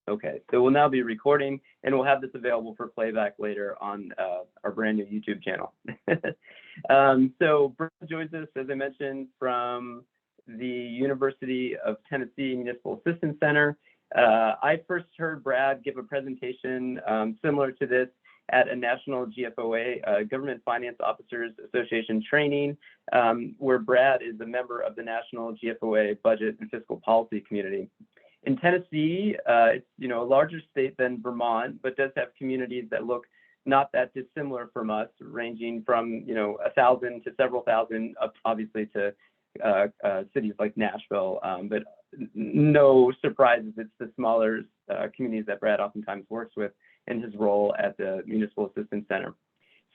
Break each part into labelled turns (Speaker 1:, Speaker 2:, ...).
Speaker 1: Okay, so we'll now be recording, and we'll have this available for playback later on our brand new YouTube channel. So Brad joins us, as I mentioned, from the University of Tennessee Municipal Assistance Center. I first heard Brad give a presentation similar to this at a national GFOA, Government Finance Officers Association training, where Brad is a member of the National GFOA Budget and Fiscal Policy Community. In Tennessee, it's a larger state than Vermont, but does have communities that look not that dissimilar from us, ranging from 1,000 to several thousand, up obviously to cities like Nashville. But no surprises, it's the smaller communities that Brad oftentimes works with in his role at the Municipal Assistance Center.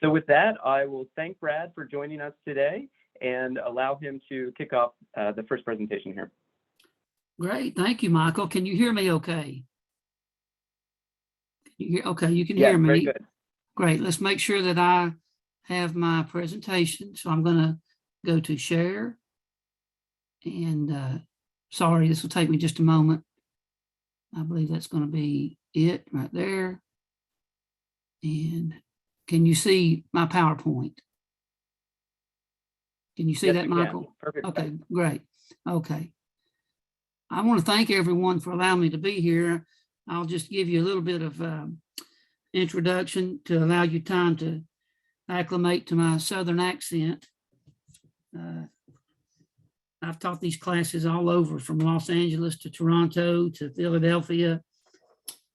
Speaker 1: So with that, I will thank Brad for joining us today and allow him to kick off the first presentation here.
Speaker 2: Great, thank you, Michael. Can you hear me okay? Okay, you can hear me.
Speaker 1: Very good.
Speaker 2: Great, let's make sure that I have my presentation. So I'm gonna go to share. And sorry, this will take me just a moment. I believe that's gonna be it right there. And can you see my PowerPoint? Can you see that, Michael?
Speaker 1: Perfect.
Speaker 2: Okay, great. Okay. I want to thank everyone for allowing me to be here. I'll just give you a little bit of introduction to allow you time to acclimate to my Southern accent. I've taught these classes all over, from Los Angeles to Toronto to Philadelphia.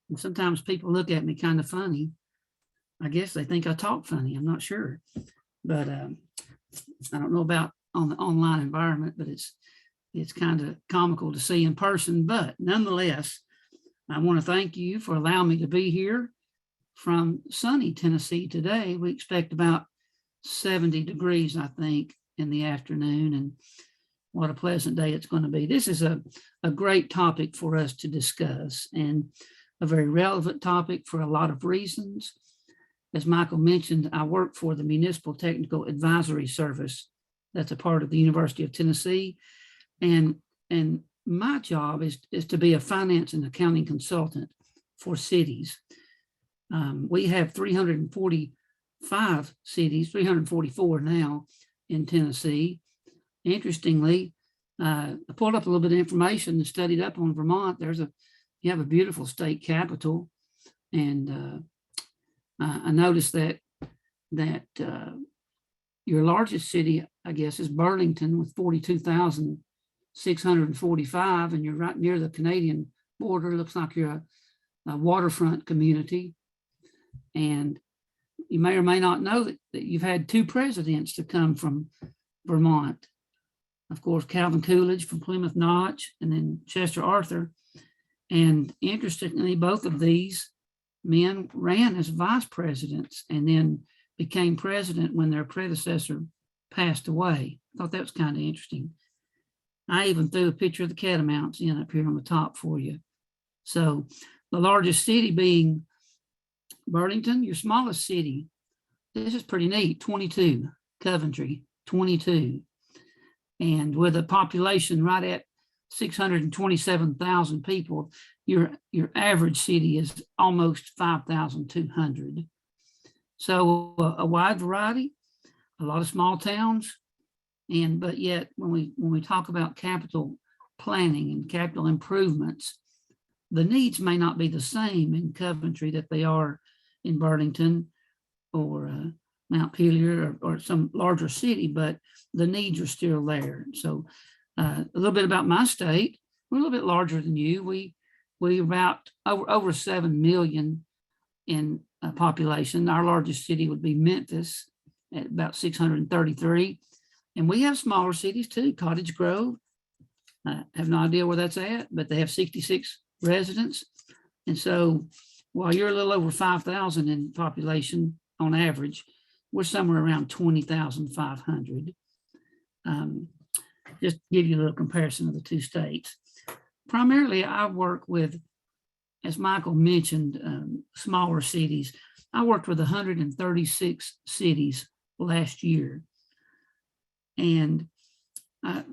Speaker 2: And sometimes people look at me kind of funny. I guess they think I talk funny. I'm not sure. But I don't know about on the online environment, but it's kind of comical to see in person. But nonetheless, I want to thank you for allowing me to be here from sunny Tennessee today. We expect about 70 degrees, I think, in the afternoon, and what a pleasant day it's going to be. This is a great topic for us to discuss, and a very relevant topic for a lot of reasons. As Michael mentioned, I work for the Municipal Technical Advisory Service. That's a part of the University of Tennessee. And my job is to be a finance and accounting consultant for cities. We have 345 cities, 344 now in Tennessee. Interestingly, I pulled up a little bit of information and studied up on Vermont. You have a beautiful state capital, and I noticed that your largest city, I guess, is Burlington with 42,645, and you're right near the Canadian border. Looks like you're a waterfront community. And you may or may not know that you've had two presidents to come from Vermont. Of course, Calvin Coolidge from Plymouth Notch, and then Chester Arthur. And interestingly, both of these men ran as vice presidents and then became president when their predecessor passed away. I thought that was kind of interesting. I even threw a picture of the catamounts in up here on the top for you. So the largest city being Burlington, your smallest city, this is pretty neat, 22, Coventry, 22. And with a population right at 627,000 people, your average city is almost 5,200. So a wide variety, a lot of small towns, but yet when we talk about capital planning and capital improvements, the needs may not be the same in Coventry that they are in Burlington or Mount Pelier or some larger city, but the needs are still there. So a little bit about my state. We're a little bit larger than you. We're about over 7 million in population. Our largest city would be Memphis at about 633. And we have smaller cities too. Cottage Grove, I have no idea where that's at, but they have 66 residents. And so while you're a little over 5,000 in population on average, we're somewhere around 20,500. Just to give you a little comparison of the two states. Primarily, I work with, as Michael mentioned, smaller cities. I worked with 136 cities last year. And I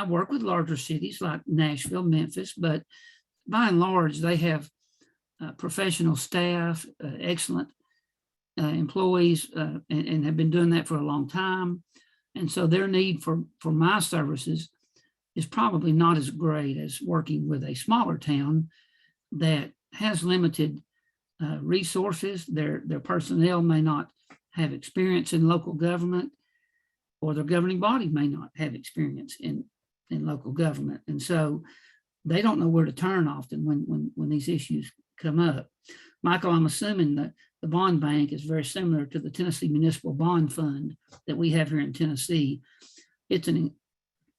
Speaker 2: work with larger cities like Nashville, Memphis, but by and large, they have professional staff, excellent employees, and have been doing that for a long time. And so their need for my services is probably not as great as working with a smaller town that has limited resources. Their personnel may not have experience in local government, or their governing body may not have experience in local government. And so they don't know where to turn often when these issues come up. Michael, I'm assuming that the bond bank is very similar to the Tennessee Municipal Bond Fund that we have here in Tennessee. It's an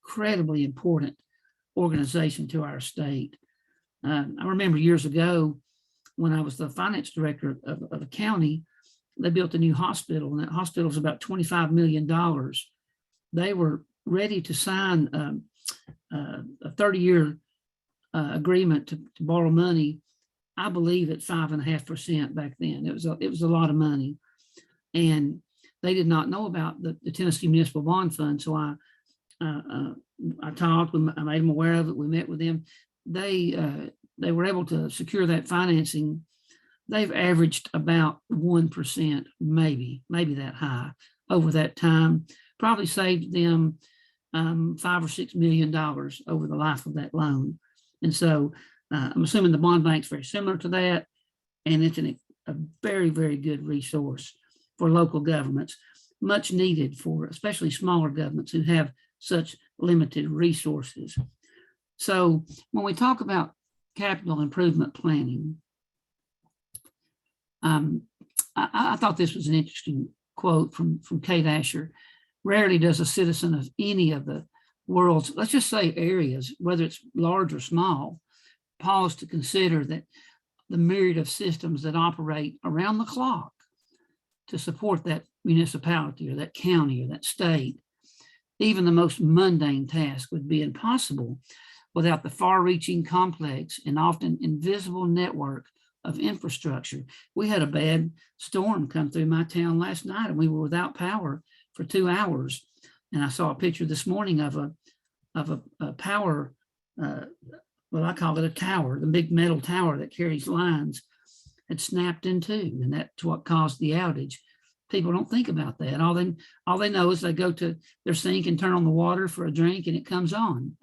Speaker 2: incredibly important organization to our state. I remember years ago when I was the finance director of a county, they built a new hospital, and that hospital was about $25 million. They were ready to sign a 30-year agreement to borrow money, I believe at 5.5% back then. It was a lot of money, and they did not know about the Tennessee Municipal Bond Fund. So I talked, I made them aware of it. We met with them. They were able to secure that financing. They've averaged about 1%, maybe that high over that time. Probably saved them $5 or $6 million over the life of that loan. And so I'm assuming the bond bank's very similar to that, and it's a very, very good resource for local governments, much needed for especially smaller governments who have such limited resources. So when we talk about capital improvement planning, I thought this was an interesting quote from Kate Asher. Rarely does a citizen of any of the world's, let's just say areas, whether it's large or small, pause to consider that the myriad of systems that operate around the clock to support that municipality or that county or that state. Even the most mundane task would be impossible without the far-reaching, complex, and often invisible network of infrastructure. We had a bad storm come through my town last night, and we were without power for 2 hours. And I saw a picture this morning of a power, well, I call it a tower, the big metal tower that carries lines had snapped in two, and that's what caused the outage. People don't think about that. All they know is they go to their sink and turn on the water for a drink and it comes on.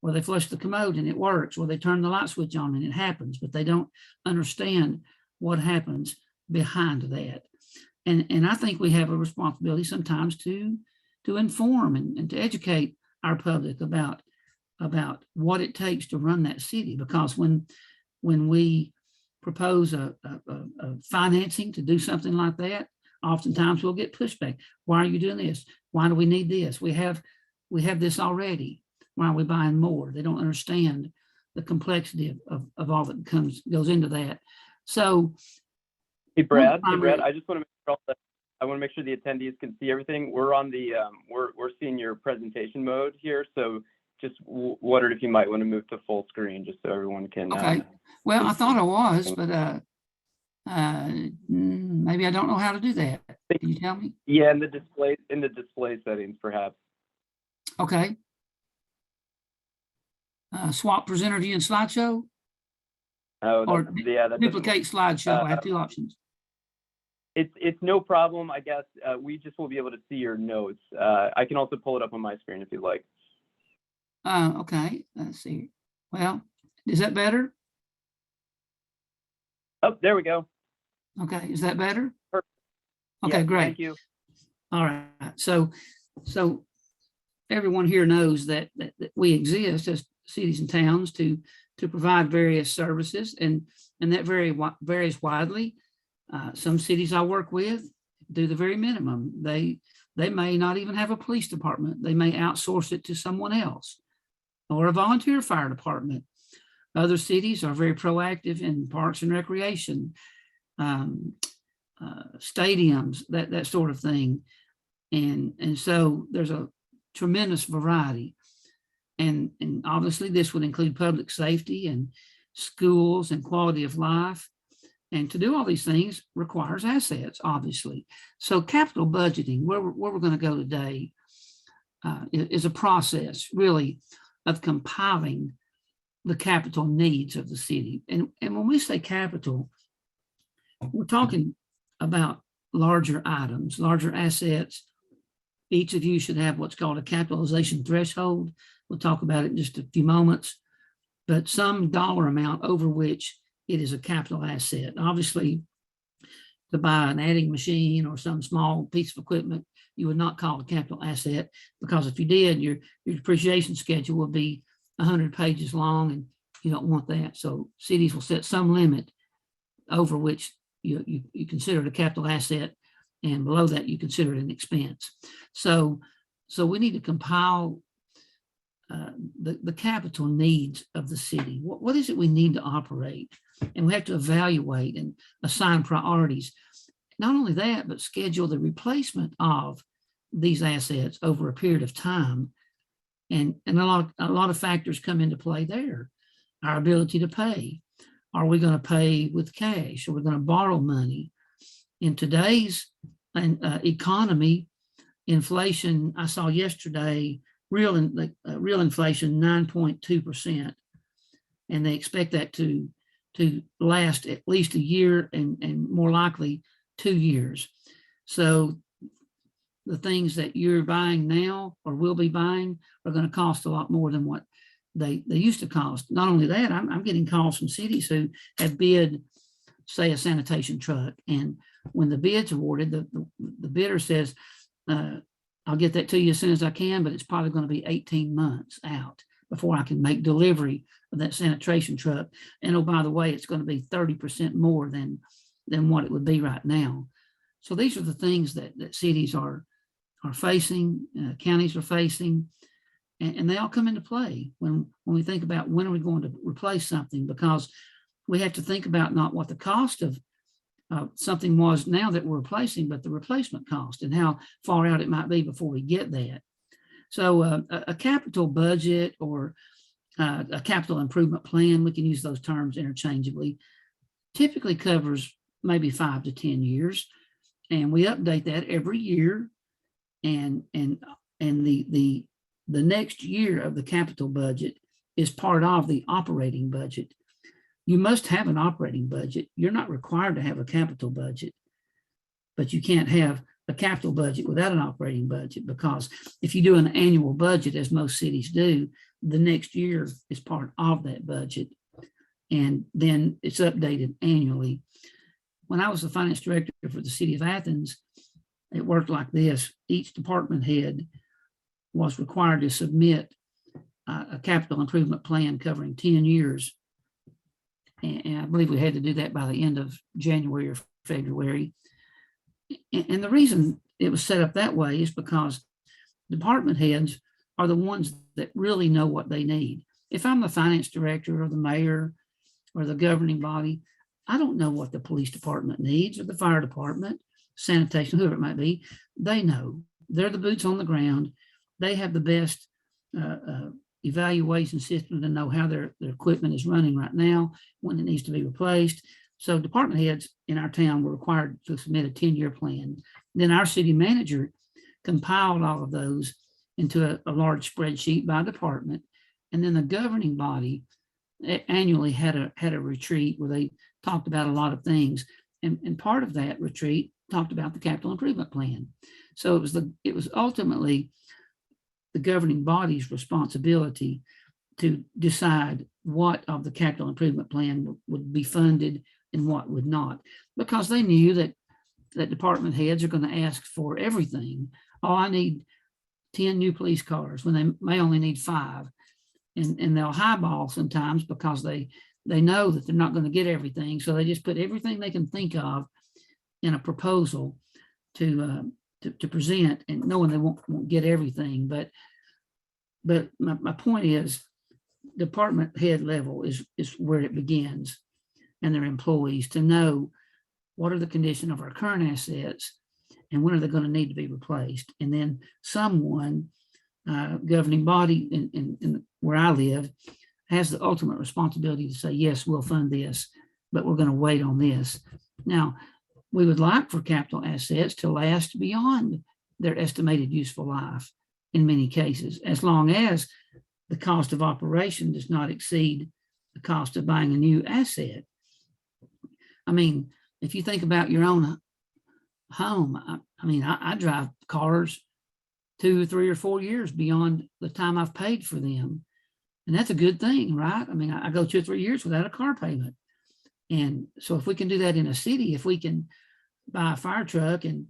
Speaker 2: Or they flush the commode and it works. Or they turn the light switch on and it happens, but they don't understand what happens behind that. And I think we have a responsibility sometimes to inform and to educate our public about what it takes to run that city. Because when we propose a financing to do something like that, oftentimes we'll get pushback. Why are you doing this? Why do we need this? We have this already. Why are we buying more? They don't understand the complexity of all that goes into that. So,
Speaker 1: hey Brad, I just want to make sure the attendees can see everything. We're on the we're seeing your presentation mode here, so just wondered if you might want to move to full screen just so everyone can.
Speaker 2: Okay. Well, I thought I was, but maybe I don't know how to do that. Can you tell me?
Speaker 1: Yeah, in the display settings, perhaps.
Speaker 2: Okay. Swap presenter view and slideshow.
Speaker 1: Oh,
Speaker 2: or
Speaker 1: yeah,
Speaker 2: duplicate slideshow. I have two options.
Speaker 1: It's no problem, I guess. We just will be able to see your notes. I can also pull it up on my screen if you'd like.
Speaker 2: Okay, let's see. Well, is that better?
Speaker 1: Oh, there we go.
Speaker 2: Okay, is that better?
Speaker 1: Perfect.
Speaker 2: Okay,
Speaker 1: yeah,
Speaker 2: great.
Speaker 1: Thank you.
Speaker 2: All right. So everyone here knows that we exist as cities and towns to provide various services, and that varies widely. Some cities I work with do the very minimum. They may not even have a police department. They may outsource it to someone else or a volunteer fire department. Other cities are very proactive in parks and recreation, stadiums, that sort of thing. And so there's a tremendous variety. And obviously this would include public safety and schools and quality of life. And to do all these things requires assets, obviously. So capital budgeting, where we're going to go today, is a process really of compiling the capital needs of the city. And when we say capital, we're talking about larger items, larger assets. Each of you should have what's called a capitalization threshold. We'll talk about it in just a few moments, but some dollar amount over which it is a capital asset. Obviously, to buy an adding machine or some small piece of equipment, you would not call it a capital asset, because if you did, your depreciation schedule will be 100 pages long, and you don't want that. So cities will set some limit over which you consider it a capital asset, and below that you consider it an expense. So we need to compile the capital needs of the city. What is it we need to operate? And we have to evaluate and assign priorities. Not only that, but schedule the replacement of these assets over a period of time. And a lot of factors come into play there. Our ability to pay. Are we going to pay with cash? Are we going to borrow money? In today's economy, inflation, I saw yesterday, real inflation 9.2%, and they expect that to last at least a year and more likely 2 years. So the things that you're buying now or will be buying are going to cost a lot more than what they used to cost. Not only that, I'm getting calls from cities who have bid, say, a sanitation truck, and when the bid's awarded, the bidder says, I'll get that to you as soon as I can, but it's probably going to be 18 months out before I can make delivery of that sanitation truck. And oh, by the way, it's going to be 30% more than what it would be right now. So these are the things that cities are facing, counties are facing, and they all come into play when we think about when are we going to replace something, because we have to think about not what the cost of something was now that we're replacing, but the replacement cost and how far out it might be before we get that. So a capital budget or a capital improvement plan, we can use those terms interchangeably, typically covers maybe 5 to 10 years. And we update that every year. And the next year of the capital budget is part of the operating budget. You must have an operating budget. You're not required to have a capital budget, but you can't have a capital budget without an operating budget, because if you do an annual budget, as most cities do, the next year is part of that budget, and then it's updated annually. When I was the finance director for the city of Athens, it worked like this. Each department head was required to submit a capital improvement plan covering 10 years. And I believe we had to do that by the end of January or February. And the reason it was set up that way is because department heads are the ones that really know what they need. If I'm the finance director or the mayor or the governing body, I don't know what the police department needs, or the fire department, sanitation, whoever it might be. They know. They're the boots on the ground. They have the best evaluation system to know how their equipment is running right now, when it needs to be replaced. So department heads in our town were required to submit a 10-year plan. Then our city manager compiled all of those into a large spreadsheet by department. And then the governing body annually had a retreat where they talked about a lot of things. And part of that retreat talked about the capital improvement plan. So it was ultimately the governing body's responsibility to decide what of the capital improvement plan would be funded and what would not, because they knew that department heads are going to ask for everything. Oh, I need 10 new police cars when they may only need 5. And they'll highball sometimes because they know that they're not going to get everything. So they just put everything they can think of in a proposal to present, and knowing they won't get everything. But my point is, department head level is where it begins, and their employees to know what are the condition of our current assets and when are they going to need to be replaced. And then someone, governing body in where I live, has the ultimate responsibility to say, yes, we'll fund this, but we're going to wait on this. Now, we would like for capital assets to last beyond their estimated useful life in many cases, as long as the cost of operation does not exceed the cost of buying a new asset. I mean, if you think about your own home, I drive cars 2, 3, or 4 years beyond the time I've paid for them. And that's a good thing, right? I mean, I go 2 or 3 years without a car payment. And so if we can do that in a city, if we can buy a fire truck and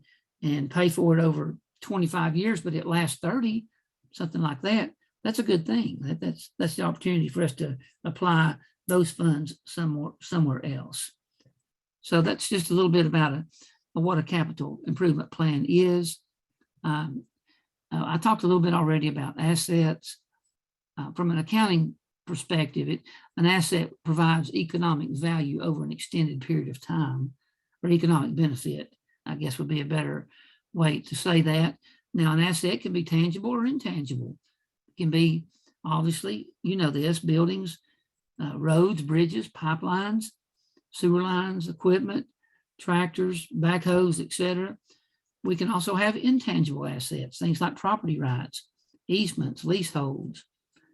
Speaker 2: pay for it over 25 years, but it lasts 30, something like that, that's a good thing. That's the opportunity for us to apply those funds somewhere else. So that's just a little bit about what a capital improvement plan is. I talked a little bit already about assets. From an accounting perspective, an asset provides economic value over an extended period of time, or economic benefit, I guess would be a better way to say that. Now, an asset can be tangible or intangible. It can be, obviously, you know this, buildings, roads, bridges, pipelines, sewer lines, equipment, tractors, backhoes, etc. We can also have intangible assets, things like property rights, easements, leaseholds.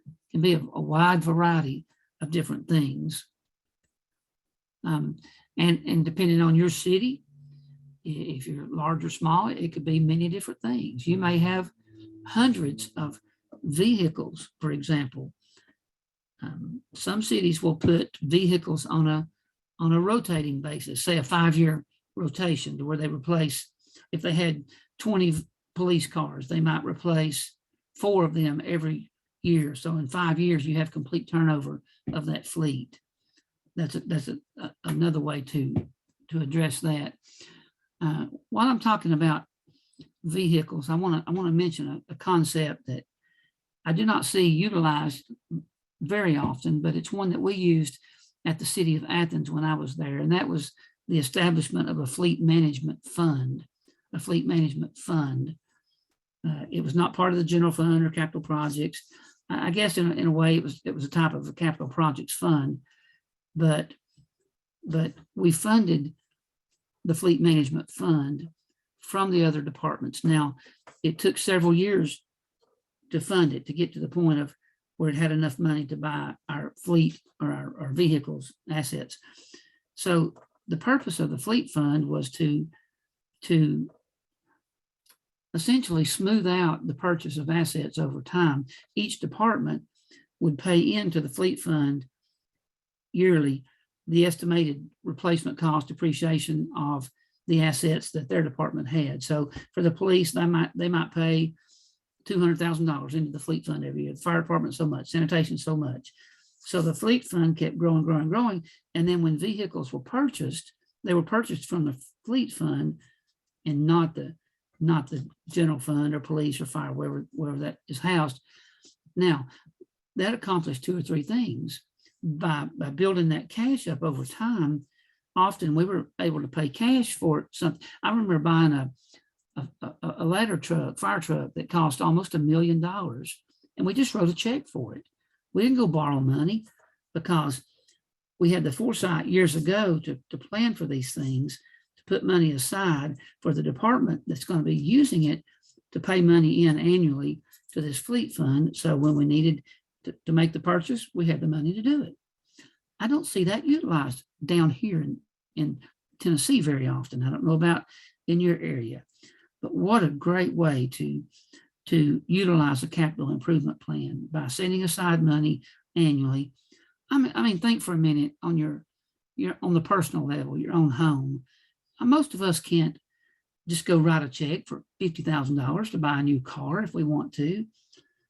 Speaker 2: It can be a wide variety of different things. And depending on your city, if you're large or small, it could be many different things. You may have hundreds of vehicles, for example. Some cities will put vehicles on a rotating basis, say a 5-year rotation, to where they replace, if they had 20 police cars, they might replace 4 of them every year. So in 5 years, you have complete turnover of that fleet. That's another way to address that. While I'm talking about vehicles, I want to mention a concept that I do not see utilized very often, but it's one that we used at the city of Athens when I was there, and that was the establishment of a fleet management fund. A fleet management fund. It was not part of the general fund or capital projects. I guess in a way it was a type of a capital projects fund, but we funded the fleet management fund from the other departments. Now, it took several years to fund it, to get to the point of where it had enough money to buy our fleet or our vehicles, assets. So the purpose of the fleet fund was to essentially smooth out the purchase of assets over time. Each department would pay into the fleet fund yearly the estimated replacement cost depreciation of the assets that their department had. So for the police, they might pay $200,000 into the fleet fund every year. The fire department so much, sanitation so much. So the fleet fund kept growing. And then when vehicles were purchased, they were purchased from the fleet fund and not the general fund or police or fire, wherever that is housed. Now, that accomplished 2 or 3 things. By building that cash up over time, often we were able to pay cash for it. I remember buying a ladder truck, fire truck, that cost almost $1 million, and we just wrote a check for it. We didn't go borrow money because we had the foresight years ago to plan for these things, to put money aside for the department that's going to be using it to pay money in annually to this fleet fund. So when we needed to make the purchase, we had the money to do it. I don't see that utilized down here in Tennessee very often. I don't know about in your area, but what a great way to utilize a capital improvement plan by setting aside money annually. I mean, think for a minute on your on the personal level, your own home. Most of us can't just go write a check for $50,000 to buy a new car if we want to.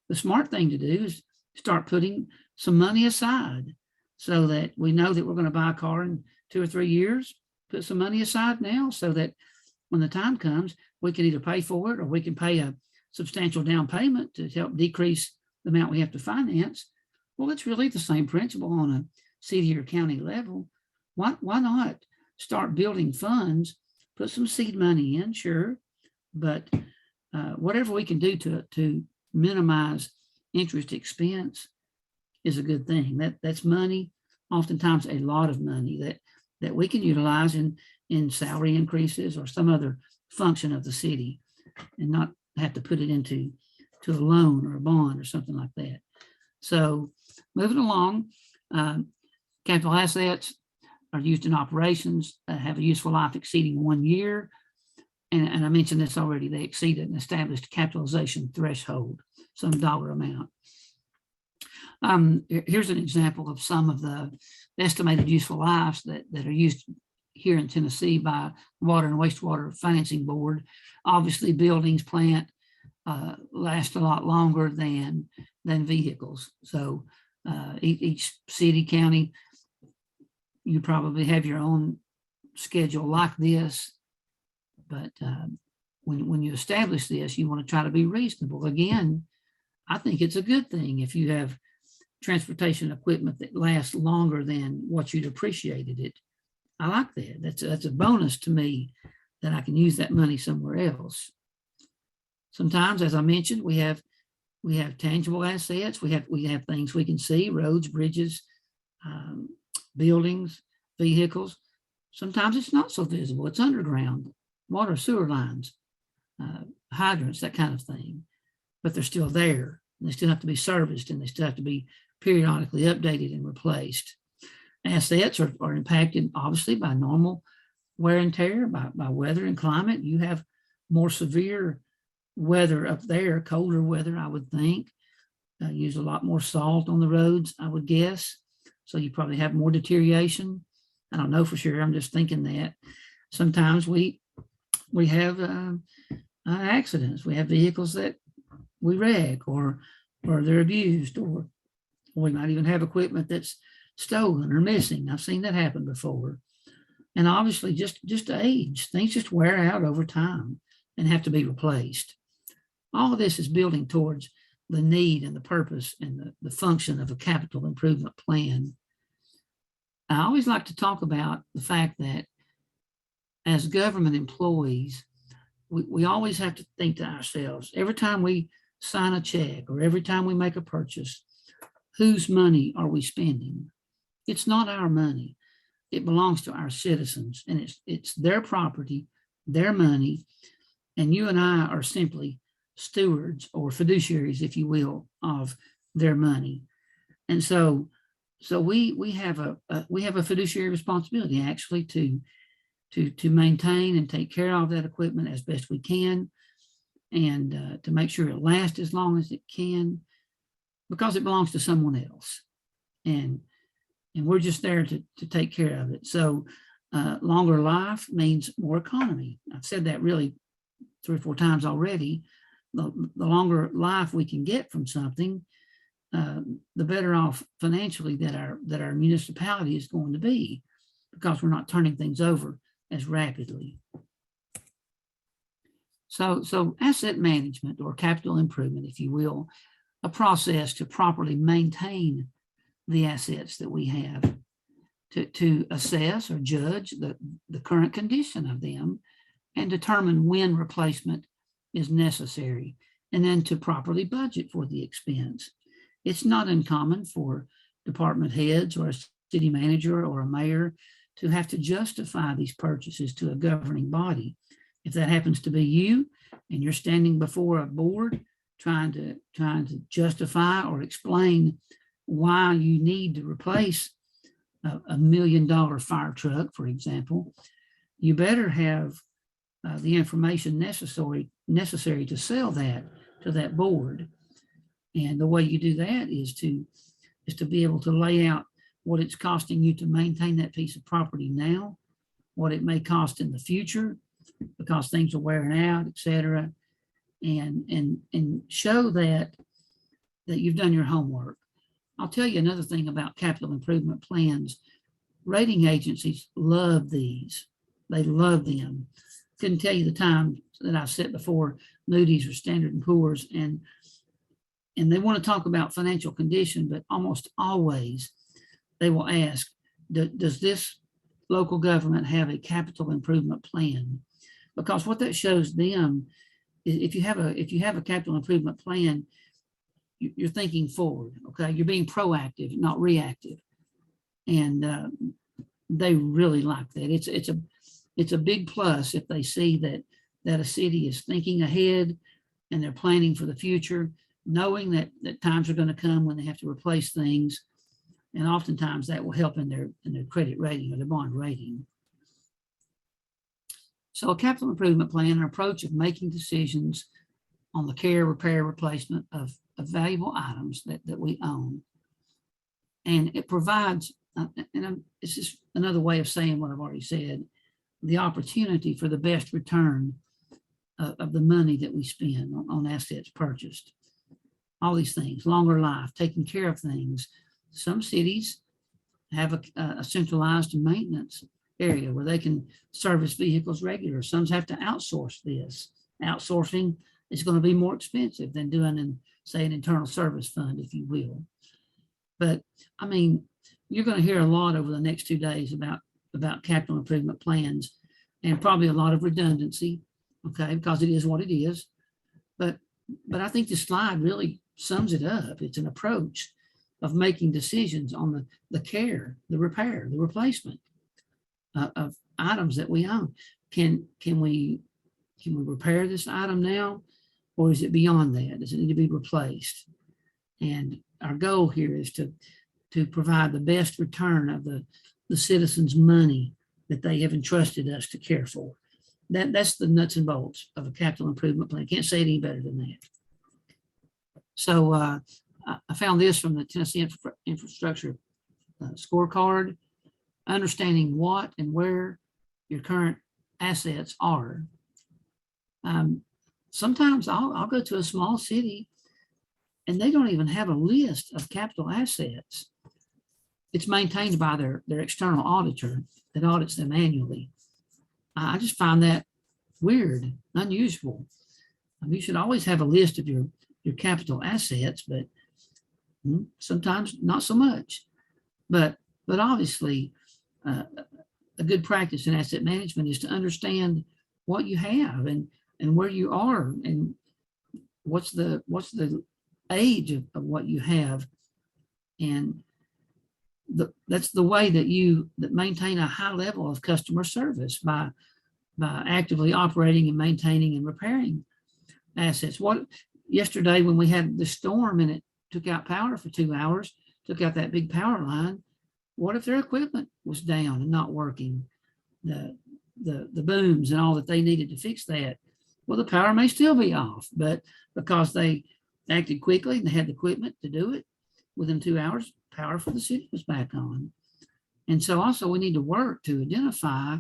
Speaker 2: The smart thing to do is start putting some money aside so that we know that we're going to buy a car in 2 or 3 years. Put some money aside now so that when the time comes, we can either pay for it or we can pay a substantial down payment to help decrease the amount we have to finance. Well, it's really the same principle on a city or county level. Why not start building funds, put some seed money in, sure, but whatever we can do to minimize interest expense is a good thing. That's money, oftentimes a lot of money that we can utilize in salary increases or some other function of the city, and not have to put it into a loan or a bond or something like that. So moving along, Capital assets are used in operations that have a useful life exceeding 1 year. And I mentioned this already, they exceed an established capitalization threshold, some dollar amount. Here's an example of some of the estimated useful lives that are used here in Tennessee by Water and Wastewater Financing Board. Obviously, buildings, plant last a lot longer than vehicles. So each city, county, you probably have your own schedule like this. But when you establish this, you want to try to be reasonable. Again, I think it's a good thing if you have transportation equipment that lasts longer than what you'd appreciated it. I like that. That's a bonus to me that I can use that money somewhere else. Sometimes, as I mentioned, we have tangible assets. We have things we can see: roads, bridges, buildings, vehicles. Sometimes it's not so visible. It's underground, water, sewer lines, hydrants, that kind of thing. But they're still there. And they still have to be serviced, and they still have to be periodically updated and replaced. Assets are impacted, obviously, by normal wear and tear, by weather and climate. You have more severe weather up there, colder weather, I would think. Use a lot more salt on the roads, I would guess. So you probably have more deterioration. I don't know for sure. I'm just thinking that. Sometimes we have accidents. We have vehicles that we wreck, or they're abused, or we might even have equipment that's stolen or missing. I've seen that happen before. And obviously just age, things just wear out over time and have to be replaced. All of this is building towards the need and the purpose and the function of a capital improvement plan. I always like to talk about the fact that as government employees, we always have to think to ourselves, every time we sign a check or every time we make a purchase, whose money are we spending? It's not our money. It belongs to our citizens, and it's their property, their money, and you and I are simply stewards or fiduciaries, if you will, of their money. And so we have a fiduciary responsibility actually to maintain and take care of that equipment as best we can, and to make sure it lasts as long as it can, because it belongs to someone else. And we're just there to take care of it. So longer life means more economy. I've said that really 3 or 4 times already. The longer life we can get from something, the better off financially that our municipality is going to be, because we're not turning things over as rapidly. So asset management, or capital improvement, if you will, a process to properly maintain the assets that we have, to assess or judge the current condition of them and determine when replacement is necessary, and then to properly budget for the expense. It's not uncommon for department heads or a city manager or a mayor to have to justify these purchases to a governing body. If that happens to be you and you're standing before a board trying to justify or explain why you need to replace a $1 million fire truck, for example, you better have the information necessary to sell that to that board. And the way you do that is to be able to lay out what it's costing you to maintain that piece of property now, what it may cost in the future because things are wearing out, et cetera, and show that you've done your homework. I'll tell you another thing about capital improvement plans. Rating agencies love these. They love them. Couldn't tell you the time that I've sat before Moody's or Standard & Poor's, and they want to talk about financial condition, but almost always they will ask, does this local government have a capital improvement plan? Because what that shows them is if you have a capital improvement plan, you're thinking forward, okay? You're being proactive, not reactive. And they really like that. It's a big plus if they see that a city is thinking ahead and they're planning for the future, knowing that times are going to come when they have to replace things, And oftentimes that will help in their credit rating or their bond rating. So a capital improvement plan, an approach of making decisions on the care, repair, replacement of valuable items that we own. And it provides, it's just another way of saying what I've already said, the opportunity for the best return of the money that we spend on assets purchased. All these things, longer life, taking care of things. Some cities have a centralized maintenance area where they can service vehicles regular. Some have to outsource this. Outsourcing is going to be more expensive than doing, say, an internal service fund, if you will. But I mean, you're going to hear a lot over the next 2 days about capital improvement plans, and probably a lot of redundancy, okay, because it is what it is. But I think this slide really sums it up. It's an approach of making decisions on the care, the repair, the replacement of items that we own. Can we repair this item now, or is it beyond that? Does it need to be replaced? And our goal here is to provide the best return of the citizens' money that they have entrusted us to care for. That's the nuts and bolts of a capital improvement plan. Can't say it any better than that. So I found this from the Tennessee Infrastructure Scorecard, understanding what and where your current assets are. Sometimes I'll go to a small city and they don't even have a list of capital assets. It's maintained by their external auditor that audits them annually. I just find that weird, unusual. You should always have a list of your capital assets, but sometimes not so much. But obviously, a good practice in asset management is to understand what you have and where you are and what's the age of what you have. And that's the way that maintain a high level of customer service by actively operating and maintaining and repairing assets. Yesterday when we had the storm and it took out power for 2 hours, took out that big power line, what if their equipment was down and not working? The booms and all that they needed to fix that. Well, the power may still be off, but because they acted quickly and they had the equipment to do it, within 2 hours, power for the city was back on. And so also we need to work to identify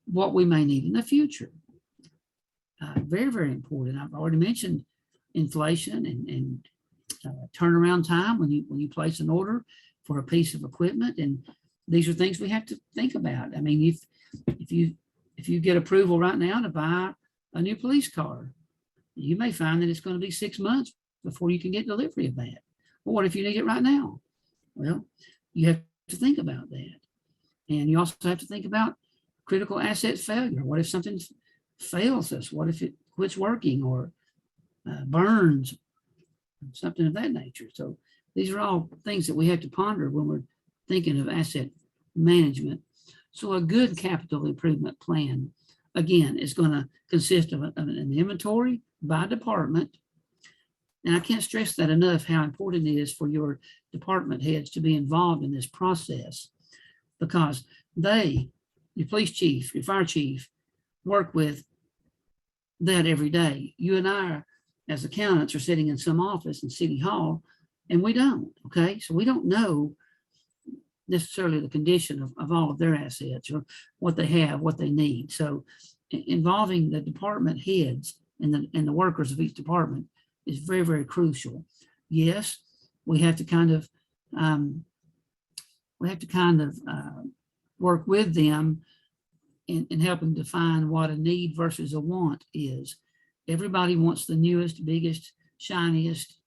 Speaker 2: what we may need in the future. Very, very important. I've already mentioned inflation and turnaround time when you place an order for a piece of equipment. And these are things we have to think about. I mean, if you get approval right now to buy a new police car, you may find that it's going to be 6 months before you can get delivery of that. Well, what if you need it right now? Well, you have to think about that. And you also have to think about critical asset failure. What if something fails us? What if it quits working or burns? Something of that nature. So these are all things that we have to ponder when we're thinking of asset management. So a good capital improvement plan, again, is going to consist of an inventory by department. And I can't stress that enough, how important it is for your department heads to be involved in this process, because your police chief, your fire chief, work with that every day. You and I, as accountants, are sitting in some office in City Hall, and we don't, okay? So we don't know necessarily the condition of all of their assets or what they have, what they need. So involving the department heads and the workers of each department is very, very crucial. Yes, we have to kind of work with them in helping define what a need versus a want is. Everybody wants the newest, biggest, shiniest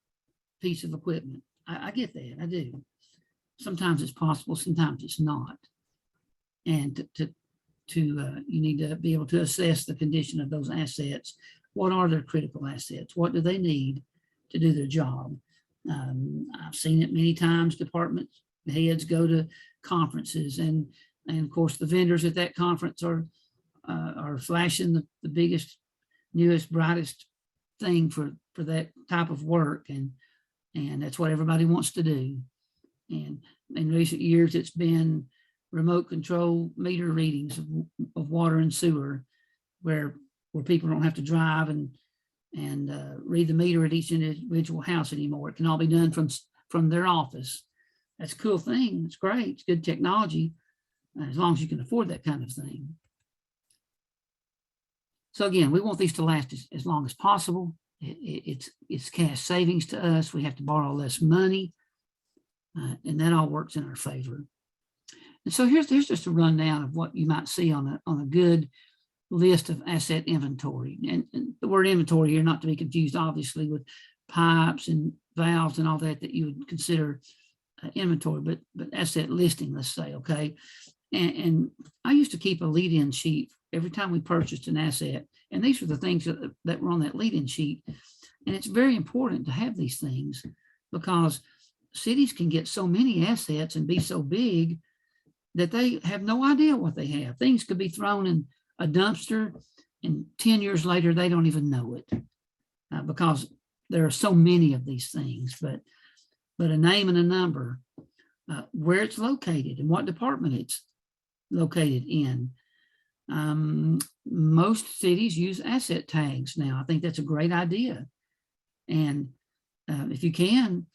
Speaker 2: piece of equipment. I get that, I do. Sometimes it's possible, sometimes it's not. And you need to be able to assess the condition of those assets. What are their critical assets? What do they need to do their job? I've seen it many times. Department heads go to conferences, and of course the vendors at that conference are flashing the biggest, newest, brightest thing for that type of work, and that's what everybody wants to do. And in recent years, it's been remote control meter readings of water and sewer, where people don't have to drive and read the meter at each individual house anymore. It can all be done from their office. That's a cool thing. It's great. It's good technology, as long as you can afford that kind of thing. So again, we want these to last as long as possible. It's cash savings to us. We have to borrow less money, and that all works in our favor. And so here's just a rundown of what you might see on a good list of asset inventory. And the word inventory here, not to be confused, obviously, with pipes and valves and all that you would consider inventory, but asset listing, let's say, okay? And I used to keep a lead-in sheet every time we purchased an asset. And these are the things that were on that lead-in sheet. And it's very important to have these things, because cities can get so many assets and be so big that they have no idea what they have. Things could be thrown in a dumpster, and 10 years later, they don't even know it, because there are so many of these things. But a name and a number, where it's located and what department it's located in. Most cities use asset tags now. I think that's a great idea. And if you can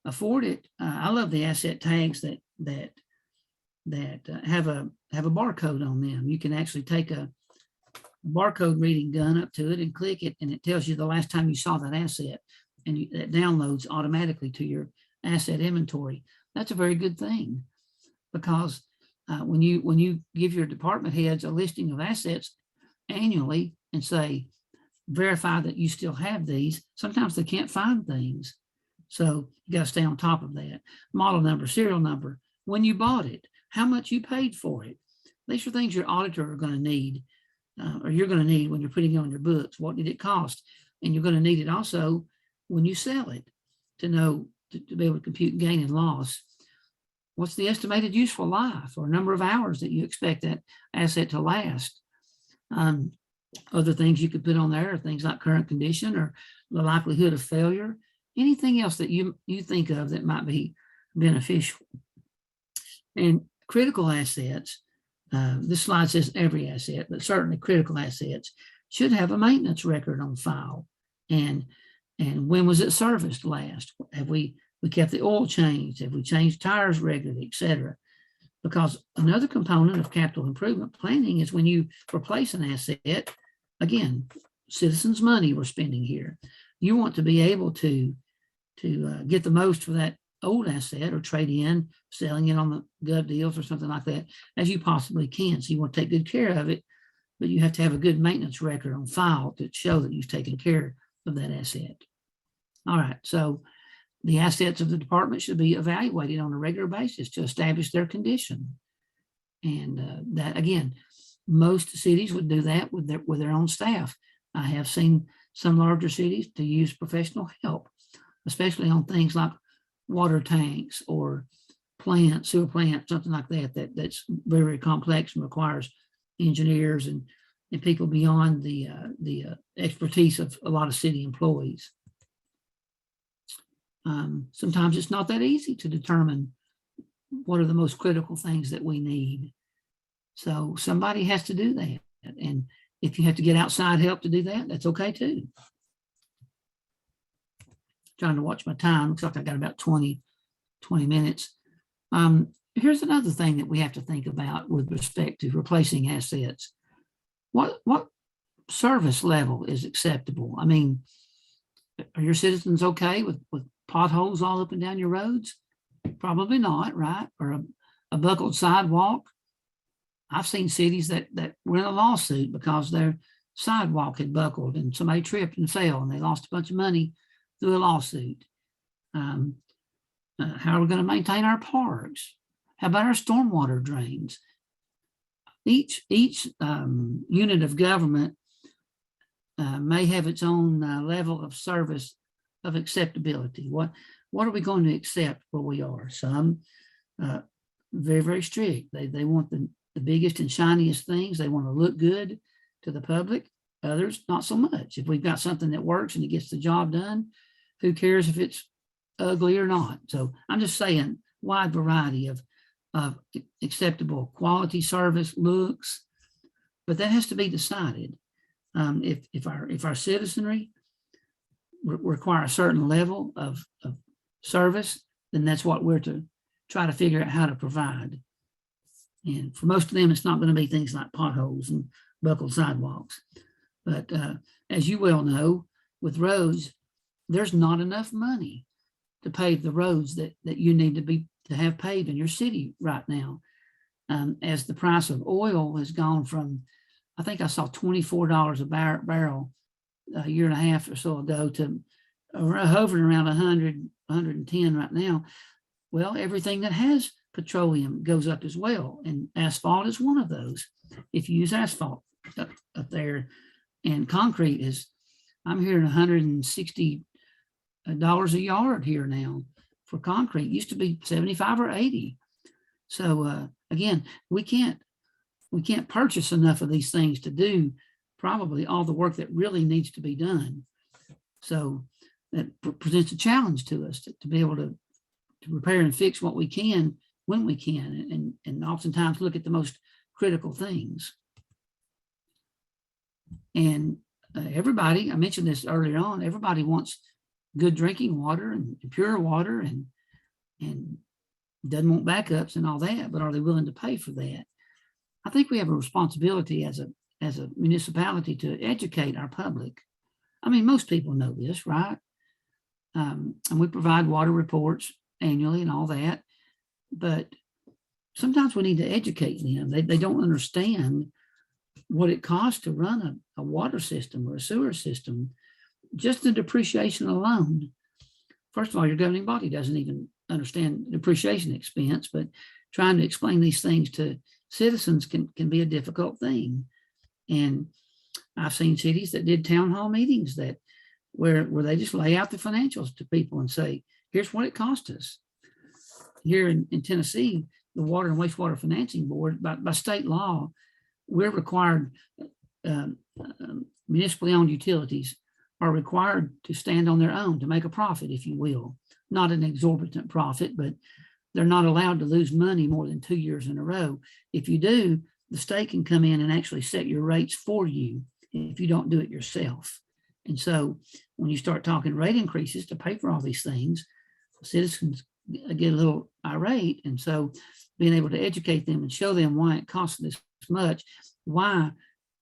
Speaker 2: afford it, I love the asset tags that have a barcode on them. You can actually take a barcode reading gun up to it and click it, and it tells you the last time you saw that asset, and it downloads automatically to your asset inventory. That's a very good thing, because when you give your department heads a listing of assets annually and say, verify that you still have these, sometimes they can't find things. So you got to stay on top of that. Model number, serial number, when you bought it, how much you paid for it. These are things your auditor are going to need, or you're going to need when you're putting it on your books. What did it cost? And you're going to need it also when you sell it to know, to be able to compute gain and loss. What's the estimated useful life or number of hours that you expect that asset to last? Other things you could put on there are things like current condition or the likelihood of failure, anything else that you think of that might be beneficial. And critical assets, this slide says every asset, but certainly critical assets should have a maintenance record on file. And when was it serviced last? Have we kept the oil changed? Have we changed tires regularly, et cetera? Because another component of capital improvement planning is when you replace an asset, again, citizens' money we're spending here. You want to be able to get the most for that old asset or trade in, selling it on the gov deals or something like that, as you possibly can. So you want to take good care of it, but you have to have a good maintenance record on file to show that you've taken care of that asset. All right, so the assets of the department should be evaluated on a regular basis to establish their condition. And that, again, most cities would do that with their own staff. I have seen some larger cities to use professional help, especially on things like water tanks or plants, sewer plants, something like that's very, very complex and requires engineers and people beyond the expertise of a lot of city employees. Sometimes it's not that easy to determine what are the most critical things that we need. So somebody has to do that. And if you have to get outside help to do that, that's okay too. Trying to watch my time. Looks like I got about 20 minutes. Here's another thing that we have to think about with respect to replacing assets. What service level is acceptable? I mean, are your citizens okay with potholes all up and down your roads? Probably not, right? Or a buckled sidewalk. I've seen cities that were in a lawsuit because their sidewalk had buckled and somebody tripped and fell and they lost a bunch of money through a lawsuit. How are we going to maintain our parks? How about our stormwater drains? Each unit of government may have its own level of service of acceptability. What are we going to accept where we are? Some very, very strict. They want the biggest and shiniest things. They want to look good to the public. Others, not so much. If we've got something that works and it gets the job done, who cares if it's ugly or not? So I'm just saying wide variety of acceptable quality, service, looks, but that has to be decided. If our citizenry require a certain level of service, then that's what we're to try to figure out how to provide. And for most of them, it's not going to be things like potholes and buckled sidewalks. But as you well know, with roads, there's not enough money to pave the roads that you need to have paved in your city right now. As the price of oil has gone from, I think I saw $24 a barrel a year and a half or so ago to hovering around 100, 110 right now. Well, everything that has petroleum goes up as well, and asphalt is one of those. If you use asphalt up there, and concrete is, I'm hearing $160 a yard here now for concrete. It used to be 75 or 80. So again, we can't purchase enough of these things to do probably all the work that really needs to be done. So that presents a challenge to us to be able to repair and fix what we can when we can, and oftentimes look at the most critical things. And everybody, I mentioned this earlier on, everybody wants good drinking water and pure water and doesn't want backups and all that, but are they willing to pay for that? I think we have a responsibility as a municipality to educate our public. I mean, most people know this, right? And we provide water reports annually and all that, but sometimes we need to educate them. They don't understand what it costs to run a water system or a sewer system. Just the depreciation alone. First of all, your governing body doesn't even understand depreciation expense, but trying to explain these things to citizens can be a difficult thing. And I've seen cities that did town hall meetings where they just lay out the financials to people and say, here's what it cost us. Here in Tennessee, the Water and Wastewater Financing Board, by state law, we're required, municipally owned utilities are required to stand on their own, to make a profit, if you will. Not an exorbitant profit, but they're not allowed to lose money more than 2 years in a row. If you do, the state can come in and actually set your rates for you if you don't do it yourself. And so when you start talking rate increases to pay for all these things, citizens get a little irate. And so being able to educate them and show them why it costs this much, why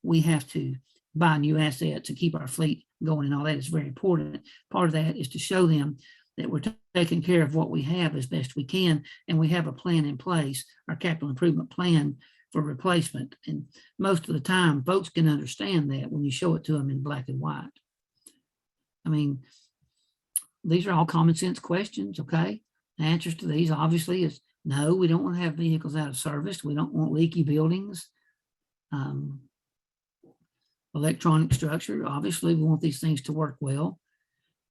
Speaker 2: we have to buy new assets and keep our fleet going and all that is very important. Part of that is to show them that we're taking care of what we have as best we can, and we have a plan in place, our capital improvement plan for replacement. And most of the time, folks can understand that when you show it to them in black and white. I mean, these are all common sense questions, okay? The answers to these obviously is no, we don't want to have vehicles out of service. We don't want leaky buildings. Electronic structure, obviously we want these things to work well.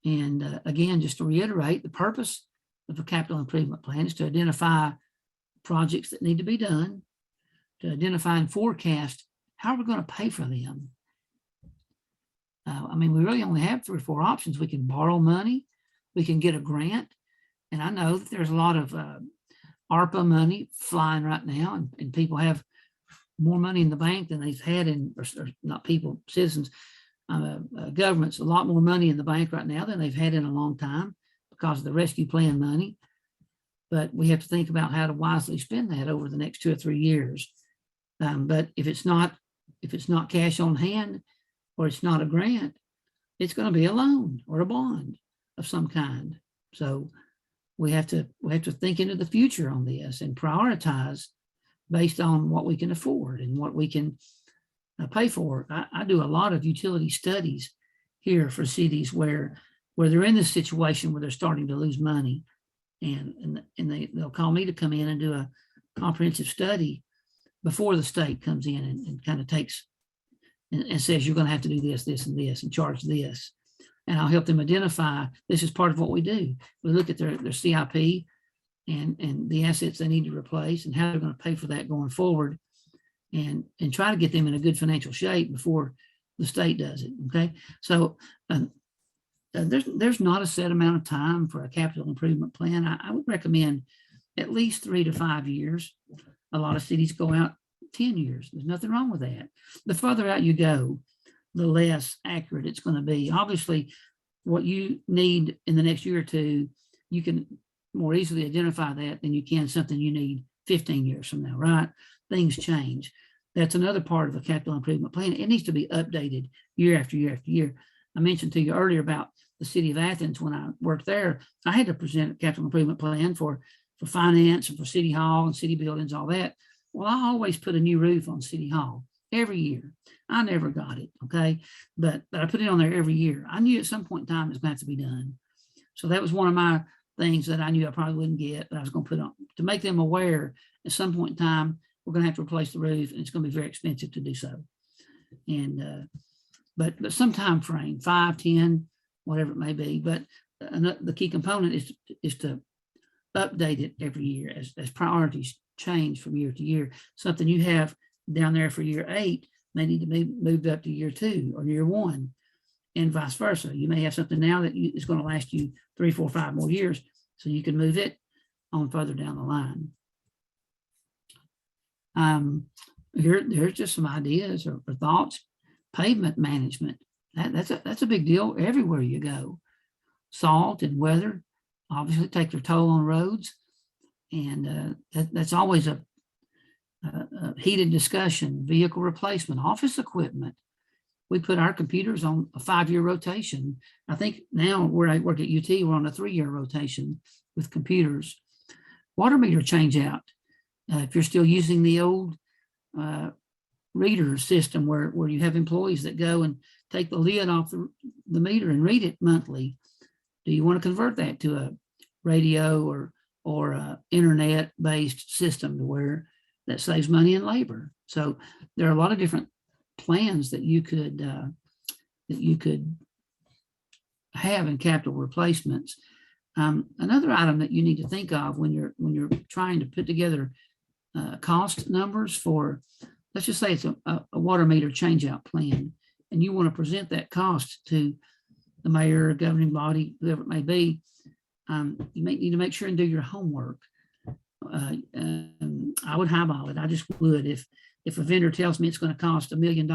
Speaker 2: And again, just to reiterate, the purpose of a capital improvement plan is to identify projects that need to be done, to identify and forecast how we're going to pay for them. I mean, we really only have 3 or 4 options. We can borrow money, we can get a grant. And I know that there's a lot of ARPA money flying right now, and people have more money in the bank than they've had or not people, citizens, governments, a lot more money in the bank right now than they've had in a long time because of the rescue plan money. But we have to think about how to wisely spend that over the next 2 or 3 years. But if it's not cash on hand, or it's not a grant, it's going to be a loan or a bond of some kind. So we have to think into the future on this and prioritize based on what we can afford and what we can pay for. I do a lot of utility studies here for cities where they're in this situation where they're starting to lose money, and they'll call me to come in and do a comprehensive study before the state comes in and kind of takes and says, you're going to have to do this, this, and this, and charge this. And I'll help them identify, this is part of what we do. We look at their CIP and the assets they need to replace and how they're going to pay for that going forward, and try to get them in a good financial shape before the state does it, okay? So there's not a set amount of time for a capital improvement plan. I would recommend at least 3 to 5 years. A lot of cities go out 10 years. There's nothing wrong with that. The further out you go, the less accurate it's going to be. Obviously, what you need in the next year or two, you can more easily identify that than you can something you need 15 years from now, right? Things change. That's another part of a capital improvement plan. It needs to be updated year after year after year. I mentioned to you earlier about the city of Athens. When I worked there, I had to present a capital improvement plan for finance and for city hall and city buildings, all that. Well, I always put a new roof on city hall every year. I never got it, okay? But I put it on there every year. I knew at some point in time it's going to have to be done. So that was one of my things that I knew I probably wouldn't get, but I was going to put on to make them aware at some point in time, we're going to have to replace the roof, and it's going to be very expensive to do so. And, but some time frame, 5, 10, whatever it may be. But the key component is to update it every year as priorities change from year to year. Something you have down there for year 8 may need to be moved up to year 2 or year 1, and vice versa. You may have something now that is going to last you 3, 4, 5 more years, so you can move it on further down the line. Here's just some ideas or thoughts. Pavement management. That's a big deal everywhere you go. Salt and weather obviously take their toll on roads, and that's always a heated discussion. Vehicle replacement, office equipment. We put our computers on a 5-year rotation. I think now where I work at UT, we're on a 3-year rotation with computers. Water meter change out. If you're still using the old reader system where you have employees that go and take the lid off the meter and read it monthly, do you want to convert that to a radio or internet-based system to where that saves money and labor? So there are a lot of different plans that you could have in capital replacements. Another item that you need to think of when you're trying to put together cost numbers for, let's just say it's a water meter change out plan, and you want to present that cost to the mayor, governing body, whoever it may be. You may need to make sure and do your homework. I would highball it. I just would. If a vendor tells me it's going to cost $1 million,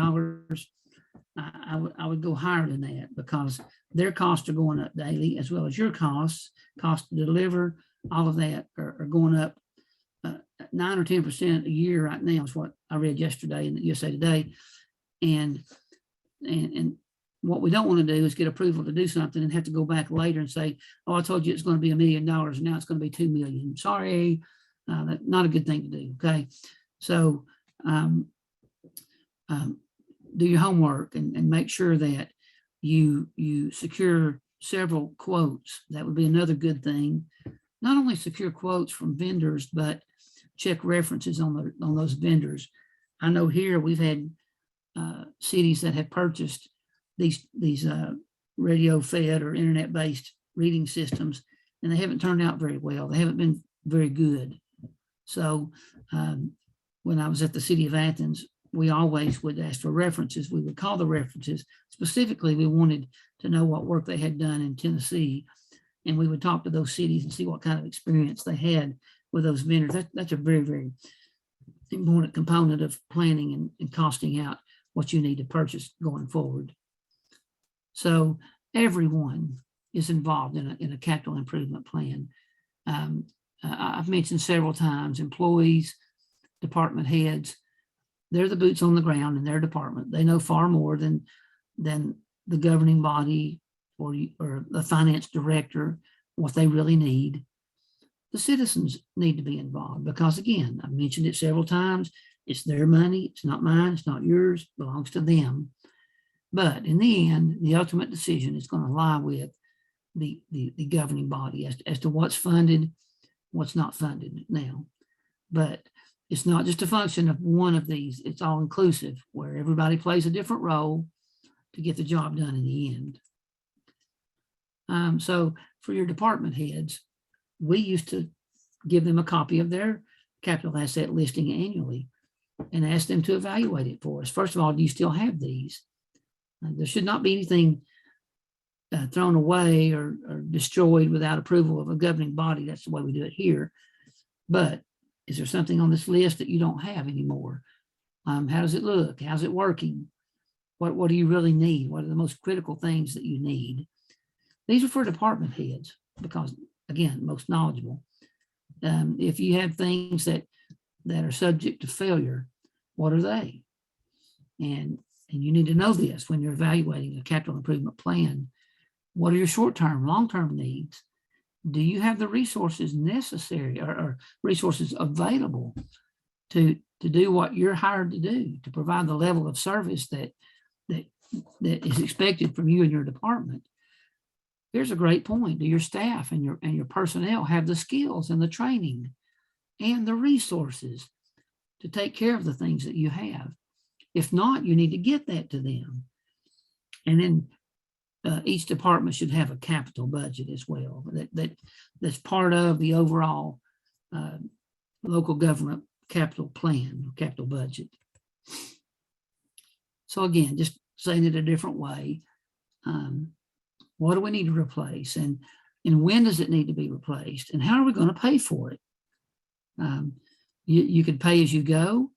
Speaker 2: I would go higher than that, because their costs are going up daily, as well as your cost to deliver, all of that are going up 9 or 10% a year right now is what I read yesterday in the USA Today. And what we don't want to do is get approval to do something and have to go back later and say, oh, I told you it's going to be $1 million, and now it's going to be 2 million. Sorry, that's not a good thing to do. Okay, so do your homework and make sure that you secure several quotes. That would be another good thing. Not only secure quotes from vendors, but check references on those vendors. I know here we've had cities that have purchased these radio fed or internet based reading systems, and they haven't turned out very well. They haven't been very good. So when I was at the city of Athens, we always would ask for references. We would call the references. Specifically, we wanted to know what work they had done in Tennessee, and we would talk to those cities and see what kind of experience they had with those vendors. That's a very, very important component of planning and costing out what you need to purchase going forward. So everyone is involved in a capital improvement plan. I've mentioned several times, employees, department heads, they're the boots on the ground in their department. They know far more than the governing body or the finance director, what they really need. The citizens need to be involved because, again, I've mentioned it several times, it's their money, it's not mine, it's not yours, it belongs to them. But in the end, the ultimate decision is going to lie with the governing body as to what's funded, what's not funded now. But it's not just a function of one of these, it's all inclusive, where everybody plays a different role to get the job done in the end. So for your department heads, we used to give them a copy of their capital asset listing annually and ask them to evaluate it for us. First of all, do you still have these? There should not be anything thrown away or destroyed without approval of a governing body. That's the way we do it here. But is there something on this list that you don't have anymore? How does it look? How's it working? What do you really need? What are the most critical things that you need? These are for department heads because, again, most knowledgeable. If you have things that are subject to failure, what are they? And you need to know this when you're evaluating a capital improvement plan. What are your short-term, long-term needs? Do you have the resources necessary or resources available to do what you're hired to do, to provide the level of service that is expected from you and your department? Here's a great point. Do your staff and your personnel have the skills and the training and the resources to take care of the things that you have? If not, you need to get that to them. And then each department should have a capital budget as well. That's part of the overall local government capital plan, or capital budget. So again, just saying it a different way. What do we need to replace, and when does it need to be replaced, and how are we going to pay for it? You could pay as you go,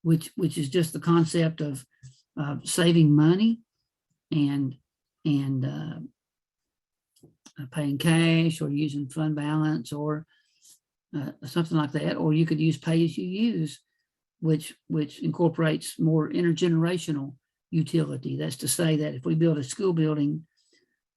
Speaker 2: which is just the concept of saving money and paying cash or using fund balance or something like that. Or you could use pay as you use, which incorporates more intergenerational utility. That's to say that if we build a school building,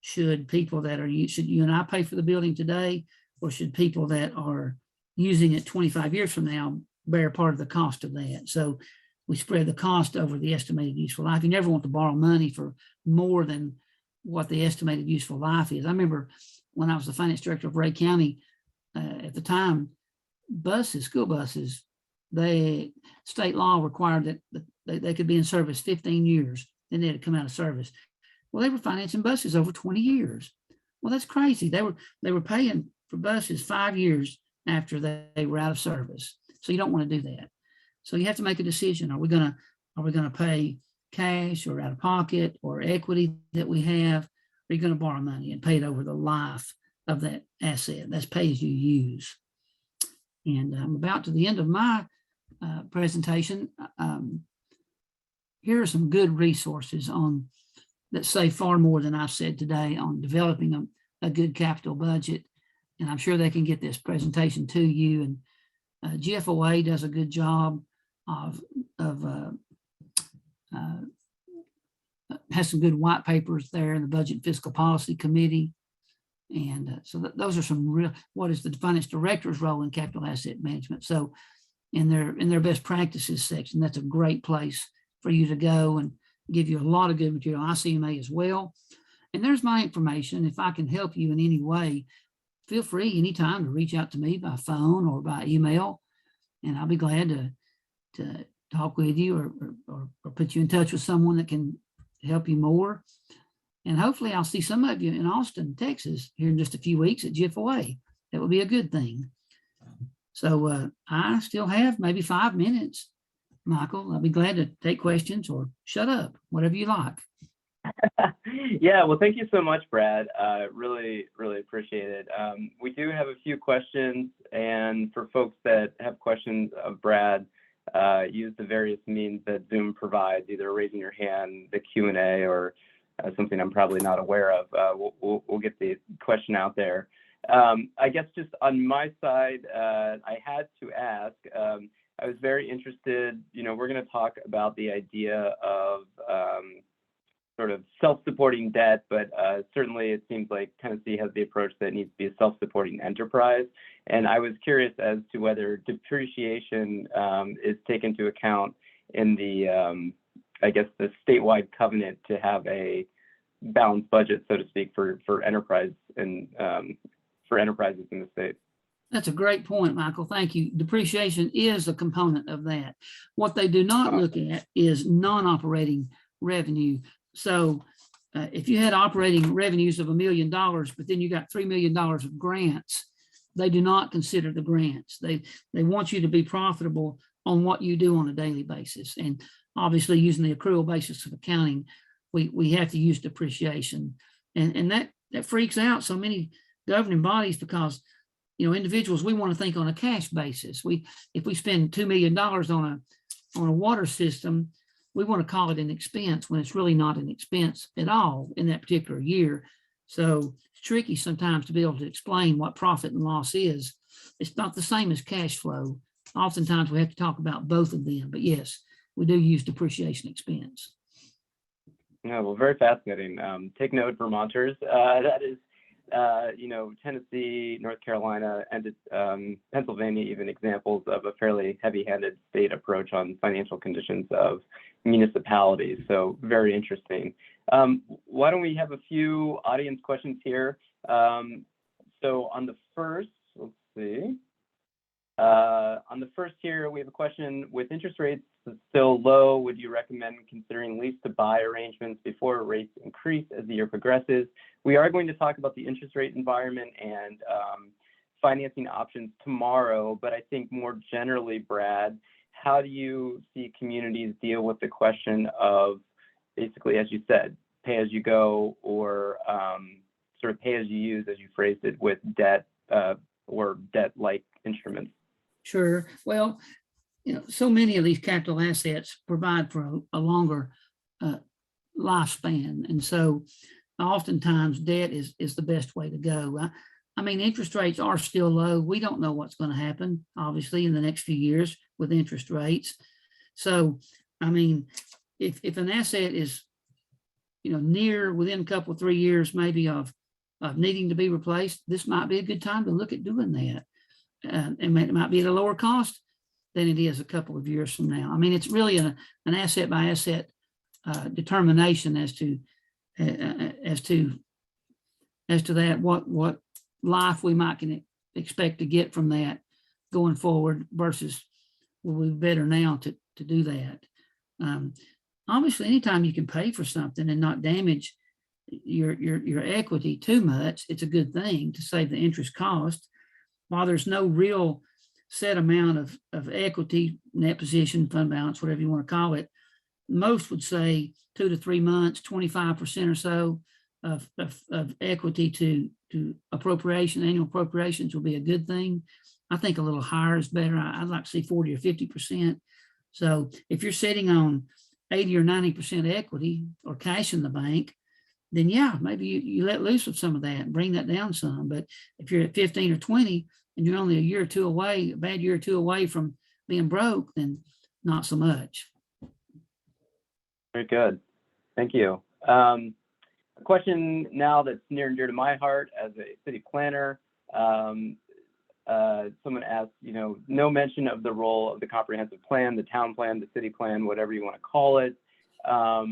Speaker 2: should you and I pay for the building today, or should people that are using it 25 years from now bear part of the cost of that? So we spread the cost over the estimated useful life. You never want to borrow money for more than what the estimated useful life is. I remember when I was the finance director of Ray County at the time, school buses, state law required that they could be in service 15 years, then they had to come out of service. Well, they were financing buses over 20 years. Well, that's crazy. They were paying for buses 5 years after they were out of service. So you don't want to do that. So you have to make a decision. Are we going to pay cash or out of pocket or equity that we have? Or are you going to borrow money and pay it over the life of that asset? That's pay as you use. And I'm about to the end of my presentation. Here are some good resources that say far more than I've said today on developing a good capital budget. And I'm sure they can get this presentation to you. And GFOA does a good job of has some good white papers there in the Budget and Fiscal Policy Committee. And so those are some real, what is the finance director's role in capital asset management? So in their best practices section, that's a great place for you to go and give you a lot of good material. ICMA as well. And there's my information. If I can help you in any way, feel free anytime to reach out to me by phone or by email, and I'll be glad to talk with you or put you in touch with someone that can help you more. And hopefully I'll see some of you in Austin, Texas here in just a few weeks at GFOA. That would be a good thing. So I still have maybe 5 minutes, Michael. I'll be glad to take questions or shut up, whatever you like.
Speaker 1: Yeah, well, thank you so much, Brad. Really, really appreciate it. We do have a few questions, and for folks that have questions of Brad, use the various means that Zoom provides, either raising your hand, the Q&A, or something I'm probably not aware of. We'll get the question out there. I guess just on my side, I had to ask, I was very interested, we're going to talk about the idea of sort of self-supporting debt, but certainly it seems like Tennessee has the approach that it needs to be a self-supporting enterprise. And I was curious as to whether depreciation is taken into account in the, I guess, the statewide covenant to have a balanced budget, so to speak, for enterprise and for enterprises in the state.
Speaker 2: That's a great point, Michael. Thank you. Depreciation is a component of that. What they do not look at is non-operating revenue. So if you had operating revenues of $1 million, but then you got $3 million of grants, they do not consider the grants. They want you to be profitable on what you do on a daily basis. And obviously using the accrual basis of accounting, we have to use depreciation. And that freaks out so many governing bodies, because individuals, we want to think on a cash basis. If we spend $2 million on a water system, we want to call it an expense when it's really not an expense at all in that particular year. So it's tricky sometimes to be able to explain what profit and loss is. It's not the same as cash flow. Oftentimes we have to talk about both of them, but yes, we do use depreciation expense.
Speaker 1: Yeah, well, very fascinating. Take note, Vermonters. That is, Tennessee, North Carolina, and Pennsylvania, even examples of a fairly heavy-handed state approach on financial conditions of municipalities. So very interesting. Why don't we have a few audience questions here? So on the first, let's see. On the first here, we have a question: with interest rates still low, would you recommend considering lease to buy arrangements before rates increase as the year progresses? We are going to talk about the interest rate environment and financing options tomorrow, but I think more generally, Brad, how do you see communities deal with the question of basically, as you said, pay as you go, or sort of pay as you use, as you phrased it, with debt or debt-like instruments?
Speaker 2: Sure. Well, so many of these capital assets provide for a longer lifespan. And so oftentimes debt is the best way to go. I mean, interest rates are still low. We don't know what's going to happen, obviously, in the next few years with interest rates. So, I mean, if an asset is, within a couple, 3 years, maybe of needing to be replaced, this might be a good time to look at doing that. And it might be at a lower cost than it is a couple of years from now. I mean, it's really an asset by asset determination as to that, what life we might can expect to get from that going forward versus will be better now to do that. Obviously, anytime you can pay for something and not damage your equity too much, it's a good thing to save the interest cost. While there's no real set amount of equity, net position, fund balance, whatever you want to call it, most would say 2 to 3 months, 25% or so of equity to appropriation, annual appropriations will be a good thing. I think a little higher is better. I'd like to see 40 or 50%. So if you're sitting on 80 or 90% equity or cash in the bank, then yeah, maybe you let loose of some of that and bring that down some. But if you're at 15 or 20 and you're only a year or two away, a bad year or two away from being broke, then not so much.
Speaker 1: Very good. Thank you. A question now that's near and dear to my heart as a city planner. Someone asked, no mention of the role of the comprehensive plan, the town plan, the city plan, whatever you want to call it. How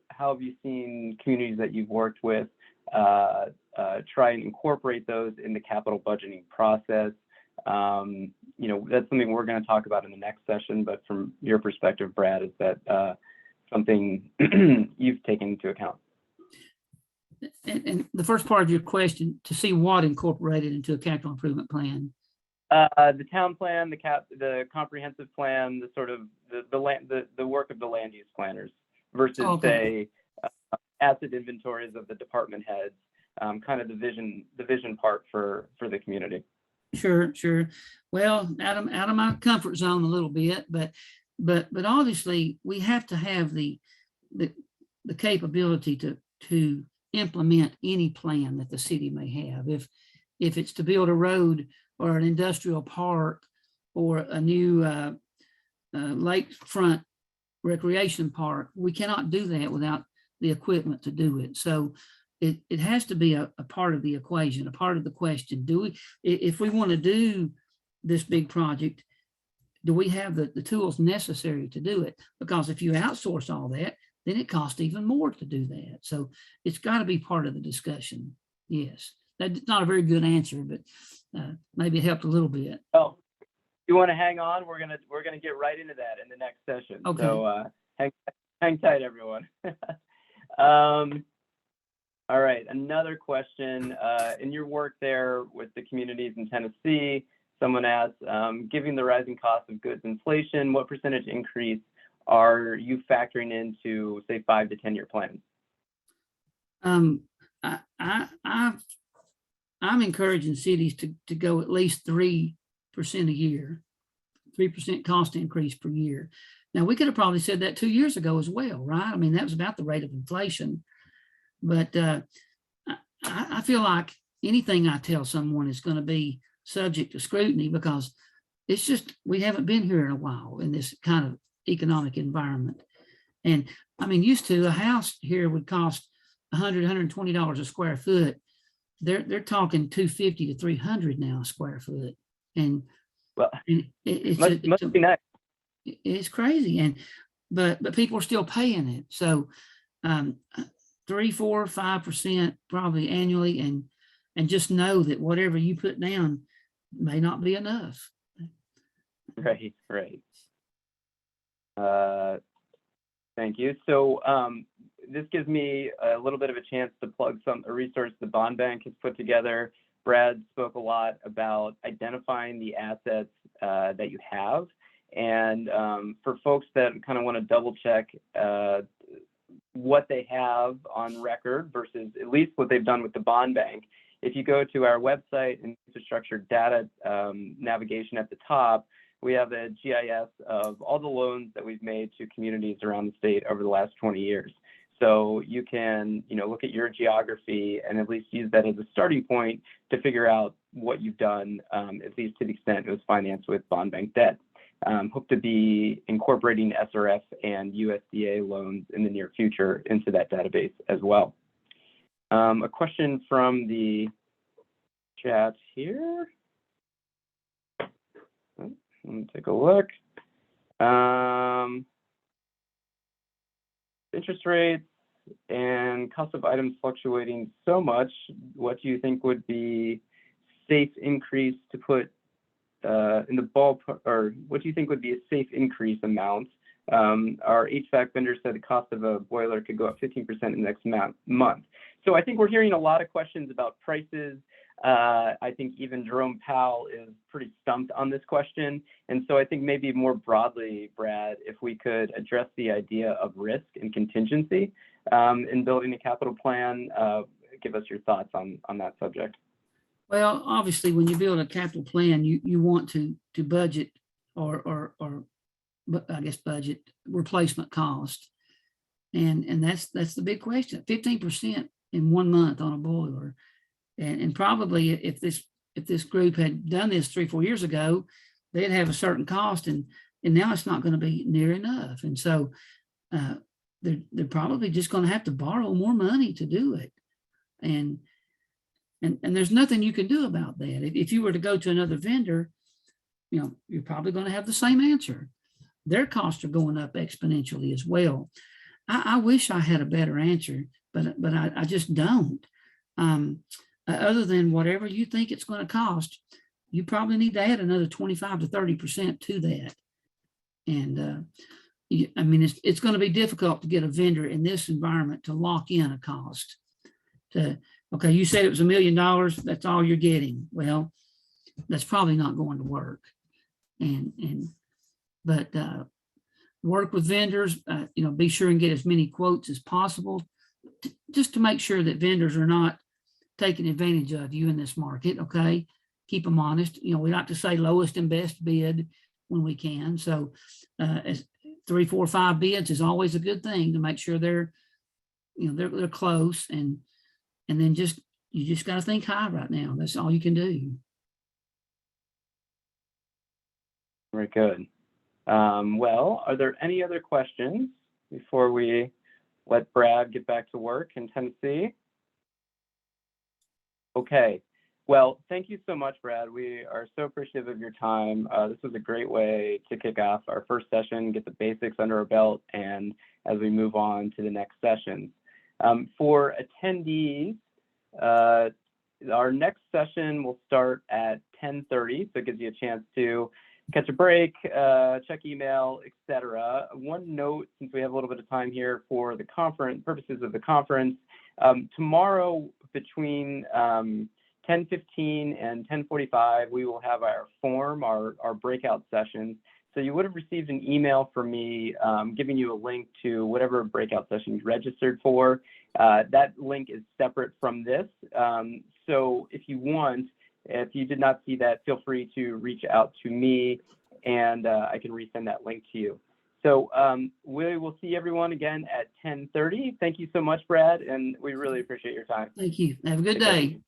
Speaker 1: have you seen communities that you've worked with try and incorporate those in the capital budgeting process? That's something we're going to talk about in the next session, but from your perspective, Brad, is that something you've taken into account?
Speaker 2: And the first part of your question, to see what incorporated into a capital improvement plan?
Speaker 1: The town plan, the comprehensive plan, the sort of the work of the land use planners versus say asset inventories of the department heads, kind of the vision part for the community. Sure.
Speaker 2: Well, out of my comfort zone a little bit, but obviously we have to have the capability to implement any plan that the city may have. If it's to build a road or an industrial park or a new lakefront recreation park, we cannot do that without the equipment to do it. So it has to be a part of the equation, a part of the question. If we want to do this big project, do we have the tools necessary to do it? Because if you outsource all that, then it costs even more to do that. So it's got to be part of the discussion. Yes, that's not a very good answer, but maybe it helped a little bit.
Speaker 1: Oh, you want to hang on? We're gonna get right into that in the next session.
Speaker 2: Okay.
Speaker 1: So hang tight, everyone. All right, another question. In your work there with the communities in Tennessee, someone asked, given the rising cost of goods inflation, what percentage increase are you factoring into, say, 5 to 10 year plans?
Speaker 2: I I'm encouraging cities to go at least 3% a year, 3% cost increase per year. Now, we could have probably said that 2 years ago as well, right? I mean, that was about the rate of inflation. But I feel like anything I tell someone is going to be subject to scrutiny, because it's just, we haven't been here in a while in this kind of economic environment. And I mean, used to a house here would cost $100, $120 a square foot. They're talking $250 to $300 now a square foot. And
Speaker 1: Well,
Speaker 2: it's
Speaker 1: must be nice.
Speaker 2: It's crazy. But people are still paying it. So 3, 4, 5% probably annually, and just know that whatever you put down may not be enough.
Speaker 1: Right. Thank you. So this gives me a little bit of a chance to plug a resource the bond bank has put together. Brad spoke a lot about identifying the assets that you have. And for folks that kind of want to double check what they have on record versus at least what they've done with the bond bank, if you go to our website and infrastructure data navigation at the top, we have a GIS of all the loans that we've made to communities around the state over the last 20 years. So you can, look at your geography and at least use that as a starting point to figure out what you've done, at least to the extent it was financed with bond bank debt. Hope to be incorporating SRF and USDA loans in the near future into that database as well. A question from the chat here. Let me take a look. Interest rates and cost of items fluctuating so much, what do you think would be safe increase to put in the ballpark, or what do you think would be a safe increase amount? Our HVAC vendor said the cost of a boiler could go up 15% in the next month. So I think we're hearing a lot of questions about prices. I think even Jerome Powell is pretty stumped on this question. And so I think maybe more broadly, Brad, if we could address the idea of risk and contingency in building a capital plan, give us your thoughts on that subject.
Speaker 2: Well, obviously, when you build a capital plan, you want to budget or I guess budget replacement cost. And that's the big question. 15% in 1 month on a boiler. And probably if this group had done this 3-4 years ago, they'd have a certain cost, and now it's not going to be near enough. And so they're probably just going to have to borrow more money to do it. And there's nothing you can do about that. If you were to go to another vendor, you're probably going to have the same answer. Their costs are going up exponentially as well. I wish I had a better answer, but I just don't. Other than whatever you think it's going to cost, you probably need to add another 25 to 30% to that. And I mean, it's going to be difficult to get a vendor in this environment to lock in a cost. Okay, you said it was $1 million, that's all you're getting. Well, that's probably not going to work. But work with vendors, be sure and get as many quotes as possible, just to make sure that vendors are not taking advantage of you in this market. Okay, keep them honest. We like to say lowest and best bid when we can. So as 3, 4, 5 bids is always a good thing to make sure they're close, and then you just got to think high right now. That's all you can do.
Speaker 1: Very good. Well, are there any other questions before we let Brad get back to work in Tennessee? Okay. Well, thank you so much, Brad. We are so appreciative of your time. This was a great way to kick off our first session, get the basics under our belt, and as we move on to the next session. For attendees, our next session will start at 10:30, so it gives you a chance to catch a break, check email, etc. One note, since we have a little bit of time here for the conference purposes of the conference, tomorrow between 10:15 and 10:45, we will have our breakout sessions. So you would have received an email from me giving you a link to whatever breakout session you registered for. That link is separate from this. So if you want, if you did not see that, feel free to reach out to me and I can resend that link to you. So we will see everyone again at 10:30. Thank you so much, Brad, and we really appreciate your time.
Speaker 2: Thank you. Have a good
Speaker 1: Take care.
Speaker 2: day.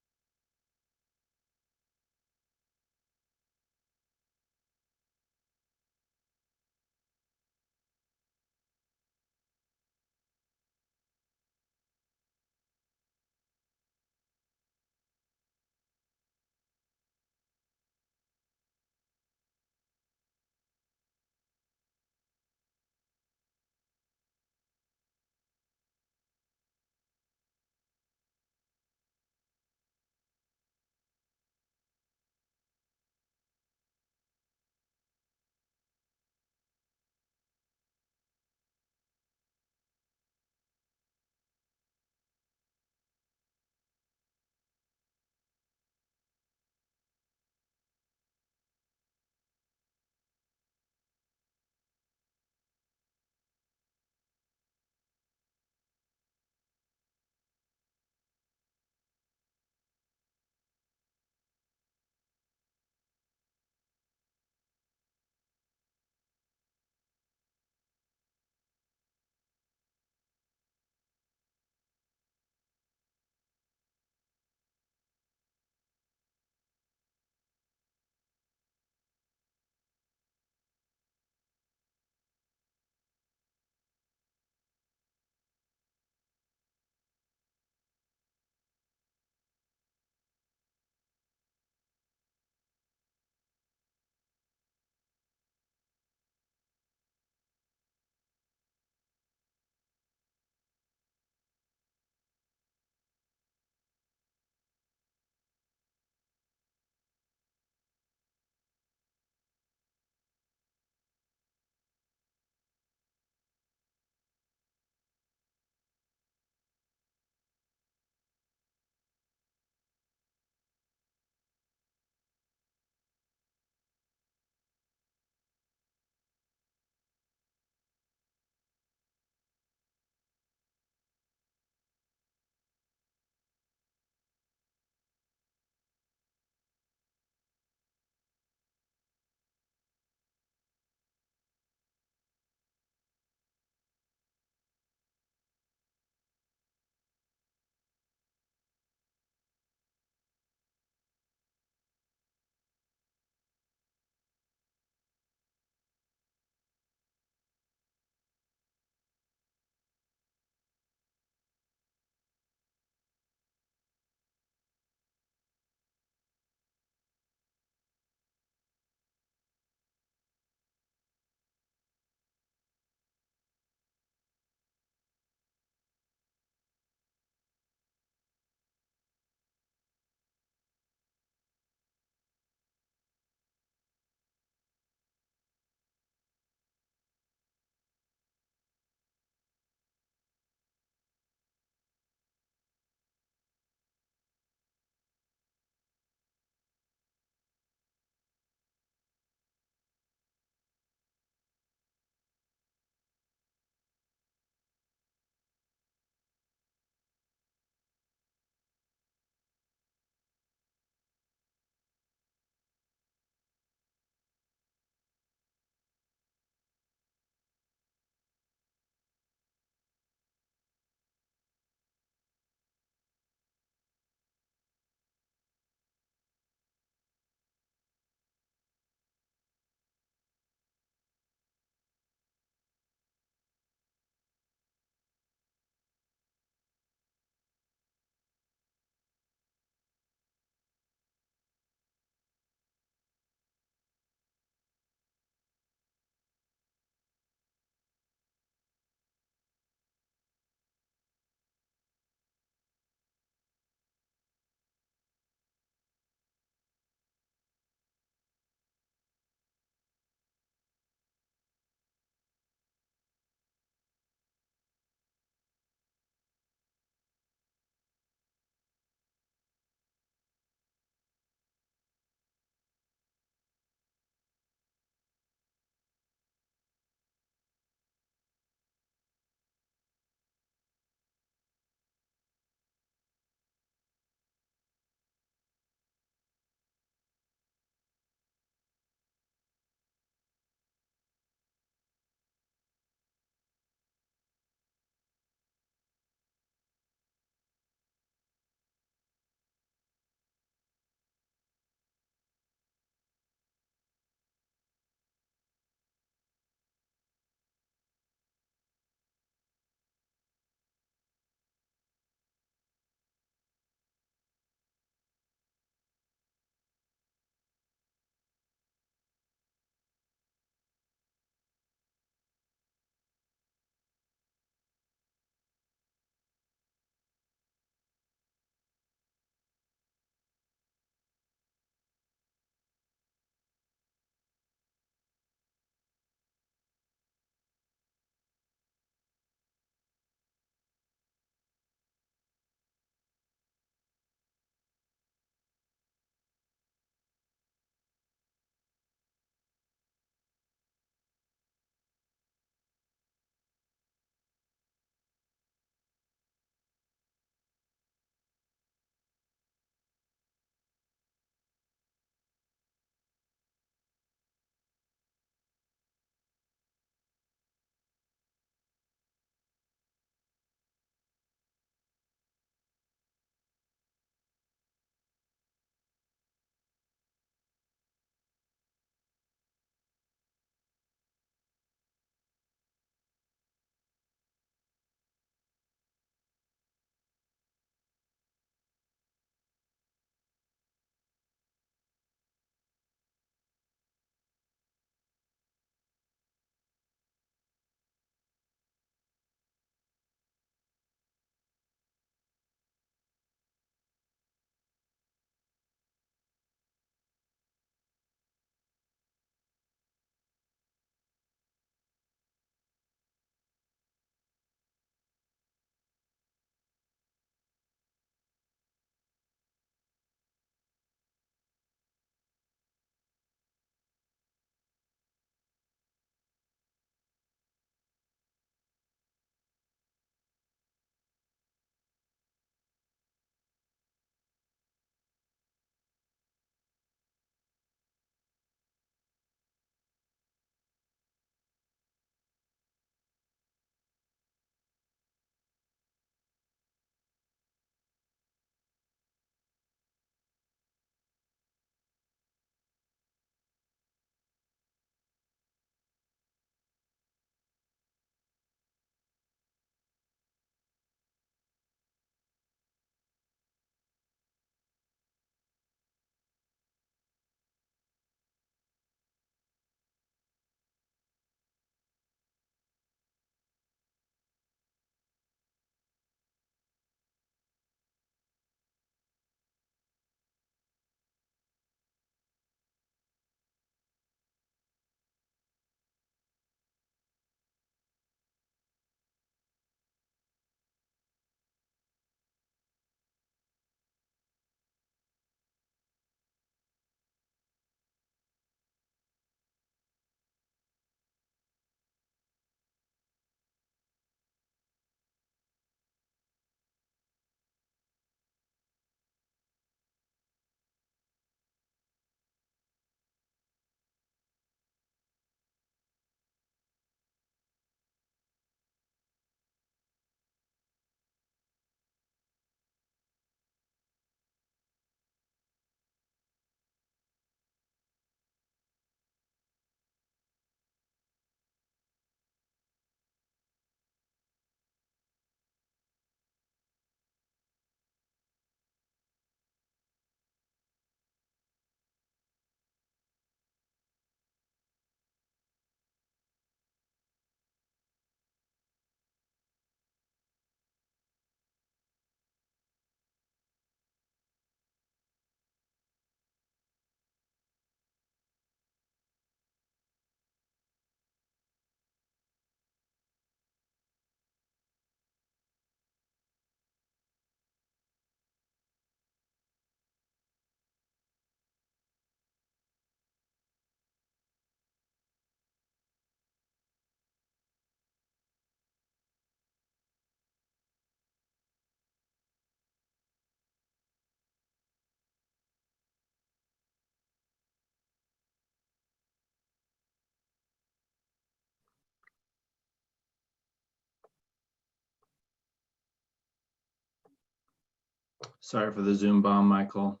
Speaker 3: Sorry for the Zoom bomb, Michael.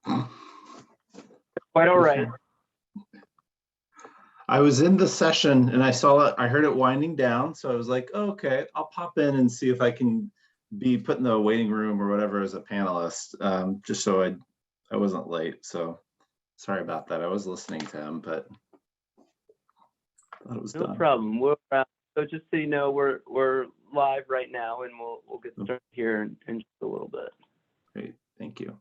Speaker 1: Quite all right.
Speaker 3: I was in the session and I saw it, I heard it winding down. So I was like, oh, okay, I'll pop in and see if I can be put in the waiting room or whatever as a panelist, just so I wasn't late. So sorry about that. I was listening to him, but thought it was
Speaker 1: No
Speaker 3: done.
Speaker 1: problem. So just so you know, we're live right now, and we'll get started here in just a little bit.
Speaker 3: Great, thank you.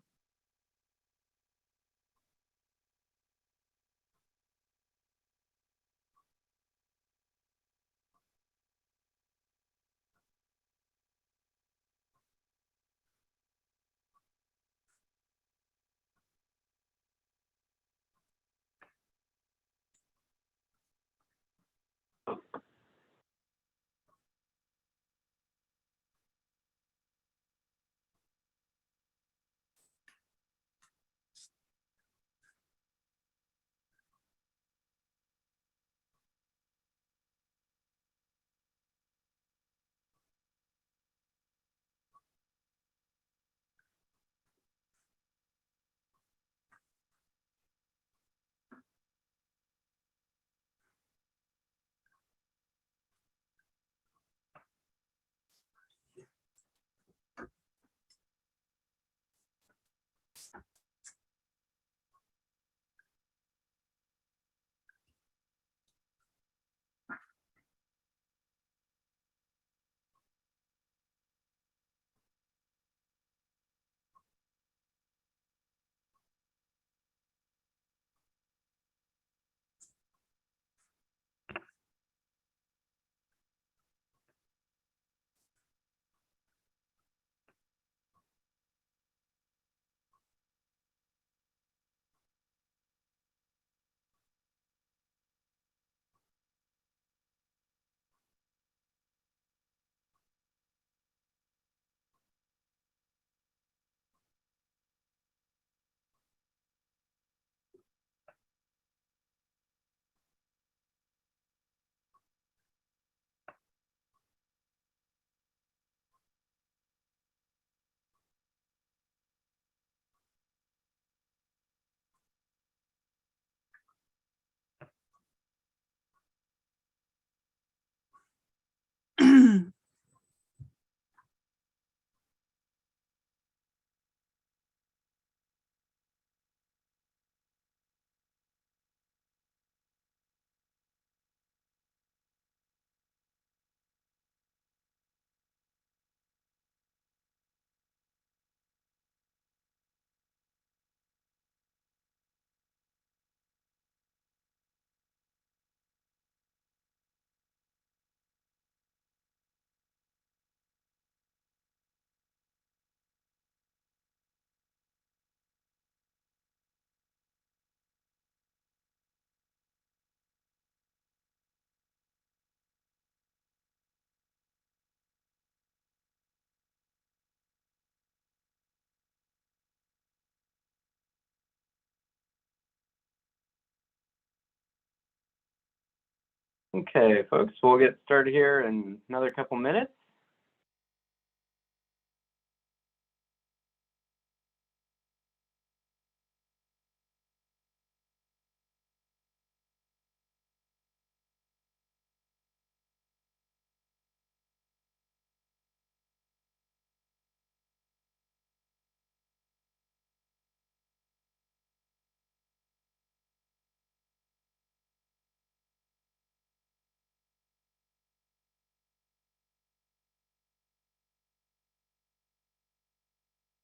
Speaker 1: Okay, folks, we'll get started here in another couple minutes.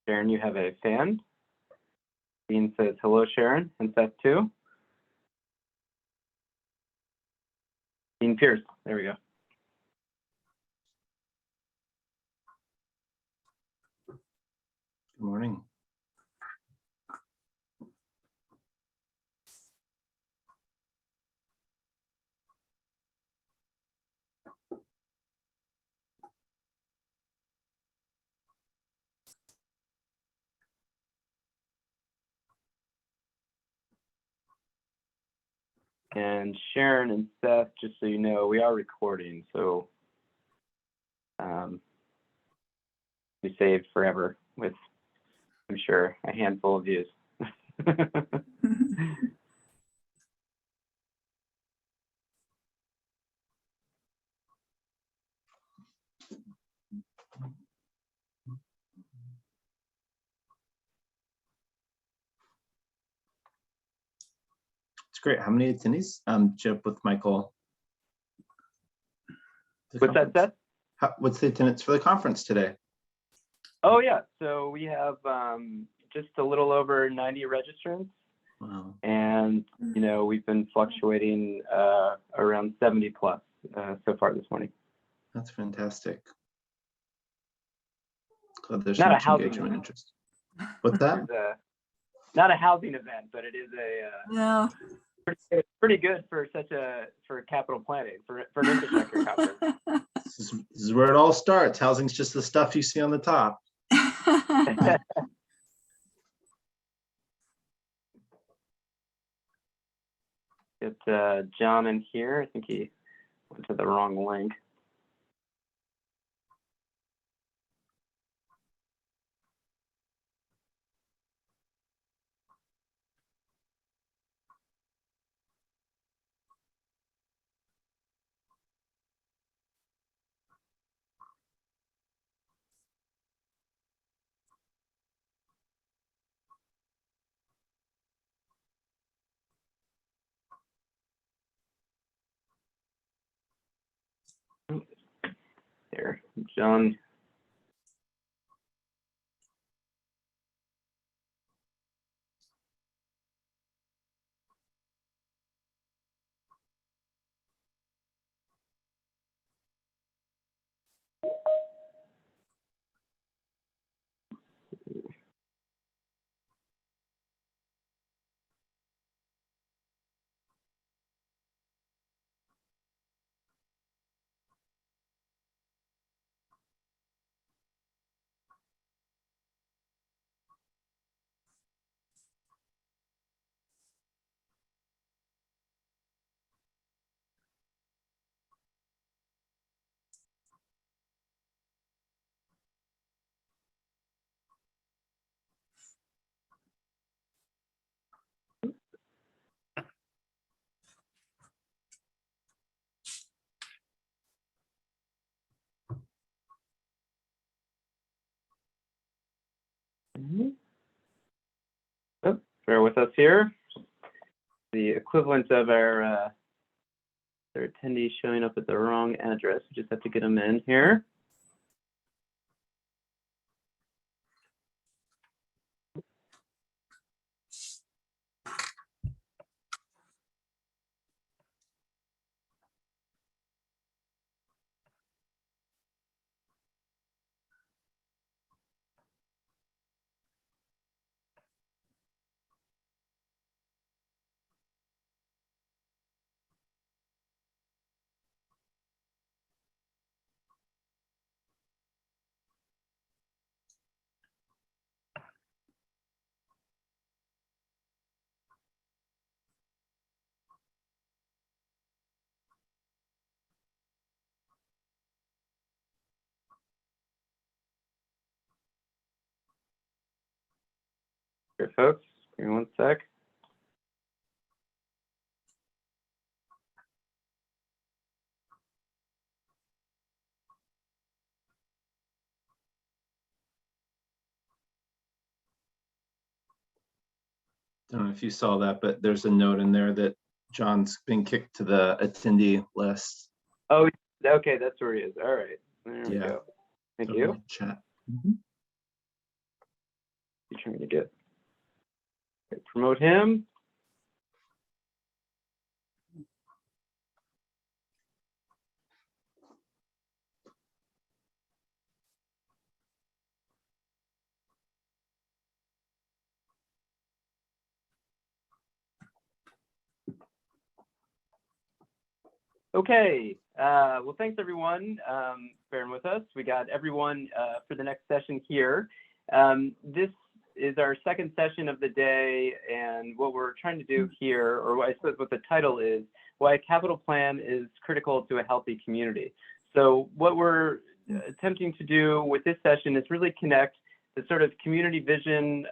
Speaker 1: Sharon, you have a fan. Dean says, hello, Sharon, and Seth too. Dean Pearce, there we go.
Speaker 3: Good morning.
Speaker 1: And Sharon and Seth, just so you know, we are recording, so be saved forever with, I'm sure, a handful of views.
Speaker 3: It's great. How many attendees? Chip with Michael.
Speaker 1: What's that, Seth?
Speaker 3: What's the attendance for the conference today?
Speaker 1: Oh yeah, so we have just a little over 90 registrants.
Speaker 3: Wow.
Speaker 1: And we've been fluctuating around 70 plus so far this morning.
Speaker 3: That's fantastic. Glad there's
Speaker 1: Not
Speaker 3: so
Speaker 1: a
Speaker 3: much
Speaker 1: housing
Speaker 3: engagement and
Speaker 1: event.
Speaker 3: interest. What's that?
Speaker 1: Not a housing event, but it is
Speaker 4: No.
Speaker 1: pretty good for capital planning for an infrastructure conference.
Speaker 3: This is where it all starts. Housing's just the stuff you see on the top.
Speaker 1: Get John in here. I think he went to the wrong link. There, John. Oh, bear with us here. The equivalent of our attendees showing up at the wrong address. We just have to get them in here. Here, folks, give me one sec.
Speaker 3: I don't know if you saw that, but there's a note in there that John's been kicked to the attendee list.
Speaker 1: Oh, okay, that's where he is. All right, there we
Speaker 3: Yeah.
Speaker 1: go. Thank you.
Speaker 3: Chat.
Speaker 1: You're trying to get promote him. Okay, well, thanks everyone bearing with us. We got everyone for the next session here. This is our second session of the day, and what we're trying to do here, or I suppose what the title is, why a capital plan is critical to a healthy community. So what we're attempting to do with this session is really connect the sort of community vision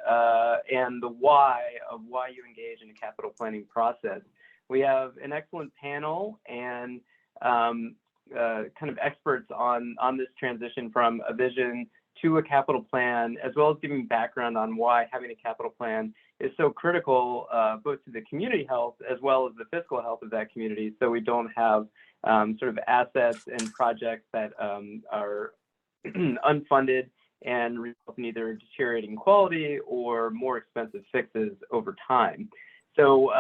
Speaker 1: and the why of why you engage in a capital planning process. We have an excellent panel and kind of experts on this transition from a vision to a capital plan, as well as giving background on why having a capital plan is so critical, both to the community health as well as the fiscal health of that community, so we don't have sort of assets and projects that are unfunded and result in either deteriorating quality or more expensive fixes over time. So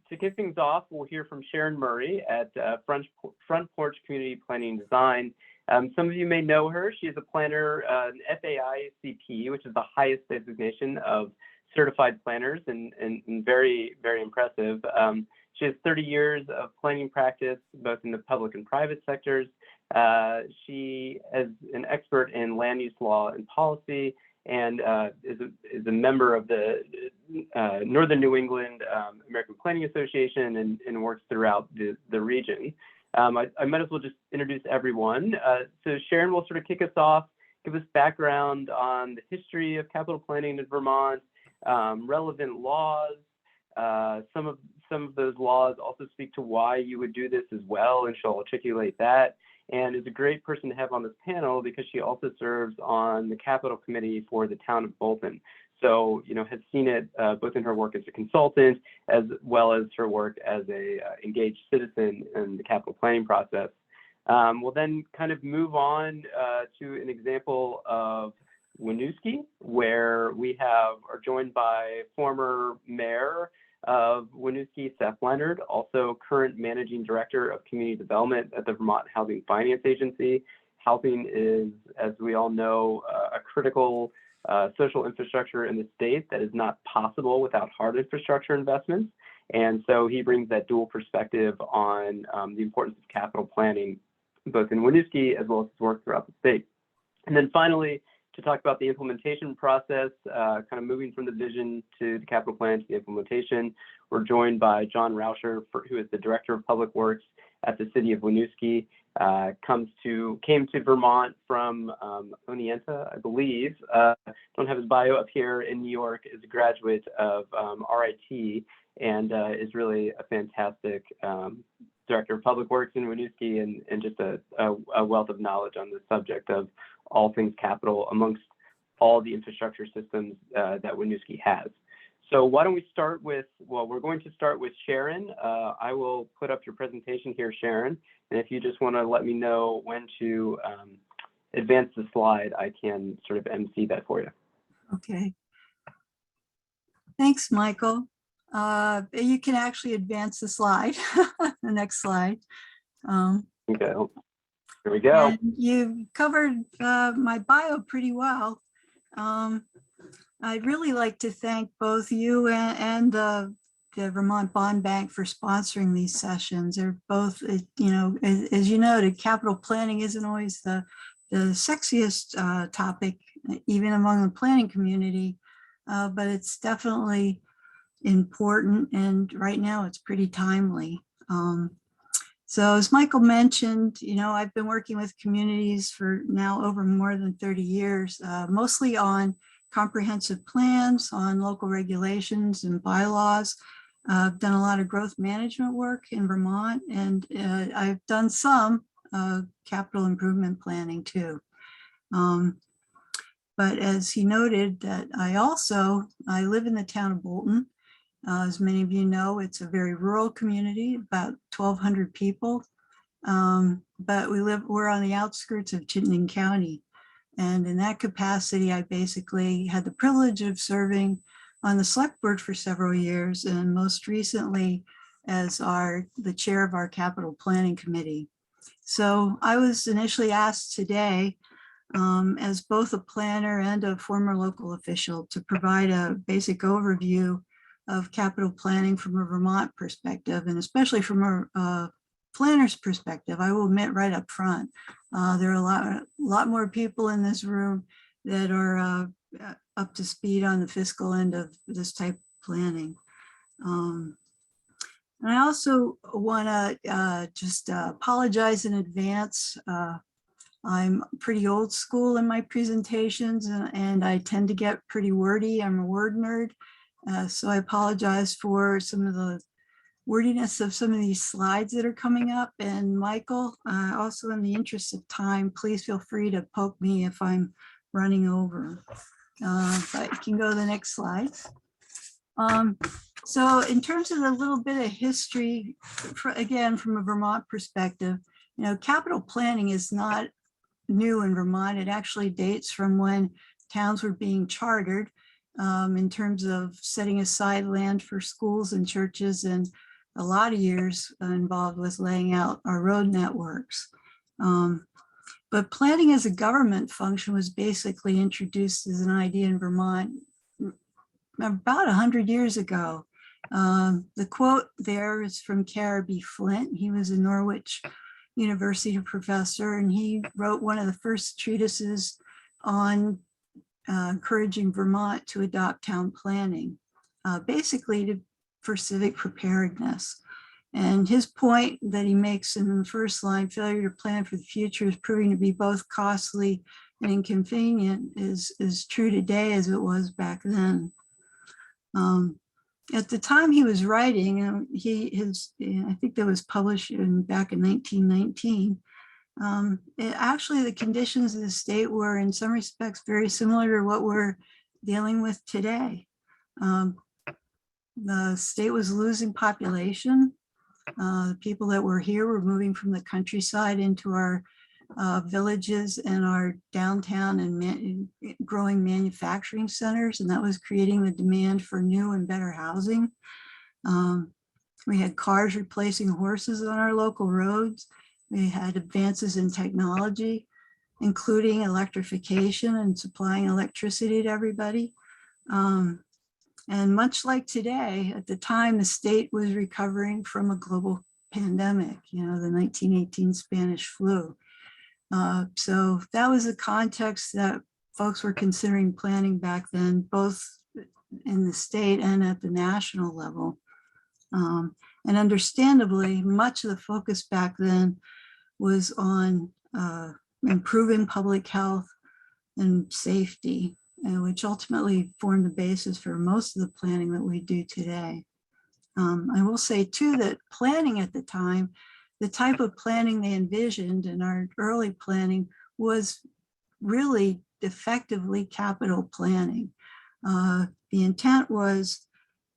Speaker 1: to kick things off, we'll hear from Sharon Murray at Front Porch Community Planning Design. Some of you may know her. She is a planner, an FAI CP, which is the highest designation of certified planners, and very, very impressive. She has 30 years of planning practice, both in the public and private sectors. She is an expert in land use law and policy, and is a member of the Northern New England American Planning Association, and works throughout the region. I might as well just introduce everyone. So Sharon will sort of kick us off, give us background on the history of capital planning in Vermont, relevant laws. Some of those laws also speak to why you would do this as well, and she'll articulate that. And is a great person to have on this panel because she also serves on the Capital Committee for the town of Bolton. So, has seen it both in her work as a consultant as well as her work as a engaged citizen in the capital planning process. We'll then kind of move on to an example of Winooski, where we are joined by former mayor of Winooski, Seth Leonard, also current managing director of community development at the Vermont Housing Finance Agency. Housing is, as we all know, a critical social infrastructure in the state that is not possible without hard infrastructure investments. And so he brings that dual perspective on the importance of capital planning, both in Winooski as well as his work throughout the state. And then finally, to talk about the implementation process, kind of moving from the vision to the capital plan to the implementation, we're joined by John Rauscher, who is the Director of Public Works at the City of Winooski. Came to Vermont from Oneonta, I believe. Don't have his bio up here in New York. Is a graduate of RIT and is really a fantastic Director of Public Works in Winooski, and just a wealth of knowledge on the subject of all things capital amongst all the infrastructure systems that Winooski has. So why don't we start with, we're going to start with Sharon. I will put up your presentation here, Sharon, and if you just want to let me know when to advance the slide, I can sort of MC that for you.
Speaker 4: Okay. Thanks, Michael. You can actually advance the slide, the next slide.
Speaker 1: Okay, here we go.
Speaker 4: And you covered my bio pretty well. I'd really like to thank both you and the Vermont Bond Bank for sponsoring these sessions. They're both, as you noted, capital planning isn't always the sexiest topic, even among the planning community, but it's definitely important, and right now it's pretty timely. So as Michael mentioned, I've been working with communities for now over more than 30 years, mostly on comprehensive plans, on local regulations and bylaws. I've done a lot of growth management work in Vermont, and I've done some capital improvement planning too. But as he noted, that I live in the town of Bolton. As many of you know, it's a very rural community, about 1,200 people. But we're on the outskirts of Chittenden County. And in that capacity, I basically had the privilege of serving on the select board for several years, and most recently as the chair of our capital planning committee. So I was initially asked today, as both a planner and a former local official, to provide a basic overview of capital planning from a Vermont perspective, and especially from a planner's perspective. I will admit right up front, there are a lot more people in this room that are up to speed on the fiscal end of this type of planning. And I also want to just apologize in advance I'm pretty old school in my presentations, and I tend to get pretty wordy. I'm a word nerd. So I apologize for some of the wordiness of some of these slides that are coming up. And Michael, also in the interest of time, please feel free to poke me if I'm running over. But you can go to the next slide. So in terms of a little bit of history, again, from a Vermont perspective, you know, capital planning is not new in Vermont. It actually dates from when towns were being chartered, in terms of setting aside land for schools and churches, and a lot of years involved with laying out our road networks. But planning as a government function was basically introduced as an idea in Vermont about 100 years ago. The quote there is from Cara B. Flint. He was a Norwich University professor, and he wrote one of the first treatises on encouraging Vermont to adopt town planning, basically for civic preparedness. And his point that he makes in the first line, failure to plan for the future is proving to be both costly and inconvenient, is true today as it was back then. At the time he was writing, I think that was published back in 1919. Actually, the conditions of the state were in some respects very similar to what we're dealing with today. The state was losing population. The people that were here were moving from the countryside into our villages and our downtown and growing manufacturing centers, and that was creating the demand for new and better housing. We had cars replacing horses on our local roads. We had advances in technology, including electrification and supplying electricity to everybody. And much like today, at the time, the state was recovering from a global pandemic, you know, the 1918 Spanish flu. So that was the context that folks were considering planning back then, both in the state and at the national level. And understandably, much of the focus back then was on improving public health and safety, which ultimately formed the basis for most of the planning that we do today. I will say too that planning at the time, the type of planning they envisioned in our early planning was really effectively capital planning. The intent was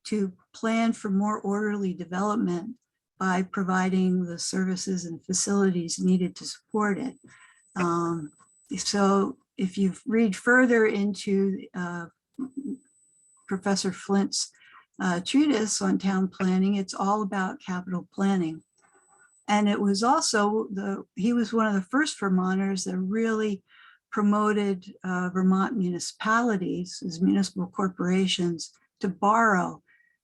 Speaker 4: to plan for more orderly development by providing the services and facilities needed to support it. So if you read further into Professor Flint's treatise on town planning, it's all about capital planning. And it was also, he was one of the first Vermonters that really promoted Vermont municipalities as municipal corporations to borrow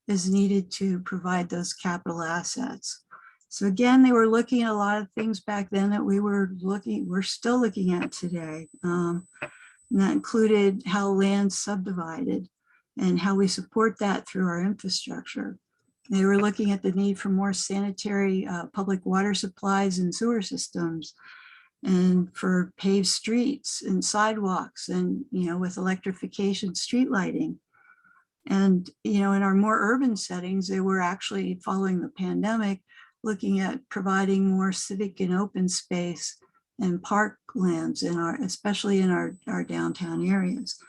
Speaker 4: as needed to provide those capital assets. So again, they were looking at a lot of things back then that we're still looking at today. And that included how land's subdivided and how we support that through our infrastructure. They were looking at the need for more sanitary public water supplies and sewer systems, and for paved streets and sidewalks, and, you know, with electrification, street lighting. And, you know, in our more urban settings, they were actually, following the pandemic, looking at providing more civic and open space and parklands especially in our downtown areas.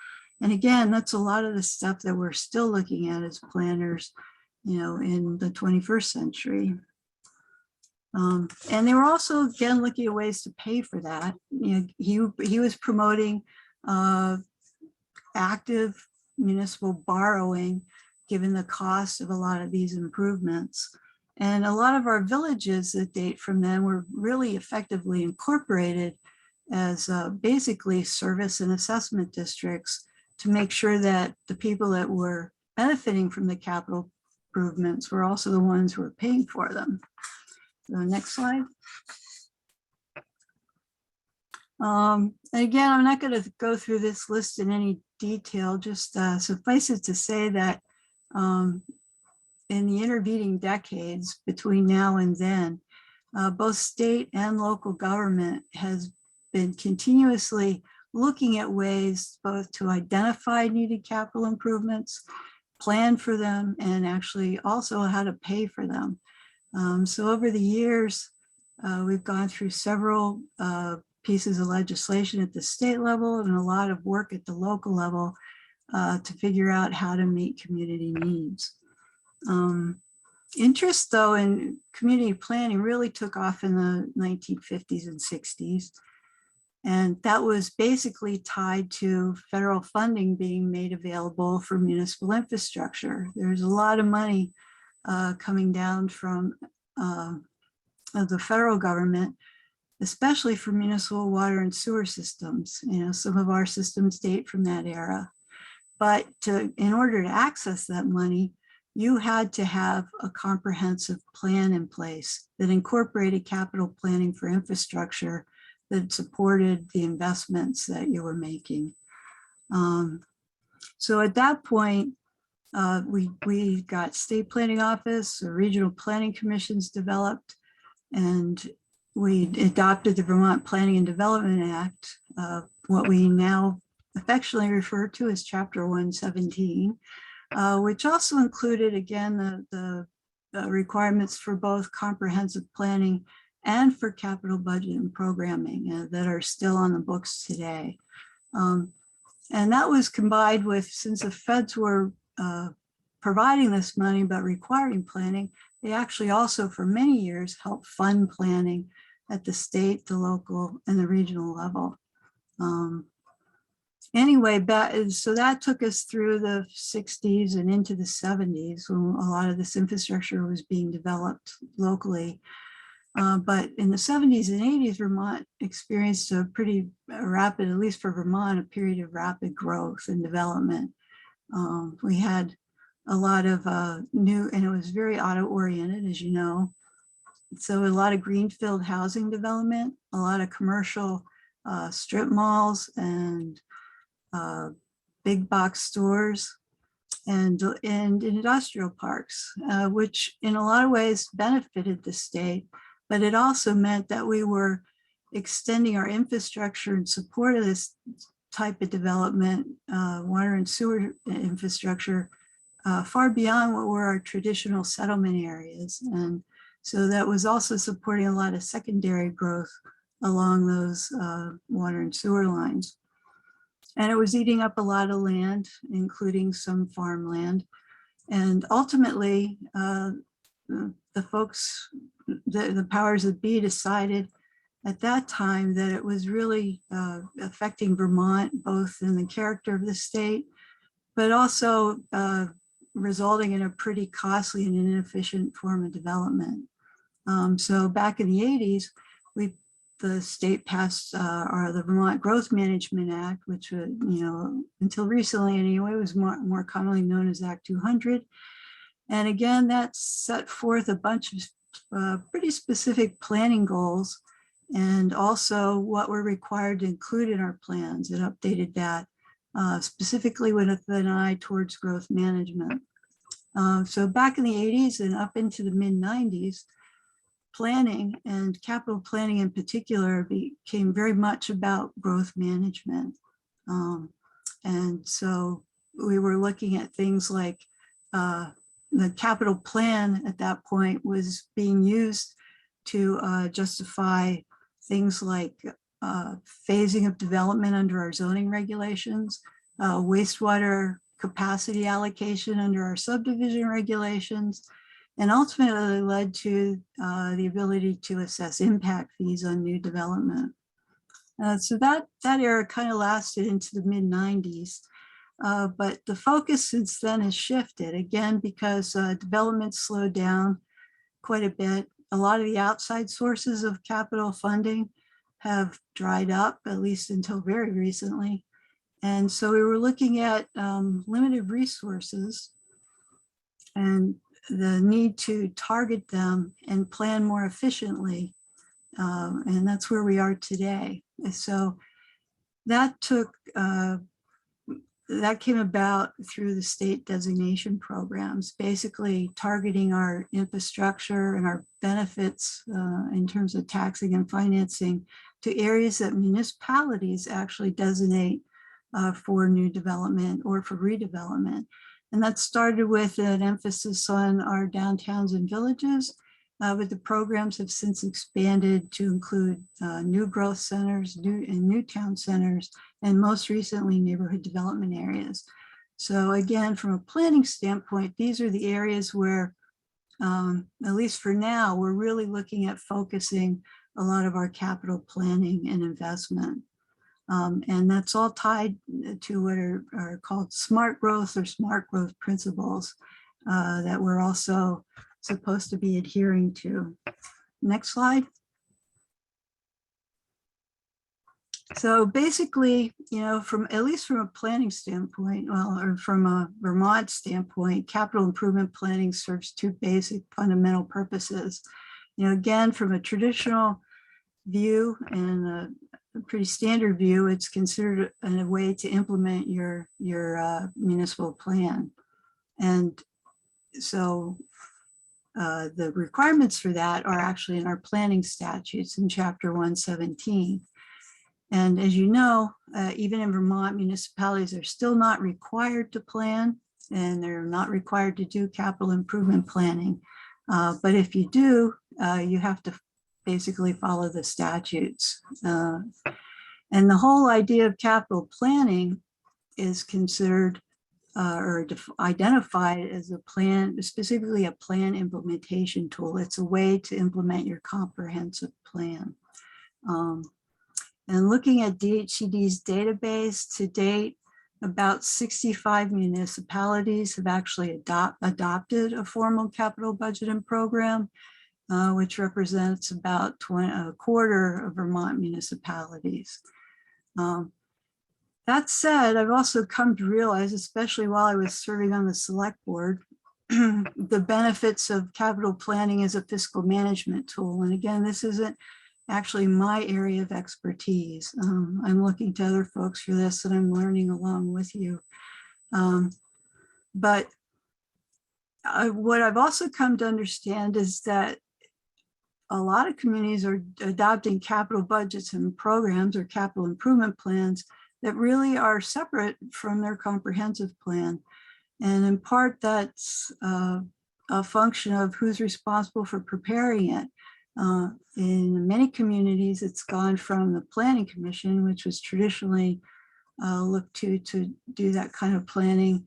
Speaker 4: And again, that's a lot of the stuff that we're still looking at as planners, you know, in the 21st century. And they were also, again, looking at ways to pay for that. You know, he was promoting active municipal borrowing, given the cost of a lot of these improvements. And a lot of our villages that date from then were really effectively incorporated as basically service and assessment districts to make sure that the people that were benefiting from the capital improvements were also the ones who were paying for them. So next slide. Again, I'm not going to go through this list in any detail, just suffice it to say that in the intervening decades between now and then, both state and local government has been continuously looking at ways both to identify needed capital improvements, plan for them, and actually also how to pay for them. So over the years, we've gone through several pieces of legislation at the state level and a lot of work at the local level to figure out how to meet community needs. Interest, though, in community planning really took off in the 1950s and 60s. And that was basically tied to federal funding being made available for municipal infrastructure. There's a lot of money coming down from the federal government, especially for municipal water and sewer systems. You know, some of our systems date from that era. But in order to access that money, you had to have a comprehensive plan in place that incorporated capital planning for infrastructure that supported the investments that you were making. So at that point, we got state planning office, or regional planning commissions developed, and we adopted the Vermont Planning and Development Act, what we now affectionately refer to as Chapter 117, which also included, again, the requirements for both comprehensive planning and for capital budget and programming that are still on the books today. And that was combined with, since the feds were providing this money but requiring planning, they actually also for many years helped fund planning at the state, the local, and the regional level. Anyway, so that took us through the 60s and into the 70s when a lot of this infrastructure was being developed locally. But in the 70s and 80s, Vermont experienced a pretty rapid, at least for Vermont, a period of rapid growth and development. We had a lot of new, and it was very auto-oriented, as you know. So a lot of greenfield housing development, a lot of commercial strip malls and big box stores and industrial parks, which in a lot of ways benefited the state, but it also meant that we were extending our infrastructure in support of this type of development, water and sewer infrastructure, far beyond what were our traditional settlement areas. And so that was also supporting a lot of secondary growth along those water and sewer lines. And it was eating up a lot of land, including some farmland. And ultimately, the folks, the powers that be decided at that time that it was really affecting Vermont, both in the character of the state, but also resulting in a pretty costly and inefficient form of development. So back in the 80s, the state passed the Vermont Growth Management Act, which, until recently anyway, was more commonly known as Act 200. And again, that set forth a bunch of pretty specific planning goals and also what we're required to include in our plans. It updated that specifically with an eye towards growth management. So back in the 80s and up into the mid 90s, planning and capital planning in particular became very much about growth management. And so we were looking at things like the capital plan at that point was being used to justify things like phasing of development under our zoning regulations, wastewater capacity allocation under our subdivision regulations, and ultimately led to the ability to assess impact fees on new development. So that era kind of lasted into the mid 90s, but the focus since then has shifted again because development slowed down quite a bit. A lot of the outside sources of capital funding have dried up, at least until very recently. And so we were looking at limited resources and the need to target them and plan more efficiently. And that's where we are today. So that came about through the state designation programs, basically targeting our infrastructure and our benefits in terms of taxing and financing to areas that municipalities actually designate for new development or for redevelopment. And that started with an emphasis on our downtowns and villages, but the programs have since expanded to include new growth centers, new town centers, and most recently neighborhood development areas. So again, from a planning standpoint, these are the areas where, at least for now, we're really looking at focusing a lot of our capital planning and investment. And that's all tied to what are called smart growth or smart growth principles that we're also supposed to be adhering to. Next slide. So basically, you know, from at least from a planning standpoint, well, or from a Vermont standpoint, capital improvement planning serves two basic fundamental purposes. You know, again, from a traditional view and a pretty standard view, it's considered a way to implement your municipal plan. And so the requirements for that are actually in our planning statutes in Chapter 117. And as you know, even in Vermont, municipalities are still not required to plan, and they're not required to do capital improvement planning. But if you do, you have to basically follow the statutes. And the whole idea of capital planning is considered or identified as a plan, specifically a plan implementation tool. It's a way to implement your comprehensive plan. And looking at DHCD's database to date, about 65 municipalities have actually adopted a formal capital budgeting program, which represents about a quarter of Vermont municipalities. That said, I've also come to realize, especially while I was serving on the select board, the benefits of capital planning as a fiscal management tool. And again, this isn't actually my area of expertise. I'm looking to other folks for this, and I'm learning along with you. But what I've also come to understand is that a lot of communities are adopting capital budgets and programs or capital improvement plans that really are separate from their comprehensive plan. And in part, that's a function of who's responsible for preparing it. In many communities, it's gone from the Planning Commission, which was traditionally looked to do that kind of planning,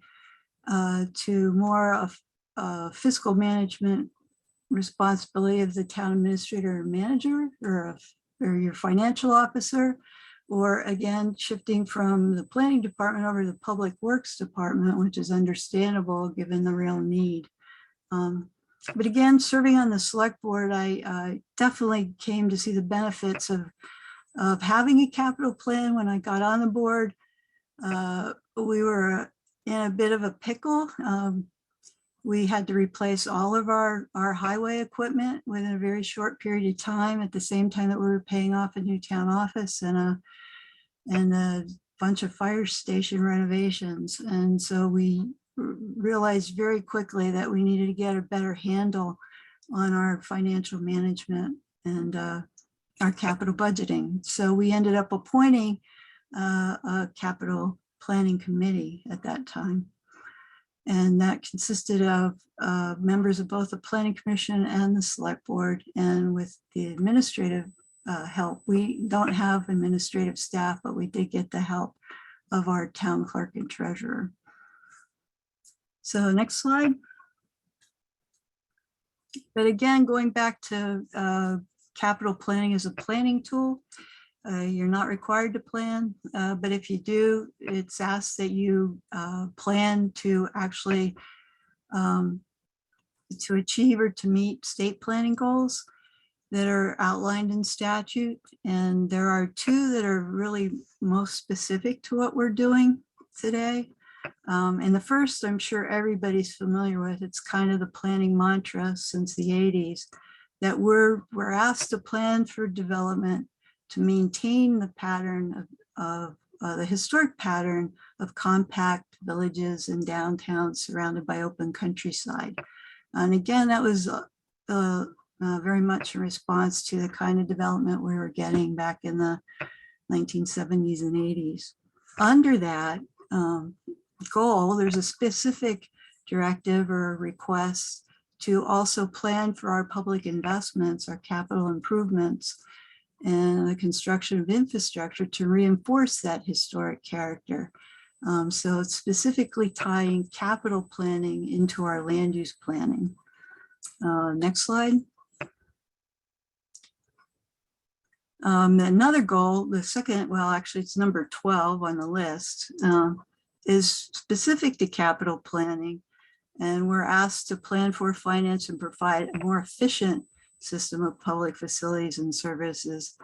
Speaker 4: to more of fiscal management responsibility of the town administrator or manager or your financial officer, or again, shifting from the planning department over to the public works department, which is understandable given the real need. But again, serving on the select board, I definitely came to see the benefits of having a capital plan. When I got on the board, we were in a bit of a pickle. We had to replace all of our highway equipment within a very short period of time, at the same time that we were paying off a new town office and a bunch of fire station renovations. And so we realized very quickly that we needed to get a better handle on our financial management and our capital budgeting. So we ended up appointing a capital planning committee at that time. And that consisted of members of both the Planning Commission and the Select Board. And with the administrative help, we don't have administrative staff, but we did get the help of our town clerk and treasurer. So next slide. But again, going back to capital planning as a planning tool, you're not required to plan, but if you do, it's asked that you plan to actually to achieve or to meet state planning goals that are outlined in statute. And there are two that are really most specific to what we're doing today. And the first, I'm sure everybody's familiar with. It's kind of the planning mantra since the 80s, that we're asked to plan for development to maintain the pattern of the historic pattern of compact villages and downtowns surrounded by open countryside. And again, that was very much in response to the kind of development we were getting back in the 1970s and 80s. Under that goal, there's a specific directive or request to also plan for our public investments, our capital improvements, and the construction of infrastructure to reinforce that historic character. So it's specifically tying capital planning into our land use planning. Next slide. Another goal, the second, well, actually it's number 12 on the list, is specific to capital planning. And we're asked to plan for, finance, and provide a more efficient system of public facilities and services,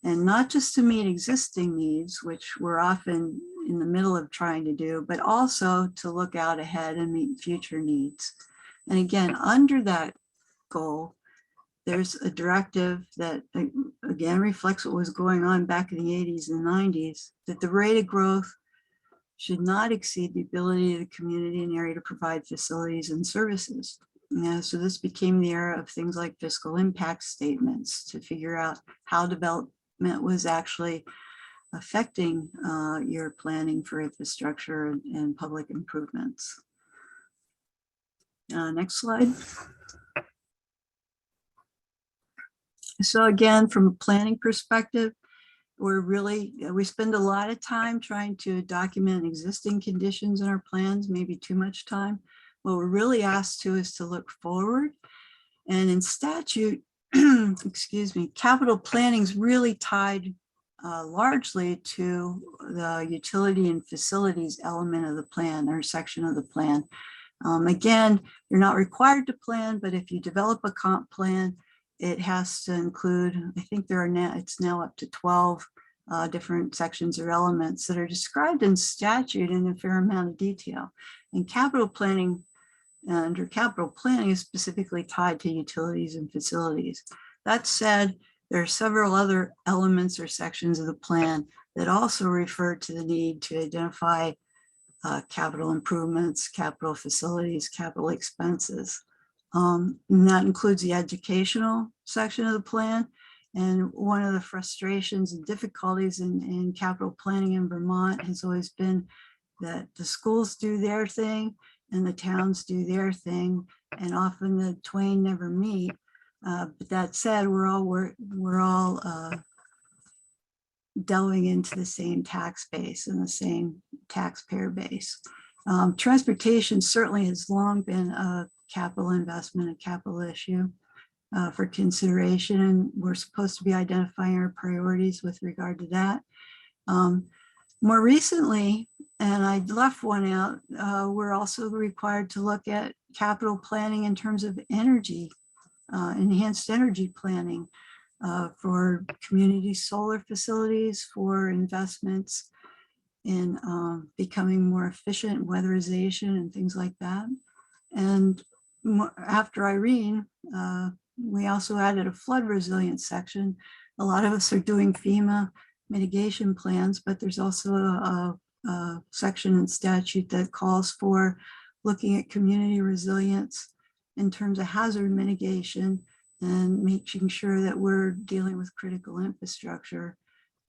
Speaker 4: and not just to meet existing needs, which we're often in the middle of trying to do, but also to look out ahead and meet future needs. And again, under that goal, there's a directive that again reflects what was going on back in the 80s and 90s, that the rate of growth should not exceed the ability of the community and area to provide facilities and services. So this became the era of things like fiscal impact statements to figure out how development was actually affecting your planning for infrastructure and public improvements. Next slide. So again, from a planning perspective, we spend a lot of time trying to document existing conditions in our plans, maybe too much time. What we're really asked to is to look forward. And in statute, excuse me, capital planning is really tied largely to the utility and facilities element of the plan or section of the plan. Again, you're not required to plan, but if you develop a comp plan, it has to include, I think there are now, it's now up to 12 different sections or elements that are described in statute in a fair amount of detail. And capital planning, under capital planning, is specifically tied to utilities and facilities. That said, there are several other elements or sections of the plan that also refer to the need to identify capital improvements, capital facilities, capital expenses. And that includes the educational section of the plan. And one of the frustrations and difficulties in capital planning in Vermont has always been that the schools do their thing and the towns do their thing, and often the twain never meet. But that said, we're all delving into the same tax base and the same taxpayer base. Transportation certainly has long been a capital investment, a capital issue for consideration, and we're supposed to be identifying our priorities with regard to that. More recently, and I left one out, we're also required to look at capital planning in terms of energy, enhanced energy planning for community solar facilities, for investments in becoming more efficient, weatherization and things like that. And after Irene, we also added a flood resilience section. A lot of us are doing FEMA mitigation plans, but there's also a section in statute that calls for looking at community resilience in terms of hazard mitigation and making sure that we're dealing with critical infrastructure,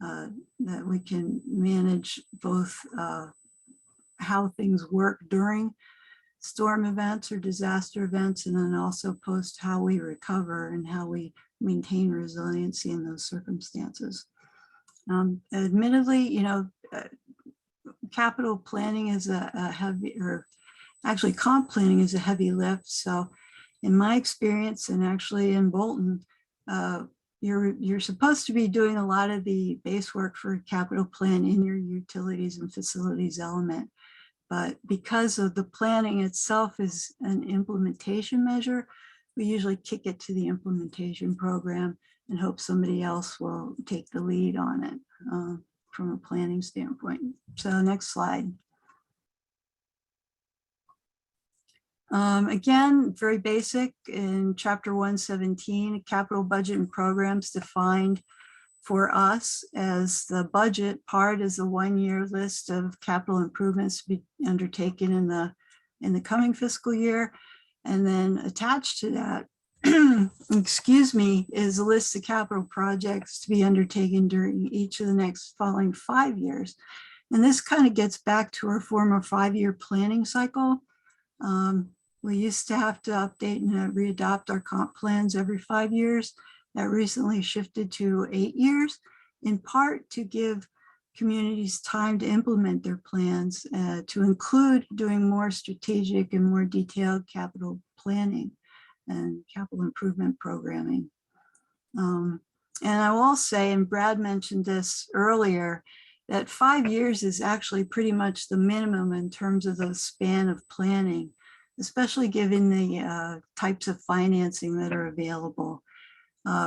Speaker 4: that we can manage both how things work during storm events or disaster events, and then also post how we recover and how we maintain resiliency in those circumstances. Admittedly, you know, capital planning is a heavy, or actually comp planning is a heavy lift. So in my experience, and actually in Bolton, you're supposed to be doing a lot of the base work for capital plan in your utilities and facilities element. But because of the planning itself is an implementation measure, we usually kick it to the implementation program and hope somebody else will take the lead on it from a planning standpoint. So next slide. Again, very basic in chapter 117, capital budget and programs defined for us as the budget part is a one-year list of capital improvements to be undertaken in the coming fiscal year. And then attached to that excuse me, is a list of capital projects to be undertaken during each of the next following 5 years. And this kind of gets back to our former 5-year planning cycle. We used to have to update and readopt our comp plans every 5 years. That recently shifted to 8 years, in part to give communities time to implement their plans, to include doing more strategic and more detailed capital planning and capital improvement programming. And I will say, and Brad mentioned this earlier, that 5 years is actually pretty much the minimum in terms of the span of planning, especially given the types of financing that are available.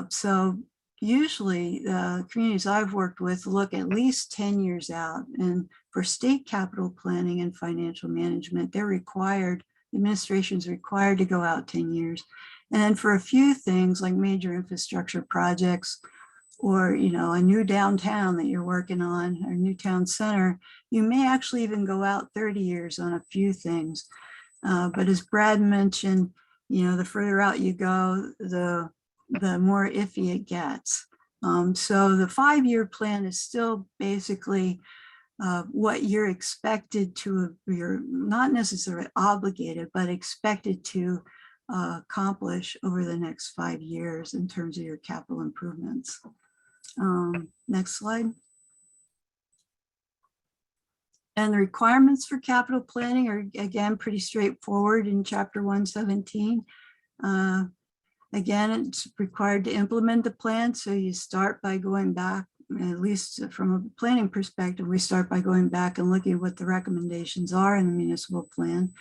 Speaker 4: So usually the communities I've worked with look at least 10 years out. And for state capital planning and financial management, they're required, the administration's required to go out 10 years. And then for a few things like major infrastructure projects, or, you know, a new downtown that you're working on, or new town center, you may actually even go out 30 years on a few things. But as Brad mentioned, you know, the further out you go, the more iffy it gets. So the 5-year plan is still basically what you're expected to, you're not necessarily obligated, but expected to accomplish over the next 5 years in terms of your capital improvements. Next slide. And the requirements for capital planning are, again, pretty straightforward in Chapter 117. Again, it's required to implement the plan. So you start by going back, at least from a planning perspective, we start by going back and looking at what the recommendations are in the municipal plan.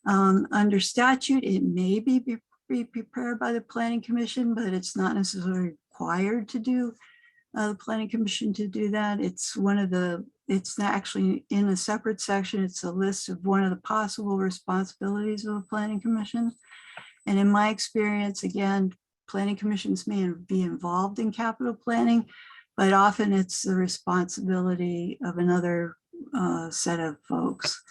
Speaker 4: Under statute, it may be prepared by the Planning Commission, but it's not necessarily required to do the Planning Commission to do that. It's one of the, it's not actually in a separate section. It's a list of one of the possible responsibilities of a Planning Commission. And in my experience, again, Planning Commissions may be involved in capital planning, but often it's the responsibility of another set of folks.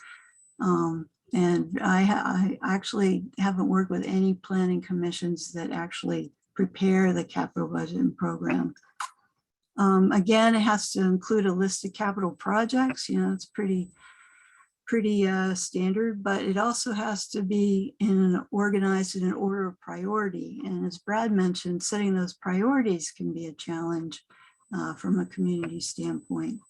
Speaker 4: And I actually haven't worked with any planning commissions that actually prepare the capital budget and program. Again, it has to include a list of capital projects. You know, it's pretty standard, but it also has to be organized in an order of priority. And as Brad mentioned, setting those priorities can be a challenge from a community standpoint.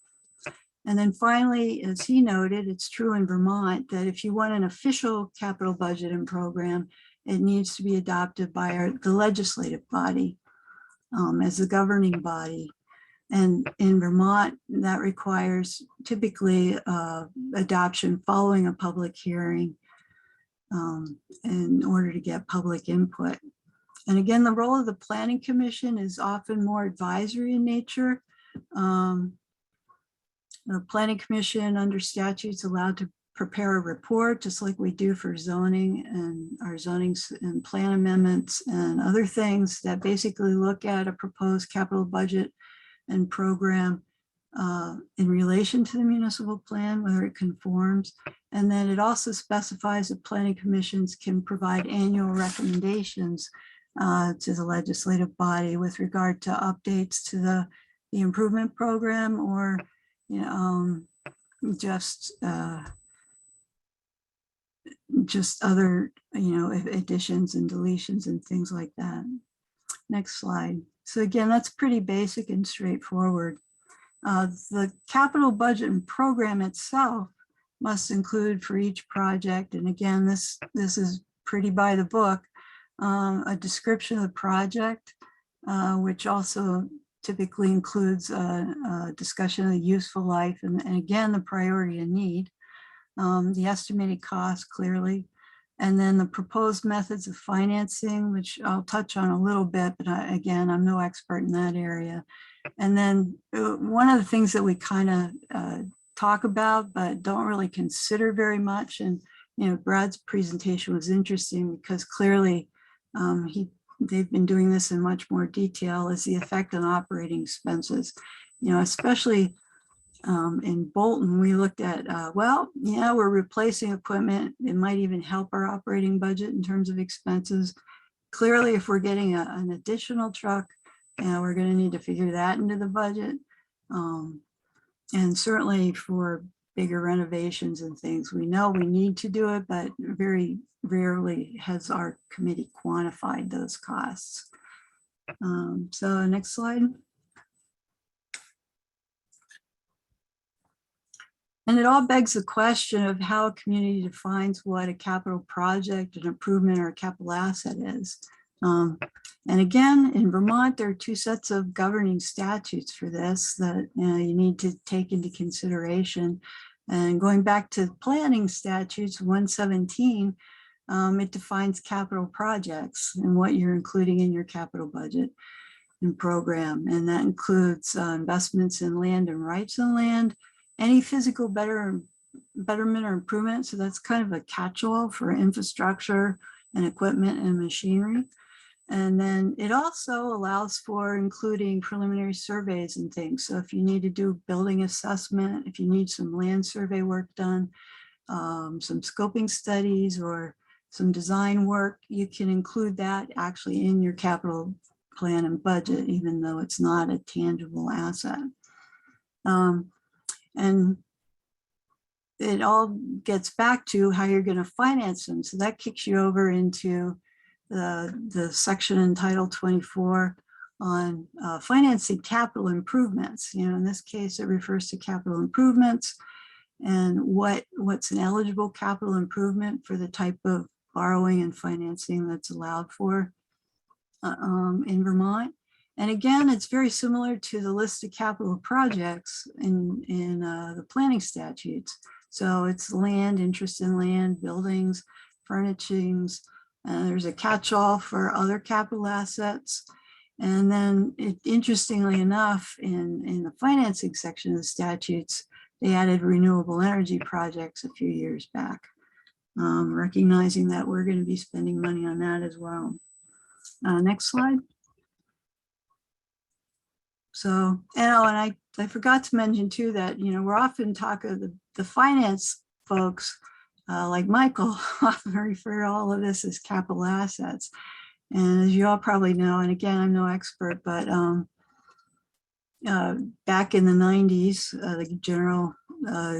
Speaker 4: And then finally, as he noted, it's true in Vermont that if you want an official capital budget and program, it needs to be adopted by the legislative body as the governing body. And in Vermont, that requires typically adoption following a public hearing in order to get public input. And again, the role of the Planning Commission is often more advisory in nature. The Planning Commission under statute is allowed to prepare a report, just like we do for zoning and our zoning and plan amendments and other things that basically look at a proposed capital budget and program in relation to the municipal plan, whether it conforms. And then it also specifies that planning commissions can provide annual recommendations to the legislative body with regard to updates to the improvement program, or just other additions and deletions and things like that. Next slide. So again, that's pretty basic and straightforward. The capital budget and program itself must include for each project, and again, this is pretty by the book, a description of the project, which also typically includes a discussion of the useful life and again, the priority and need, the estimated cost clearly, and then the proposed methods of financing, which I'll touch on a little bit, but again, I'm no expert in that area. And then one of the things that we kind of talk about, but don't really consider very much, and Brad's presentation was interesting because clearly they've been doing this in much more detail, is the effect on operating expenses. Especially in Bolton, we looked at, we're replacing equipment. It might even help our operating budget in terms of expenses. Clearly, if we're getting an additional truck, we're going to need to figure that into the budget. And certainly for bigger renovations and things, we know we need to do it, but very rarely has our committee quantified those costs. So next slide. And it all begs the question of how a community defines what a capital project, an improvement, or a capital asset is. And again, in Vermont, there are two sets of governing statutes for this that you need to take into consideration. And going back to planning statutes 117, it defines capital projects and what you're including in your capital budget and program. And that includes investments in land and rights on land, any physical betterment or improvement. So that's kind of a catch-all for infrastructure and equipment and machinery. And then it also allows for including preliminary surveys and things. So if you need to do building assessment, if you need some land survey work done, some scoping studies or some design work, you can include that actually in your capital plan and budget, even though it's not a tangible asset. And it all gets back to how you're going to finance them. So that kicks you over into the section in Title 24 on financing capital improvements. You know, in this case, it refers to capital improvements and what's an eligible capital improvement for the type of borrowing and financing that's allowed for in Vermont. And again, it's very similar to the list of capital projects in the planning statutes. So it's land, interest in land, buildings, furnishings. There's a catch-all for other capital assets. And then interestingly enough, in the financing section of the statutes, they added renewable energy projects a few years back, recognizing that we're going to be spending money on that as well. Next slide. So, and I forgot to mention too that, you know, we're often talking, the finance folks like Michael often refer to all of this as capital assets. And as you all probably know, and again, I'm no expert, but back in the 90s, the General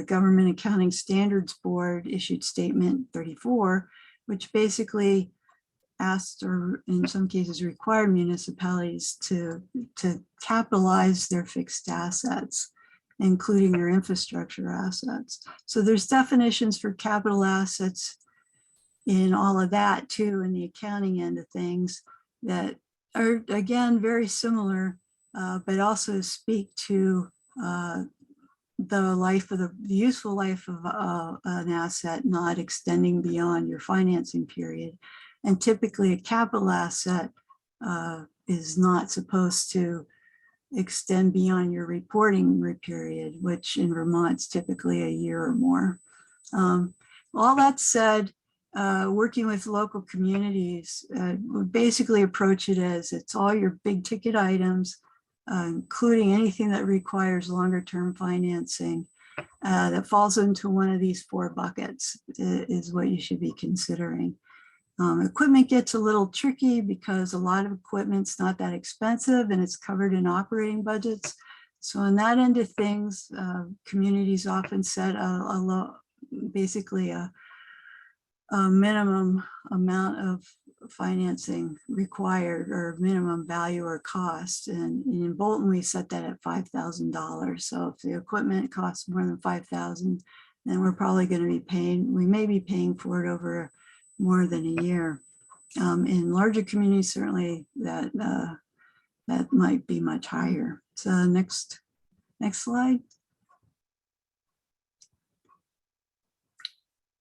Speaker 4: Government Accounting Standards Board issued Statement 34, which basically asked, or in some cases required, municipalities to capitalize their fixed assets, including their infrastructure assets. So there's definitions for capital assets in all of that too, in the accounting end of things that are, again, very similar, but also speak to the life of the useful life of an asset, not extending beyond your financing period. And typically a capital asset is not supposed to extend beyond your reporting period, which in Vermont is typically a year or more. All that said, working with local communities, we basically approach it as it's all your big ticket items, including anything that requires longer term financing that falls into one of these 4 buckets is what you should be considering. Equipment gets a little tricky because a lot of equipment's not that expensive and it's covered in operating budgets. So on that end of things, communities often set basically a minimum amount of financing required, or minimum value or cost. And in Bolton, we set that at $5,000. So if the equipment costs more than $5,000, then we're probably going to be paying, we may be paying for it over more than a year. In larger communities, certainly that might be much higher. So next slide.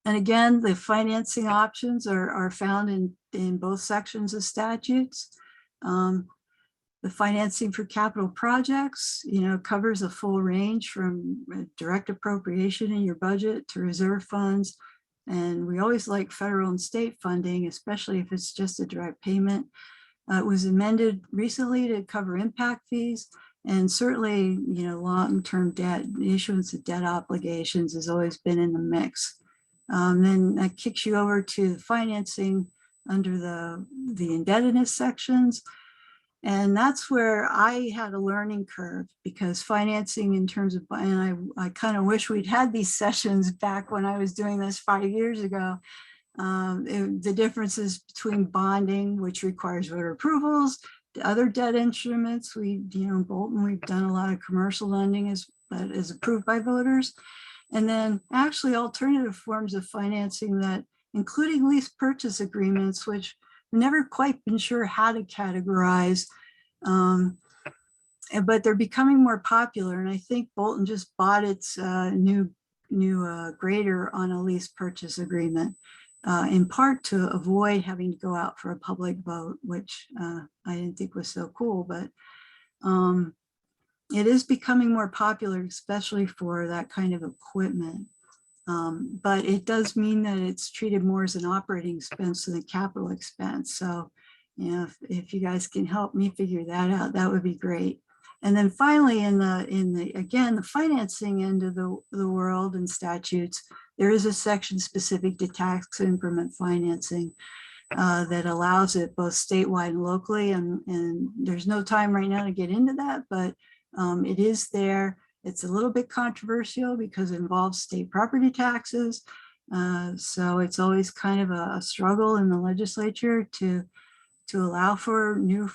Speaker 4: And again, the financing options are found in both sections of statutes. The financing for capital projects, you know, covers a full range from direct appropriation in your budget to reserve funds. And we always like federal and state funding, especially if it's just a direct payment. It was amended recently to cover impact fees, and certainly, you know, long-term debt, the issuance of debt obligations has always been in the mix. Then that kicks you over to financing under the indebtedness sections. And that's where I had a learning curve, because financing in terms of, and I kind of wish we'd had these sessions back when I was doing this 5 years ago. The differences between bonding, which requires voter approvals, the other debt instruments. In Bolton, we've done a lot of commercial lending that is approved by voters. And then actually alternative forms of financing that, including lease purchase agreements, which I've never quite been sure how to categorize, but they're becoming more popular. And I think Bolton just bought its new grader on a lease purchase agreement, in part to avoid having to go out for a public vote, which I didn't think was so cool, but it is becoming more popular, especially for that kind of equipment. But it does mean that it's treated more as an operating expense than a capital expense. So, if you guys can help me figure that out, that would be great. And then finally, in the financing end of the world and statutes, there is a section specific to tax increment financing that allows it both statewide and locally. And there's no time right now to get into that, but it is there. It's a little bit controversial because it involves state property taxes. So it's always kind of a struggle in the legislature to allow for new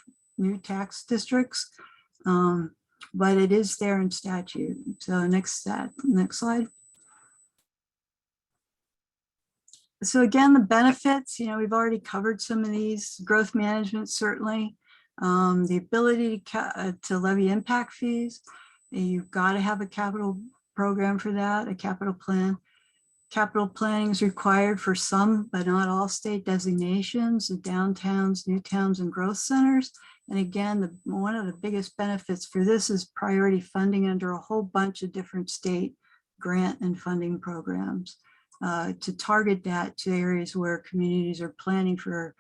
Speaker 4: tax districts. But it is there in statute. So next slide. So again, the benefits, we've already covered some of these. Growth management, certainly. The ability to levy impact fees. You've got to have a capital program for that, a capital plan. Capital planning is required for some, but not all state designations, the downtowns, new towns, and growth centers. And again, one of the biggest benefits for this is priority funding under a whole bunch of different state grant and funding programs to target that to areas where communities are planning for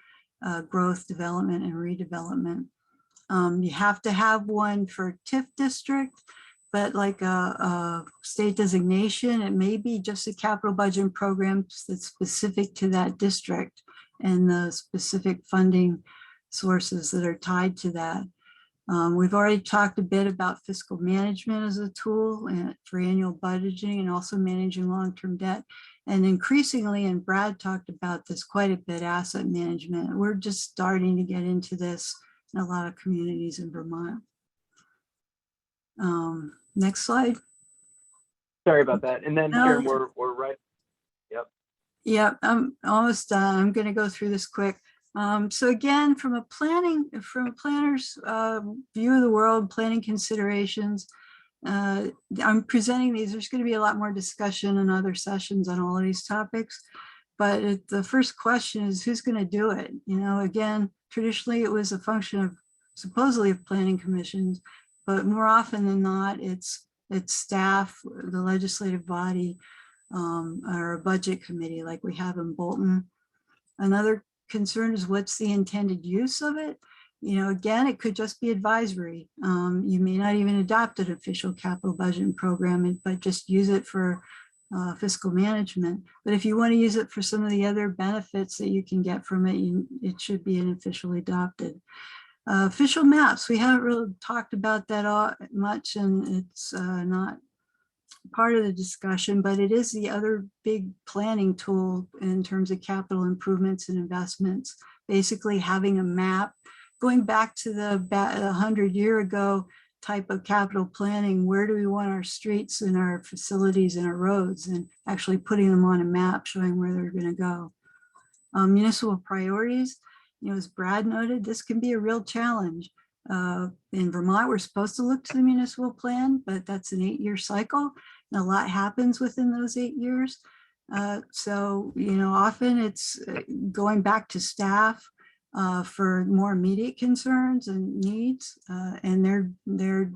Speaker 4: growth, development, and redevelopment. You have to have one for TIF district, but like a state designation, it may be just a capital budget program that's specific to that district and the specific funding sources that are tied to that. We've already talked a bit about fiscal management as a tool for annual budgeting and also managing long-term debt. And increasingly, and Brad talked about this quite a bit, asset management. We're just starting to get into this in a lot of communities in Vermont. Next slide.
Speaker 1: Sorry about that. And then Sharon, we're right. Yep.
Speaker 4: Yep, I'm almost done. I'm going to go through this quick. So again, from a planner's view of the world, planning considerations, I'm presenting these. There's going to be a lot more discussion in other sessions on all of these topics. But the first question is, who's going to do it? Again, traditionally it was a function of supposedly of planning commissions, but more often than not, it's staff, the legislative body, or a budget committee like we have in Bolton. Another concern is what's the intended use of it? Again, it could just be advisory. You may not even adopt an official capital budget program, but just use it for fiscal management. But if you want to use it for some of the other benefits that you can get from it, it should be an officially adopted. Official maps, we haven't really talked about that much, and it's not part of the discussion, but it is the other big planning tool in terms of capital improvements and investments. Basically having a map, going back to the 100-year ago type of capital planning, where do we want our streets and our facilities and our roads, and actually putting them on a map showing where they're going to go. Municipal priorities, as Brad noted, this can be a real challenge. In Vermont, we're supposed to look to the municipal plan, but that's an 8-year cycle, and a lot happens within those 8 years. So, often it's going back to staff for more immediate concerns and needs, and they're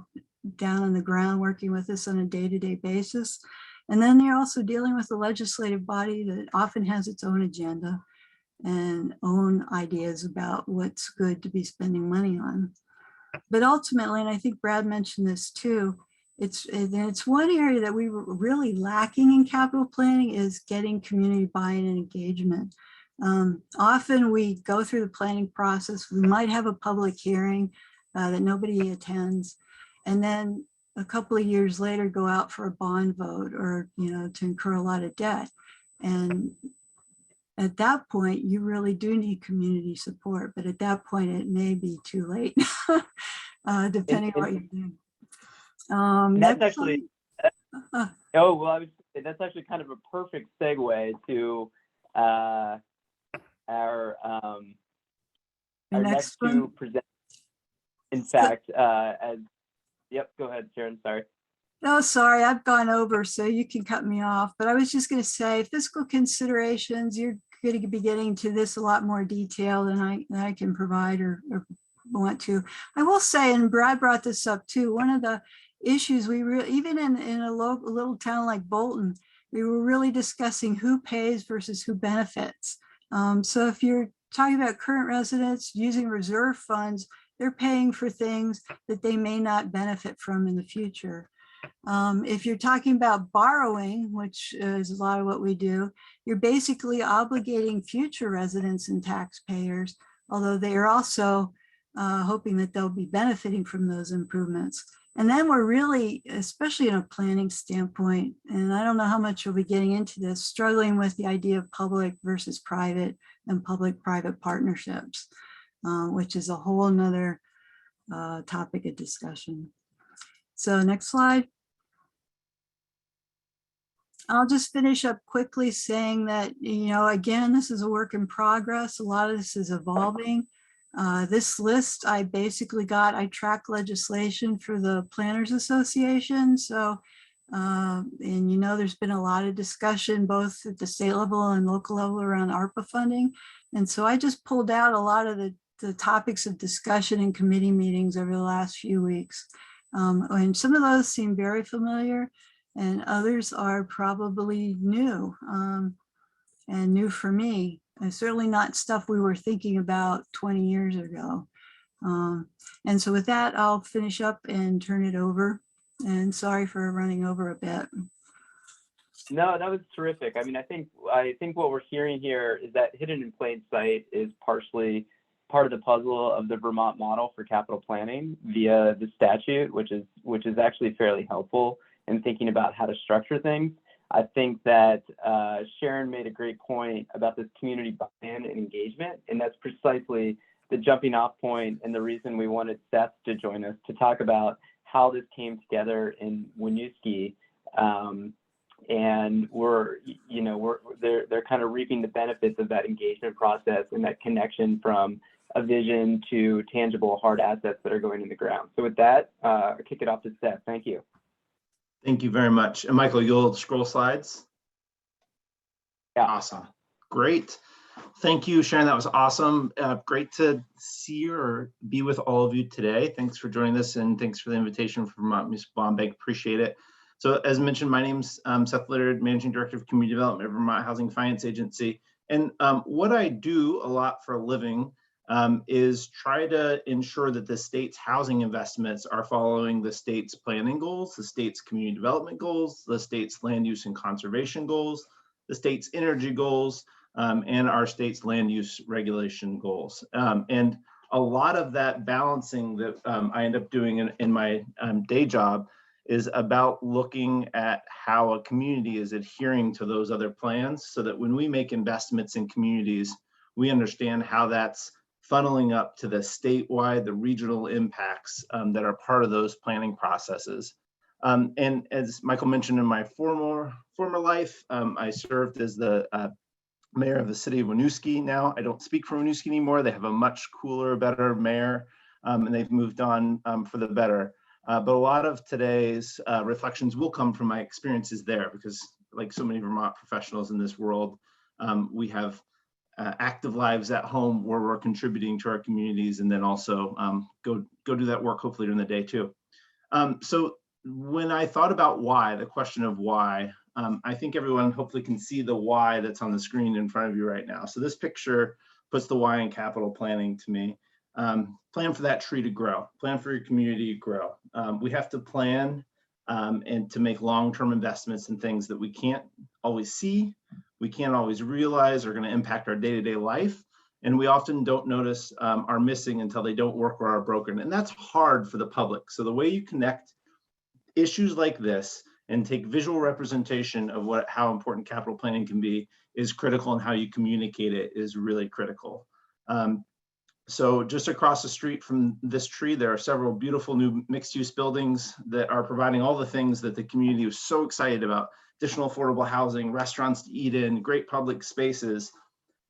Speaker 4: down on the ground working with us on a day-to-day basis. And then they're also dealing with the legislative body that often has its own agenda and own ideas about what's good to be spending money on. But ultimately, and I think Brad mentioned this too, it's one area that we were really lacking in capital planning is getting community buy-in and engagement. Often we go through the planning process. We might have a public hearing that nobody attends. And then a couple of years later, go out for a bond vote or, to incur a lot of debt. And at that point, you really do need community support. But at that point, it may be too late, depending on what you're doing.
Speaker 1: That's actually, that's actually kind of a perfect segue to our next two presenters. In fact, yep, go ahead, Sharon, sorry.
Speaker 4: No, sorry, I've gone over, so you can cut me off. But I was just going to say, fiscal considerations, you're going to be getting to this a lot more detail than I can provide or want to. I will say, and Brad brought this up too, one of the issues even in a little town like Bolton, we were really discussing who pays versus who benefits. So if you're talking about current residents using reserve funds, they're paying for things that they may not benefit from in the future. If you're talking about borrowing, which is a lot of what we do, you're basically obligating future residents and taxpayers, although they are also hoping that they'll be benefiting from those improvements. And then we're really, especially in a planning standpoint, and I don't know how much you'll be getting into this, struggling with the idea of public versus private and public-private partnerships, which is a whole nother topic of discussion. So next slide. I'll just finish up quickly saying that, again, this is a work in progress. A lot of this is evolving. This list I basically I track legislation for the Planners Association. So, and there's been a lot of discussion both at the state level and local level around ARPA funding. And so I just pulled out a lot of the topics of discussion in committee meetings over the last few weeks. And some of those seem very familiar and others are probably new and new for me. And certainly not stuff we were thinking about 20 years ago. And so with that, I'll finish up and turn it over. And sorry for running over a bit.
Speaker 1: No, that was terrific. I mean, I think what we're hearing here is that hidden in plain sight is partially part of the puzzle of the Vermont model for capital planning via the statute, which is actually fairly helpful in thinking about how to structure things. I think that Sharon made a great point about this community buy-in and engagement, and that's precisely the jumping off point and the reason we wanted Seth to join us to talk about how this came together in Winooski. And they're kind of reaping the benefits of that engagement process and that connection from a vision to tangible hard assets that are going in the ground. So with that, I'll kick it off to Seth. Thank you.
Speaker 3: Thank you very much. And Michael, you'll scroll slides?
Speaker 1: Yeah.
Speaker 3: Awesome. Great. Thank you, Sharon. That was awesome. Great to see or be with all of you today. Thanks for joining us and thanks for the invitation from Vermont Municipal Bond Bank. Appreciate it. So as mentioned, my name's Seth, Leonard, Managing Director of Community Development at Vermont Housing Finance Agency. And what I do a lot for a living is try to ensure that the state's housing investments are following the state's planning goals, the state's community development goals, the state's land use and conservation goals, the state's energy goals, and our state's land use regulation goals. And a lot of that balancing that I end up doing in my day job is about looking at how a community is adhering to those other plans so that when we make investments in communities, we understand how that's funneling up to the statewide, the regional impacts that are part of those planning processes. And as Michael mentioned, in my former life, I served as the mayor of the city of Winooski. Now I don't speak for Winooski anymore. They have a much cooler, better mayor, and they've moved on for the better. But a lot of today's reflections will come from my experiences there because like so many Vermont professionals in this world, we have active lives at home where we're contributing to our communities and then also go do that work hopefully during the day too. So when I thought about why, the question of why, I think everyone hopefully can see the why that's on the screen in front of you right now. So this picture puts the why in capital planning to me. Plan for that tree to grow, plan for your community to grow. We have to plan and to make long-term investments in things that we can't always see, we can't always realize are going to impact our day-to-day life. And we often don't notice are missing until they don't work or are broken. And that's hard for the public. So the way you connect issues like this and take visual representation of how important capital planning can be is critical, and how you communicate it is really critical. So just across the street from this tree, there are several beautiful new mixed-use buildings that are providing all the things that the community was so excited about: additional affordable housing, restaurants to eat in, great public spaces.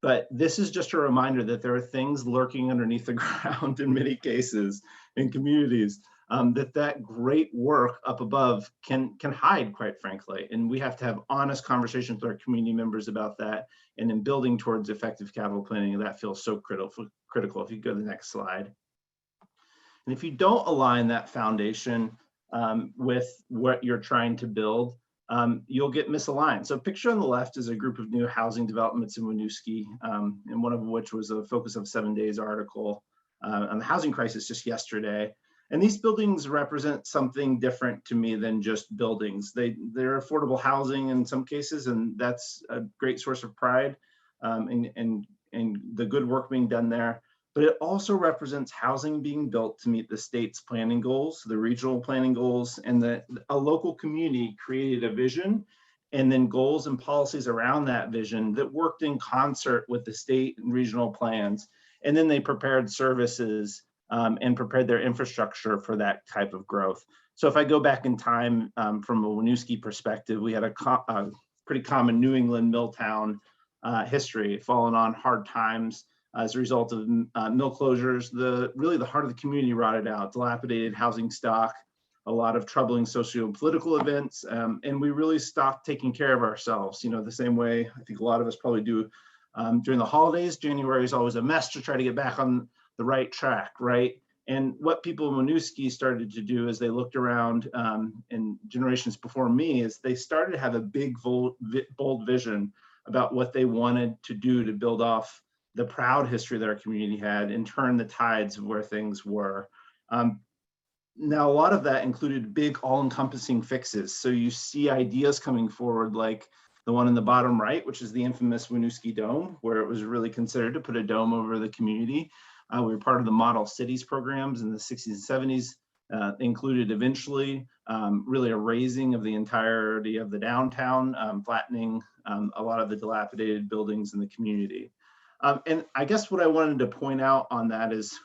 Speaker 3: But this is just a reminder that there are things lurking underneath the ground in many cases in communities, that great work up above can hide, quite frankly. And we have to have honest conversations with our community members about that. And in building towards effective capital planning, that feels so critical. If you go to the next slide. And if you don't align that foundation with what you're trying to build, you'll get misaligned. So picture on the left is a group of new housing developments in Winooski, and one of which was a focus of 7 days article on the housing crisis just yesterday. And these buildings represent something different to me than just buildings. They're affordable housing in some cases, and that's a great source of pride, and the good work being done there. But it also represents housing being built to meet the state's planning goals, the regional planning goals, and a local community created a vision and then goals and policies around that vision that worked in concert with the state and regional plans. And then they prepared services and prepared their infrastructure for that type of growth. So if I go back in time from a Winooski perspective, we had a pretty common New England mill town history, fallen on hard times as a result of mill closures. Really the heart of the community rotted out, dilapidated housing stock, a lot of troubling socio-political events, and we really stopped taking care of ourselves, the same way I think a lot of us probably do during the holidays. January is always a mess to try to get back on the right track, right? And what people in Winooski started to do as they looked around in generations before me is they started to have a big, bold vision about what they wanted to do to build off the proud history that our community had and turn the tides of where things were. Now, a lot of that included big all-encompassing fixes. So you see ideas coming forward like the one in the bottom right, which is the infamous Winooski Dome, where it was really considered to put a dome over the community. We were part of the Model Cities programs in the 60s and 70s, included eventually really a raising of the entirety of the downtown, flattening a lot of the dilapidated buildings in the community. And I guess what I wanted to point out on that is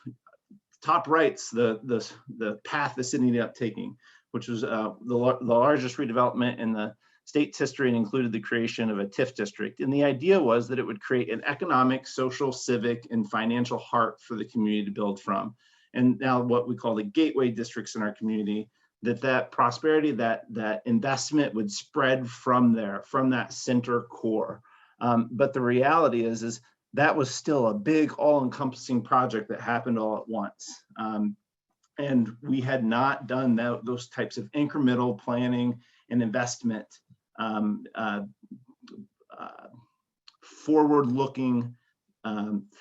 Speaker 3: top right's the path the city ended up taking, which was the largest redevelopment in the state's history and included the creation of a TIF district. And the idea was that it would create an economic, social, civic, and financial heart for the community to build from. And now what we call the gateway districts in our community, that prosperity, that investment would spread from there, from that center core. But the reality is that was still a big all-encompassing project that happened all at once. And we had not done those types of incremental planning and investment, forward-looking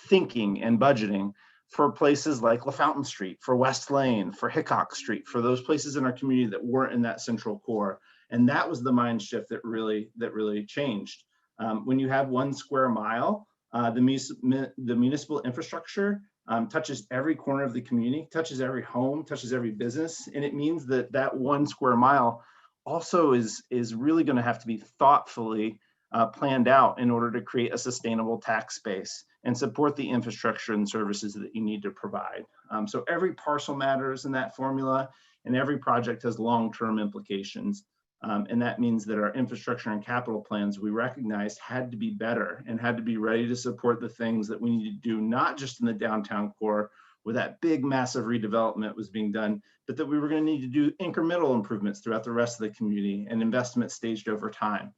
Speaker 3: thinking and budgeting for places like LaFountain Street, for West Lane, for Hickok Street, for those places in our community that weren't in that central core. And that was the mind shift that really changed. When you have 1 square mile, the municipal infrastructure touches every corner of the community, touches every home, touches every business. And it means that 1 square mile also is really going to have to be thoughtfully planned out in order to create a sustainable tax base and support the infrastructure and services that you need to provide. So every parcel matters in that formula, and every project has long-term implications. And that means that our infrastructure and capital plans, we recognized, had to be better and had to be ready to support the things that we need to do, not just in the downtown core where that big, massive redevelopment was being done, but that we were going to need to do incremental improvements throughout the rest of the community and investment staged over time.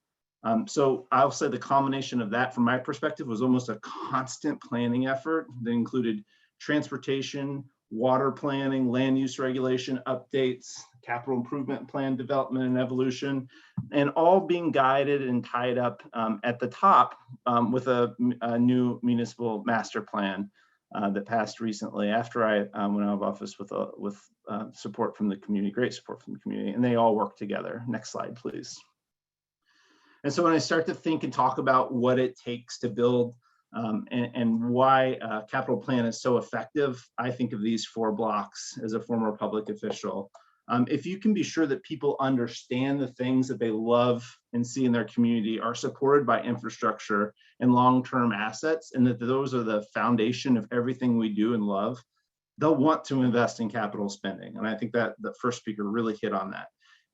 Speaker 3: So I'll say the combination of that, from my perspective, was almost a constant planning effort that included transportation, water planning, land use regulation updates, capital improvement plan development and evolution, and all being guided and tied up at the top with a new municipal master plan that passed recently after I went out of office with support from the community, great support from the community, and they all work together. Next slide, please. And so when I start to think and talk about what it takes to build and why capital plan is so effective, I think of these 4 blocks as a former public official. If you can be sure that people understand the things that they love and see in their community are supported by infrastructure and long-term assets, and that those are the foundation of everything we do and love, they'll want to invest in capital spending. And I think that the first speaker really hit on that.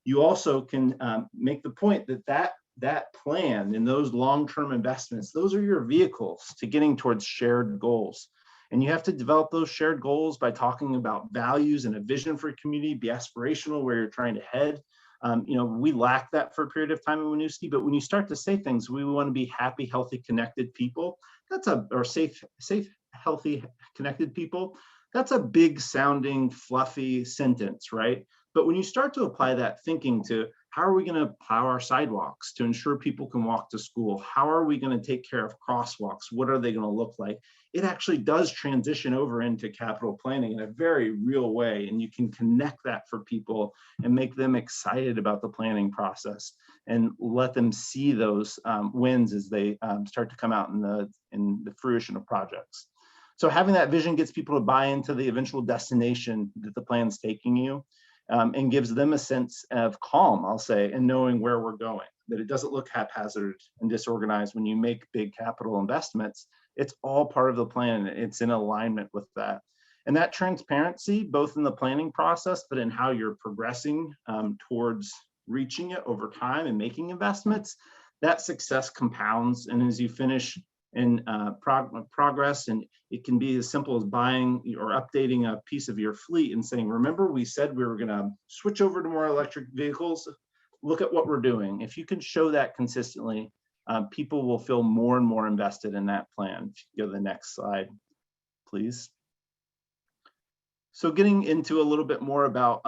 Speaker 3: You also can make the point that plan and those long-term investments, those are your vehicles to getting towards shared goals. And you have to develop those shared goals by talking about values and a vision for a community, be aspirational where you're trying to head. We lack that for a period of time in Winooski, but when you start to say things, we want to be happy, healthy, connected people, or safe, healthy, connected people. That's a big sounding, fluffy sentence, right? But when you start to apply that thinking to how are we going to plow our sidewalks to ensure people can walk to school? How are we going to take care of crosswalks? What are they going to look like? It actually does transition over into capital planning in a very real way. And you can connect that for people and make them excited about the planning process and let them see those wins as they start to come out in the fruition of projects. So having that vision gets people to buy into the eventual destination that the plan's taking you. And gives them a sense of calm, I'll say, and knowing where we're going, that it doesn't look haphazard and disorganized when you make big capital investments. It's all part of the plan. It's in alignment with that. And that transparency, both in the planning process, but in how you're progressing towards reaching it over time and making investments, that success compounds. And as you finish in progress, and it can be as simple as buying or updating a piece of your fleet and saying, remember we said we were going to switch over to more electric vehicles, look at what we're doing. If you can show that consistently, people will feel more and more invested in that plan. If you go to the next slide, please. So getting into a little bit more about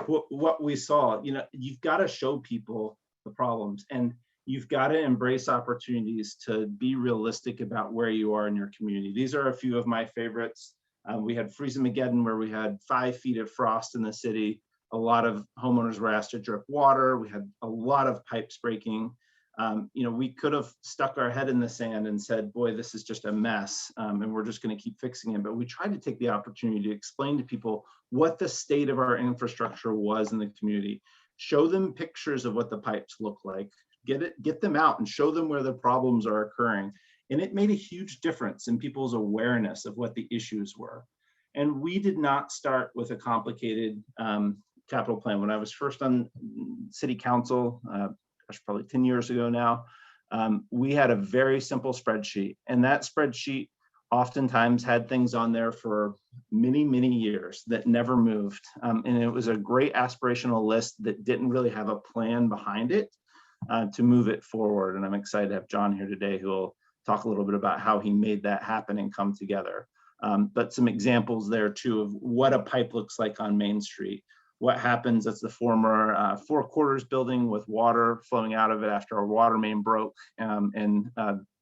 Speaker 3: what we saw, you've got to show people the problems, and you've got to embrace opportunities to be realistic about where you are in your community. These are a few of my favorites. We had Freeze-mageddon, where we had 5 feet of frost in the city. A lot of homeowners were asked to drip water. We had a lot of pipes breaking. We could have stuck our head in the sand and said, boy, this is just a mess, and we're just going to keep fixing it. But we tried to take the opportunity to explain to people what the state of our infrastructure was in the community, show them pictures of what the pipes look like, get them out and show them where the problems are occurring. And it made a huge difference in people's awareness of what the issues were. And we did not start with a complicated capital plan. When I was first on city council, probably 10 years ago now, we had a very simple spreadsheet. And that spreadsheet oftentimes had things on there for many, many years that never moved. And it was a great aspirational list that didn't really have a plan behind it to move it forward. And I'm excited to have John here today, who will talk a little bit about how he made that happen and come together. But some examples there too of what a pipe looks like on Main Street. What happens, that's the former 4 Quarters building with water flowing out of it after our water main broke, and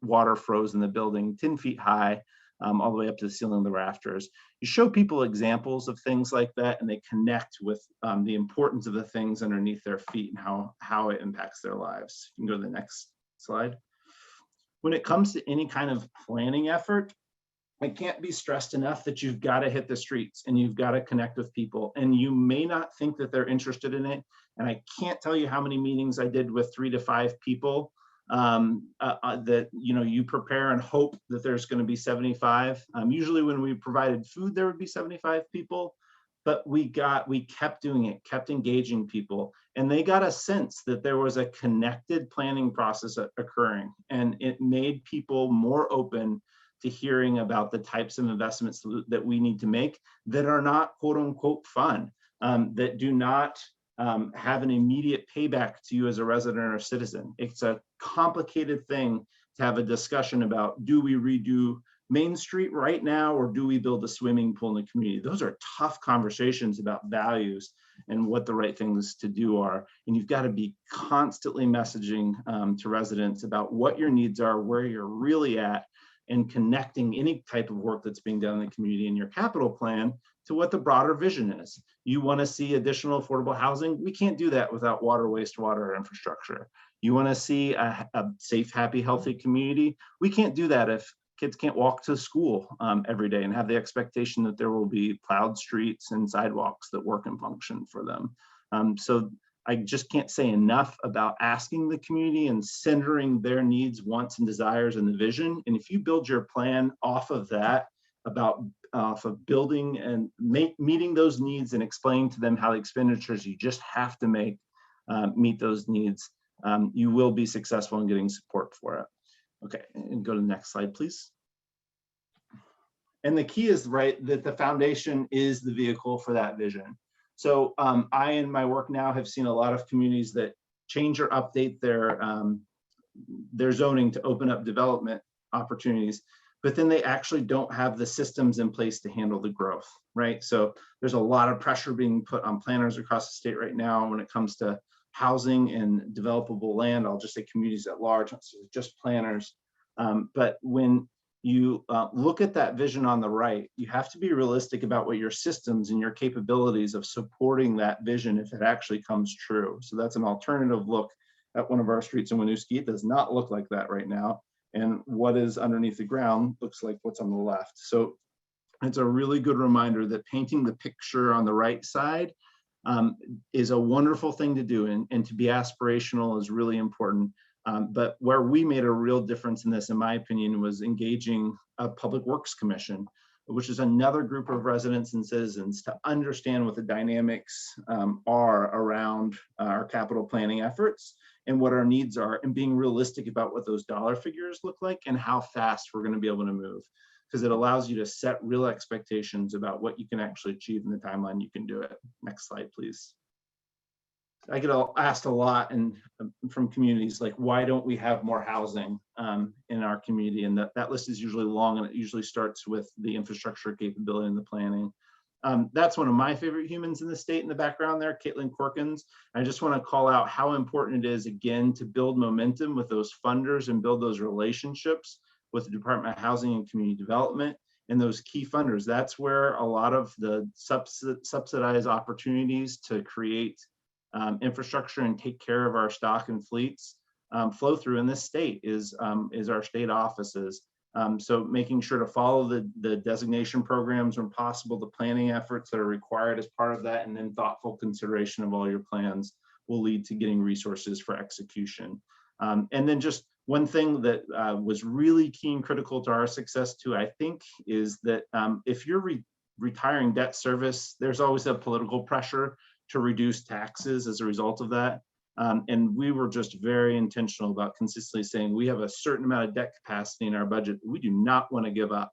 Speaker 3: water froze in the building 10 feet high, all the way up to the ceiling of the rafters. You show people examples of things like that, and they connect with the importance of the things underneath their feet and how it impacts their lives. You can go to the next slide. When it comes to any kind of planning effort, it can't be stressed enough that you've got to hit the streets and you've got to connect with people, and you may not think that they're interested in it. And I can't tell you how many meetings I did with 3 to 5 people that you prepare and hope that there's going to be 75. Usually when we provided food, there would be 75 people, but we kept doing it, kept engaging people, and they got a sense that there was a connected planning process occurring, and it made people more open to hearing about the types of investments that we need to make that are not quote unquote fun, that do not have an immediate payback to you as a resident or citizen. It's a complicated thing to have a discussion about, do we redo Main Street right now, or do we build a swimming pool in the community? Those are tough conversations about values and what the right things to do are. And you've got to be constantly messaging to residents about what your needs are, where you're really at, and connecting any type of work that's being done in the community in your capital plan to what the broader vision is. You want to see additional affordable housing? We can't do that without water, wastewater, infrastructure. You want to see a safe, happy, healthy community? We can't do that if kids can't walk to school every day and have the expectation that there will be plowed streets and sidewalks that work and function for them. So I just can't say enough about asking the community and centering their needs, wants, and desires in the vision. And if you build your plan off of that, off of building and meeting those needs and explaining to them how the expenditures you just have to make meet those needs, you will be successful in getting support for it. Okay, and go to the next slide, please. And the key is, right, that the foundation is the vehicle for that vision. So I, in my work now, have seen a lot of communities that change or update their zoning to open up development opportunities, but then they actually don't have the systems in place to handle the growth, right? So there's a lot of pressure being put on planners across the state right now when it comes to housing and developable land. I'll just say communities at large, so just planners. But when you look at that vision on the right, you have to be realistic about what your systems and your capabilities of supporting that vision if it actually comes true. So that's an alternative look at one of our streets in Winooski. It does not look like that right now. And what is underneath the ground looks like what's on the left. So it's a really good reminder that painting the picture on the right side is a wonderful thing to do, and to be aspirational is really important. But where we made a real difference in this, in my opinion, was engaging a Public Works Commission, which is another group of residents and citizens to understand what the dynamics are around our capital planning efforts and what our needs are, and being realistic about what those dollar figures look like and how fast we're going to be able to move, because it allows you to set real expectations about what you can actually achieve in the timeline you can do it. Next slide, please. I get asked a lot from communities, like, why don't we have more housing in our community? And that list is usually long, and it usually starts with the infrastructure capability and the planning. That's one of my favorite humans in the state in the background there, Caitlin Corkins. I just want to call out how important it is, again, to build momentum with those funders and build those relationships with the Department of Housing and Community Development and those key funders. That's where a lot of the subsidized opportunities to create infrastructure and take care of our stock and fleets flow through in this state is our state offices. So making sure to follow the designation programs when possible, the planning efforts that are required as part of that, and then thoughtful consideration of all your plans will lead to getting resources for execution. And then just one thing that was really key and critical to our success too, I think, is that if you're retiring debt service, there's always a political pressure to reduce taxes as a result of that. And we were just very intentional about consistently saying we have a certain amount of debt capacity in our budget we do not want to give up.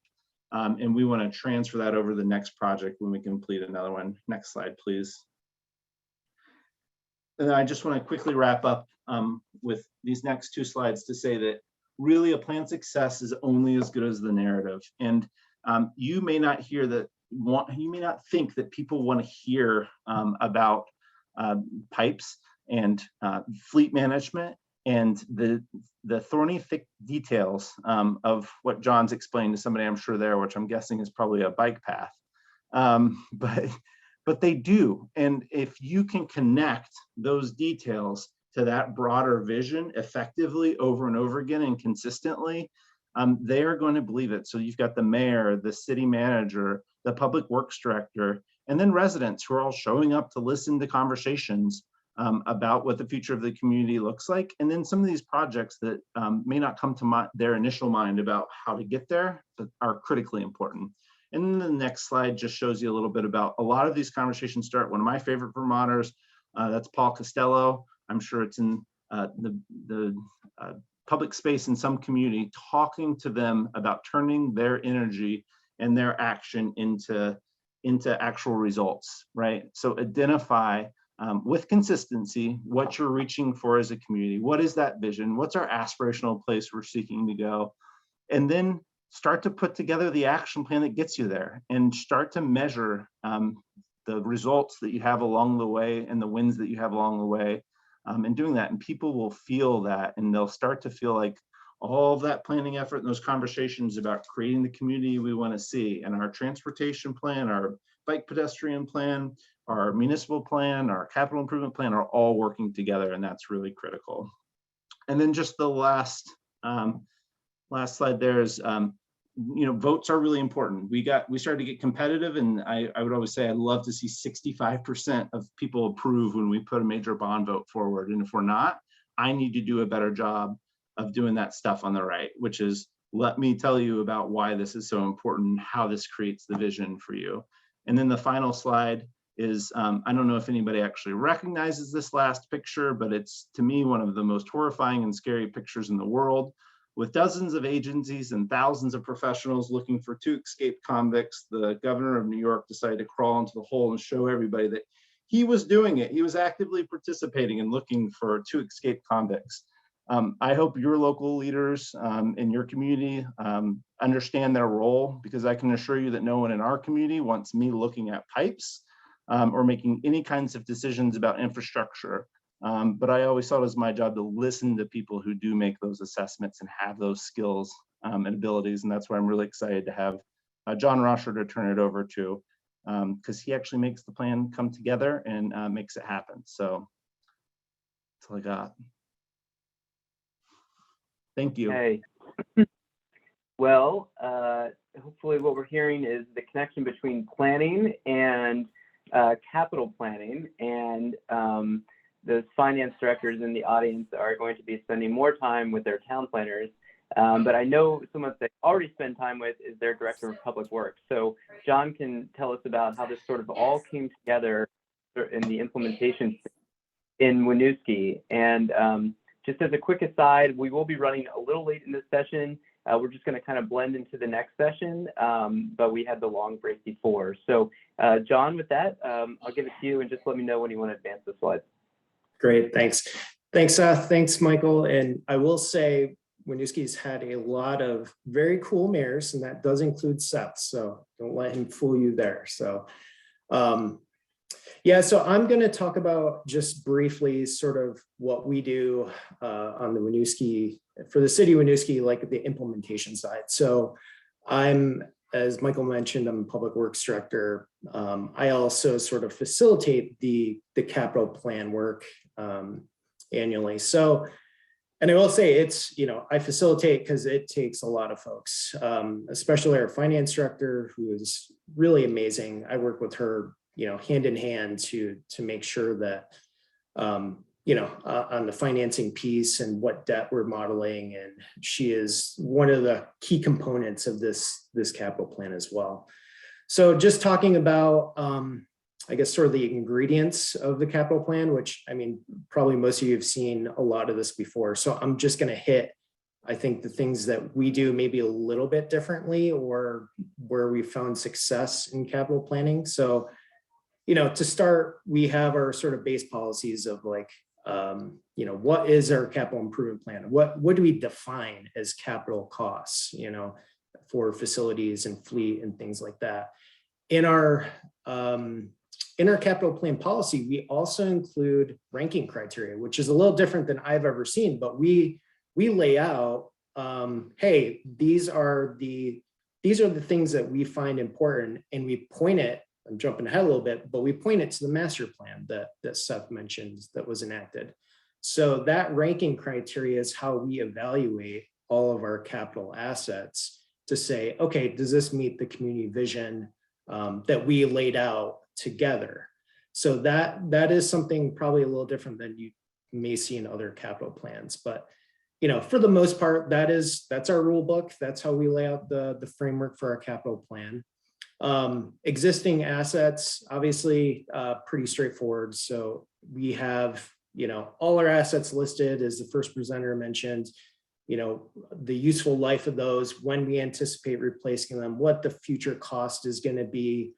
Speaker 3: And we want to transfer that over to the next project when we complete another one. Next slide, please. And I just want to quickly wrap up with these next two slides to say that really a plan's success is only as good as the narrative. And you may not hear that, you may not think that people want to hear about pipes and fleet management and the thorny, thick details of what John's explained to somebody I'm sure there, which I'm guessing is probably a bike path. But they do. And if you can connect those details to that broader vision effectively over and over again and consistently, they are going to believe it. So you've got the mayor, the city manager, the public works director, and then residents who are all showing up to listen to conversations about what the future of the community looks like. And then some of these projects that may not come to their initial mind about how to get there, but are critically important. And then the next slide just shows you a little bit about a lot of these conversations start. One of my favorite Vermonters, that's Paul Costello. I'm sure it's in the public space in some community, talking to them about turning their energy and their action into actual results, right? So identify with consistency what you're reaching for as a community. What is that vision? What's our aspirational place we're seeking to go? And then start to put together the action plan that gets you there, and start to measure the results that you have along the way and the wins that you have along the way, and doing that. And people will feel that, and they'll start to feel like, all of that planning effort and those conversations about creating the community we want to see. And our transportation plan, our bike pedestrian plan, our municipal plan, our capital improvement plan are all working together, and that's really critical. And then just the last slide there is, votes are really important. We started to get competitive, and I would always say I'd love to see 65% of people approve when we put a major bond vote forward. And if we're not, I need to do a better job of doing that stuff on the right, which is, let me tell you about why this is so important, how this creates the vision for you. And then the final slide is, I don't know if anybody actually recognizes this last picture, but it's, to me, one of the most horrifying and scary pictures in the world. With dozens of agencies and thousands of professionals looking for 2 escaped convicts, the governor of New York decided to crawl into the hole and show everybody that he was doing it. He was actively participating in looking for 2 escaped convicts. I hope your local leaders in your community understand their role, because I can assure you that no one in our community wants me looking at pipes or making any kinds of decisions about infrastructure. But I always thought it was my job to listen to people who do make those assessments and have those skills and abilities. And that's why I'm really excited to have John Rauscher to turn it over to, because he actually makes the plan come together and makes it happen. So that's all I got. Thank you.
Speaker 1: Hey. Well, hopefully what we're hearing is the connection between planning and capital planning, and those finance directors in the audience are going to be spending more time with their town planners. But I know someone they already spend time with is their director of public works. So John can tell us about how this sort of all came together in the implementation in Winooski. And just as a quick aside, we will be running a little late in this session. We're just going to kind of blend into the next session, but we had the long break before. So John, with that, I'll give it to you and just let me know when you want to advance the slides.
Speaker 5: Great, thanks. Thanks, Seth. Thanks, Michael. And I will say, Winooski's had a lot of very cool mayors, and that does include Seth. So don't let him fool you there. So yeah, so I'm going to talk about just briefly sort of what we do on the Winooski, for the city of Winooski, like the implementation side. So I'm, as Michael mentioned, I'm a public works director. I also sort of facilitate the capital plan work annually. So, and I will say it's, I facilitate because it takes a lot of folks, especially our finance director, who is really amazing. I work with her, hand in hand to make sure that, on the financing piece and what debt we're modeling. And she is one of the key components of this capital plan as well. So just talking about, I guess, sort of the ingredients of the capital plan, which, I mean, probably most of you have seen a lot of this before. So I'm just going to hit, I think, the things that we do maybe a little bit differently, or where we found success in capital planning. So, to start, we have our sort of base policies of like, what is our capital improvement plan? What do we define as capital costs, for facilities and fleet and things like that? In our capital plan policy, we also include ranking criteria, which is a little different than I've ever seen, but we lay out, hey, these are the things that we find important, and we point it, I'm jumping ahead a little bit, but we point it to the master plan that Seth mentioned that was enacted. So that ranking criteria is how we evaluate all of our capital assets to say, okay, does this meet the community vision that we laid out together? So that is something probably a little different than you may see in other capital plans. But for the most part, that's our rule book. That's how we lay out the framework for our capital plan. Existing assets, obviously, pretty straightforward. So we have, all our assets listed, as the first presenter mentioned, the useful life of those, when we anticipate replacing them, what the future cost is going to be.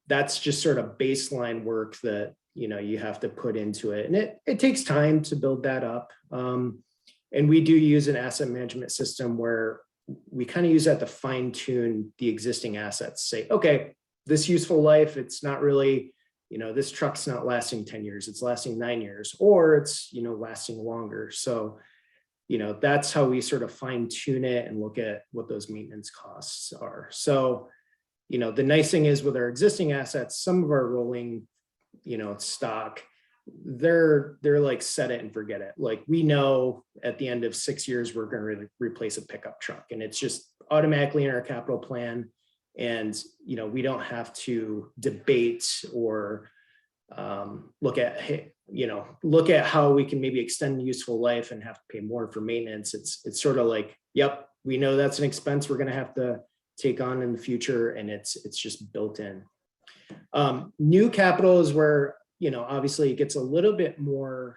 Speaker 5: That's just sort of baseline work that, you have to put into it. And it takes time to build that up. And we do use an asset management system where we kind of use that to fine tune the existing assets, say, okay, this useful life, it's not really, this truck's not lasting 10 years, it's lasting 9 years, or it's, lasting longer. So that's how we sort of fine tune it and look at what those maintenance costs are. So, the nice thing is with our existing assets, some of our rolling, stock, they're like set it and forget it. Like we know at the end of 6 years, we're going to replace a pickup truck, and it's just automatically in our capital plan. And, we don't have to debate or look at how we can maybe extend useful life and have to pay more for maintenance. It's sort of like, yep, we know that's an expense we're going to have to take on in the future, and it's just built in. New capital is where, obviously it gets a little bit more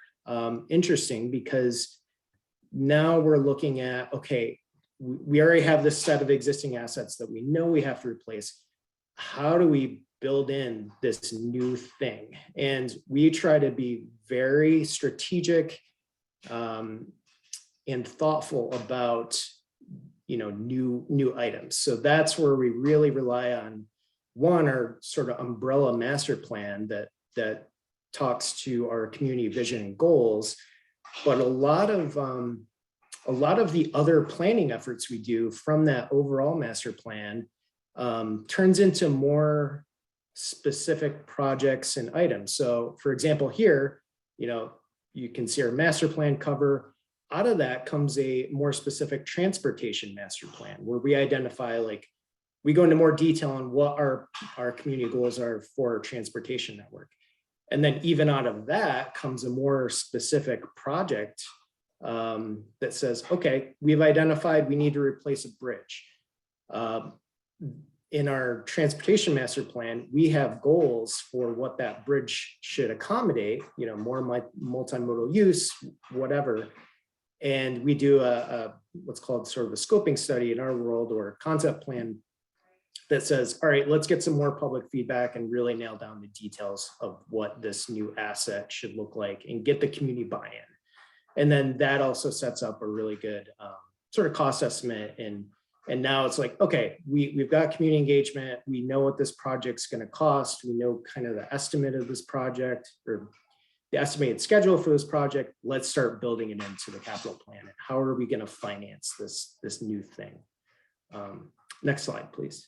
Speaker 5: interesting, because now we're looking at, okay, we already have this set of existing assets that we know we have to replace. How do we build in this new thing? And we try to be very strategic and thoughtful about, new items. So that's where we really rely on, one, our sort of umbrella master plan that talks to our community vision and goals, but a lot of the other planning efforts we do from that overall master plan turns into more specific projects and items. So for example, here, you can see our master plan cover. Out of that comes a more specific transportation master plan, where we identify, like, we go into more detail on what our community goals are for our transportation network. And then even out of that comes a more specific project that says, okay, we've identified we need to replace a bridge. In our transportation master plan, we have goals for what that bridge should accommodate, more multimodal use, whatever. And we do a what's called sort of a scoping study in our world, or a concept plan that says, all right, let's get some more public feedback and really nail down the details of what this new asset should look like and get the community buy-in. And then that also sets up a really good sort of cost estimate. And now it's like, okay, we've got community engagement. We know what this project's going to cost. We know kind of the estimate of this project, or the estimated schedule for this project. Let's start building it into the capital plan. And how are we going to finance this new thing? Next slide, please.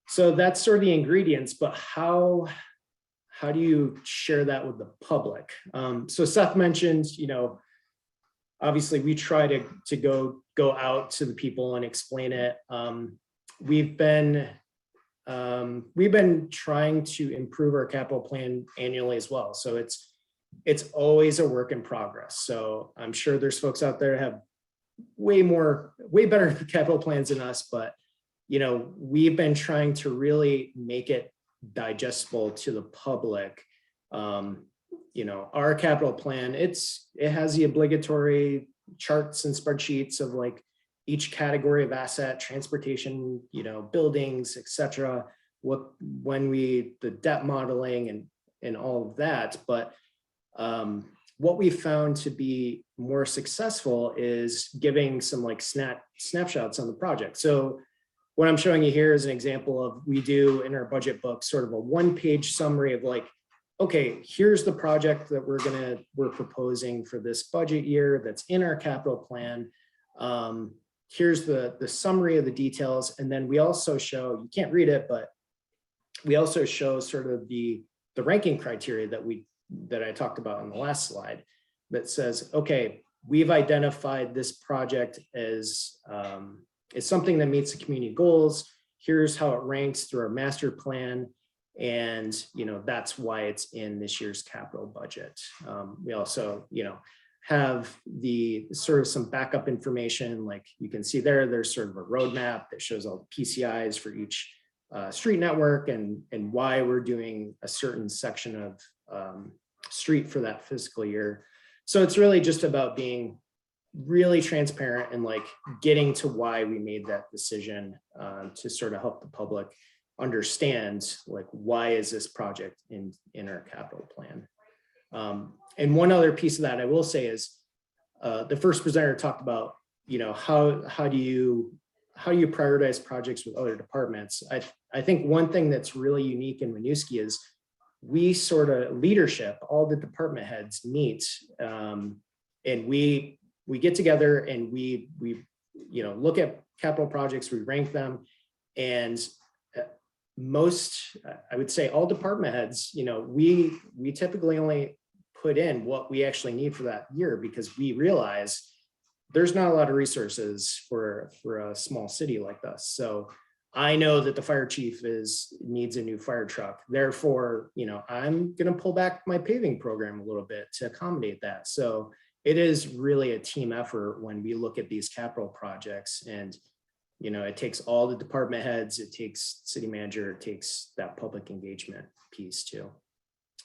Speaker 5: So that's sort of the ingredients, but how do you share that with the public? So Seth mentioned, obviously we try to go out to the people and explain it. We've been trying to improve our capital plan annually as well. So it's always a work in progress. So I'm sure there's folks out there that have way better capital plans than us, but we've been trying to really make it digestible to the public. Our capital plan, it has the obligatory charts and spreadsheets of like each category of asset, transportation, buildings, etc. The debt modeling and all of that. But what we found to be more successful is giving some like snapshots on the project. So what I'm showing you here is an example of, we do in our budget book sort of a one-page summary of like, okay, here's the project that we're proposing for this budget year that's in our capital plan. Here's the summary of the details. And then we also show, you can't read it, but we also show sort of the ranking criteria that I talked about on the last slide, that says, okay, we've identified this project as something that meets the community goals. Here's how it ranks through our master plan. And, that's why it's in this year's capital budget. We also, have the sort of some backup information, like you can see there's sort of a roadmap that shows all the PCIs for each street network and why we're doing a certain section of street for that fiscal year. So it's really just about being really transparent and like getting to why we made that decision to sort of help the public understand, like, why is this project in our capital plan. And one other piece of that I will say is the first presenter talked about, how do you prioritize projects with other departments. I think one thing that's really unique in Winooski is we sort of leadership, all the department heads meet, and we get together and we look at capital projects, we rank them, and most, I would say all department heads, we typically only put in what we actually need for that year, because we realize there's not a lot of resources for a small city like us. So I know that the fire chief needs a new fire truck. Therefore, I'm going to pull back my paving program a little bit to accommodate that. So it is really a team effort when we look at these capital projects, and it takes all the department heads, it takes city manager, it takes that public engagement piece too.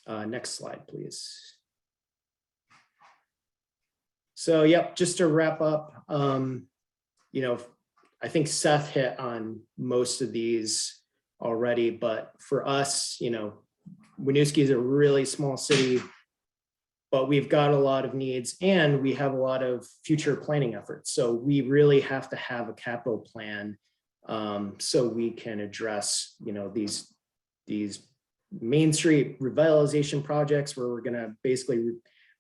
Speaker 5: Next slide, please. So, yep, just to wrap up, I think Seth hit on most of these already, but for us, Winooski is a really small city, but we've got a lot of needs and we have a lot of future planning efforts. So we really have to have a capital plan so we can address, these Main Street revitalization projects where we're gonna basically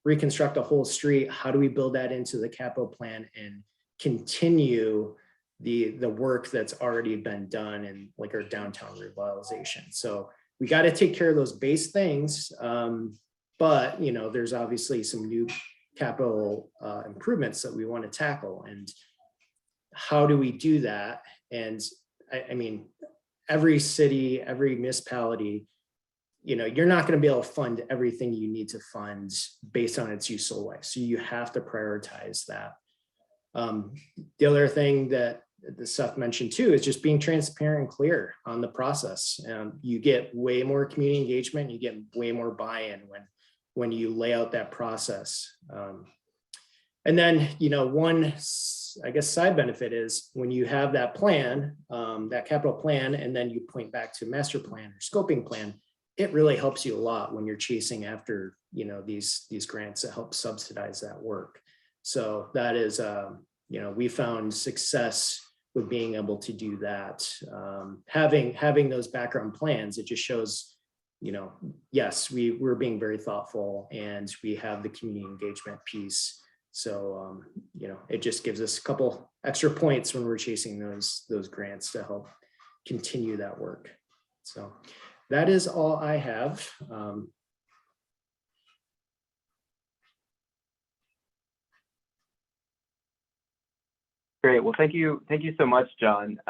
Speaker 5: reconstruct a whole street. How do we build that into the capital plan and continue the work that's already been done in like our downtown revitalization? So we got to take care of those base things. But there's obviously some new capital improvements that we want to tackle, and how do we do that? And I mean, every city, every municipality, you're not going to be able to fund everything you need to fund based on its useful life. So you have to prioritize that. The other thing that Seth mentioned too is just being transparent and clear on the process. You get way more community engagement, you get way more buy-in when you lay out that process. And then, one, I guess, side benefit is when you have that plan, that capital plan, and then you point back to master plan or scoping plan, it really helps you a lot when you're chasing after, these grants that help subsidize that work. So that is, we found success with being able to do that. Having those background plans, it just shows, yes, we're being very thoughtful and we have the community engagement piece. So, it just gives us a couple extra points when we're chasing those grants to help continue that work. So that is all I have.
Speaker 1: Great. Well, thank you so much, John.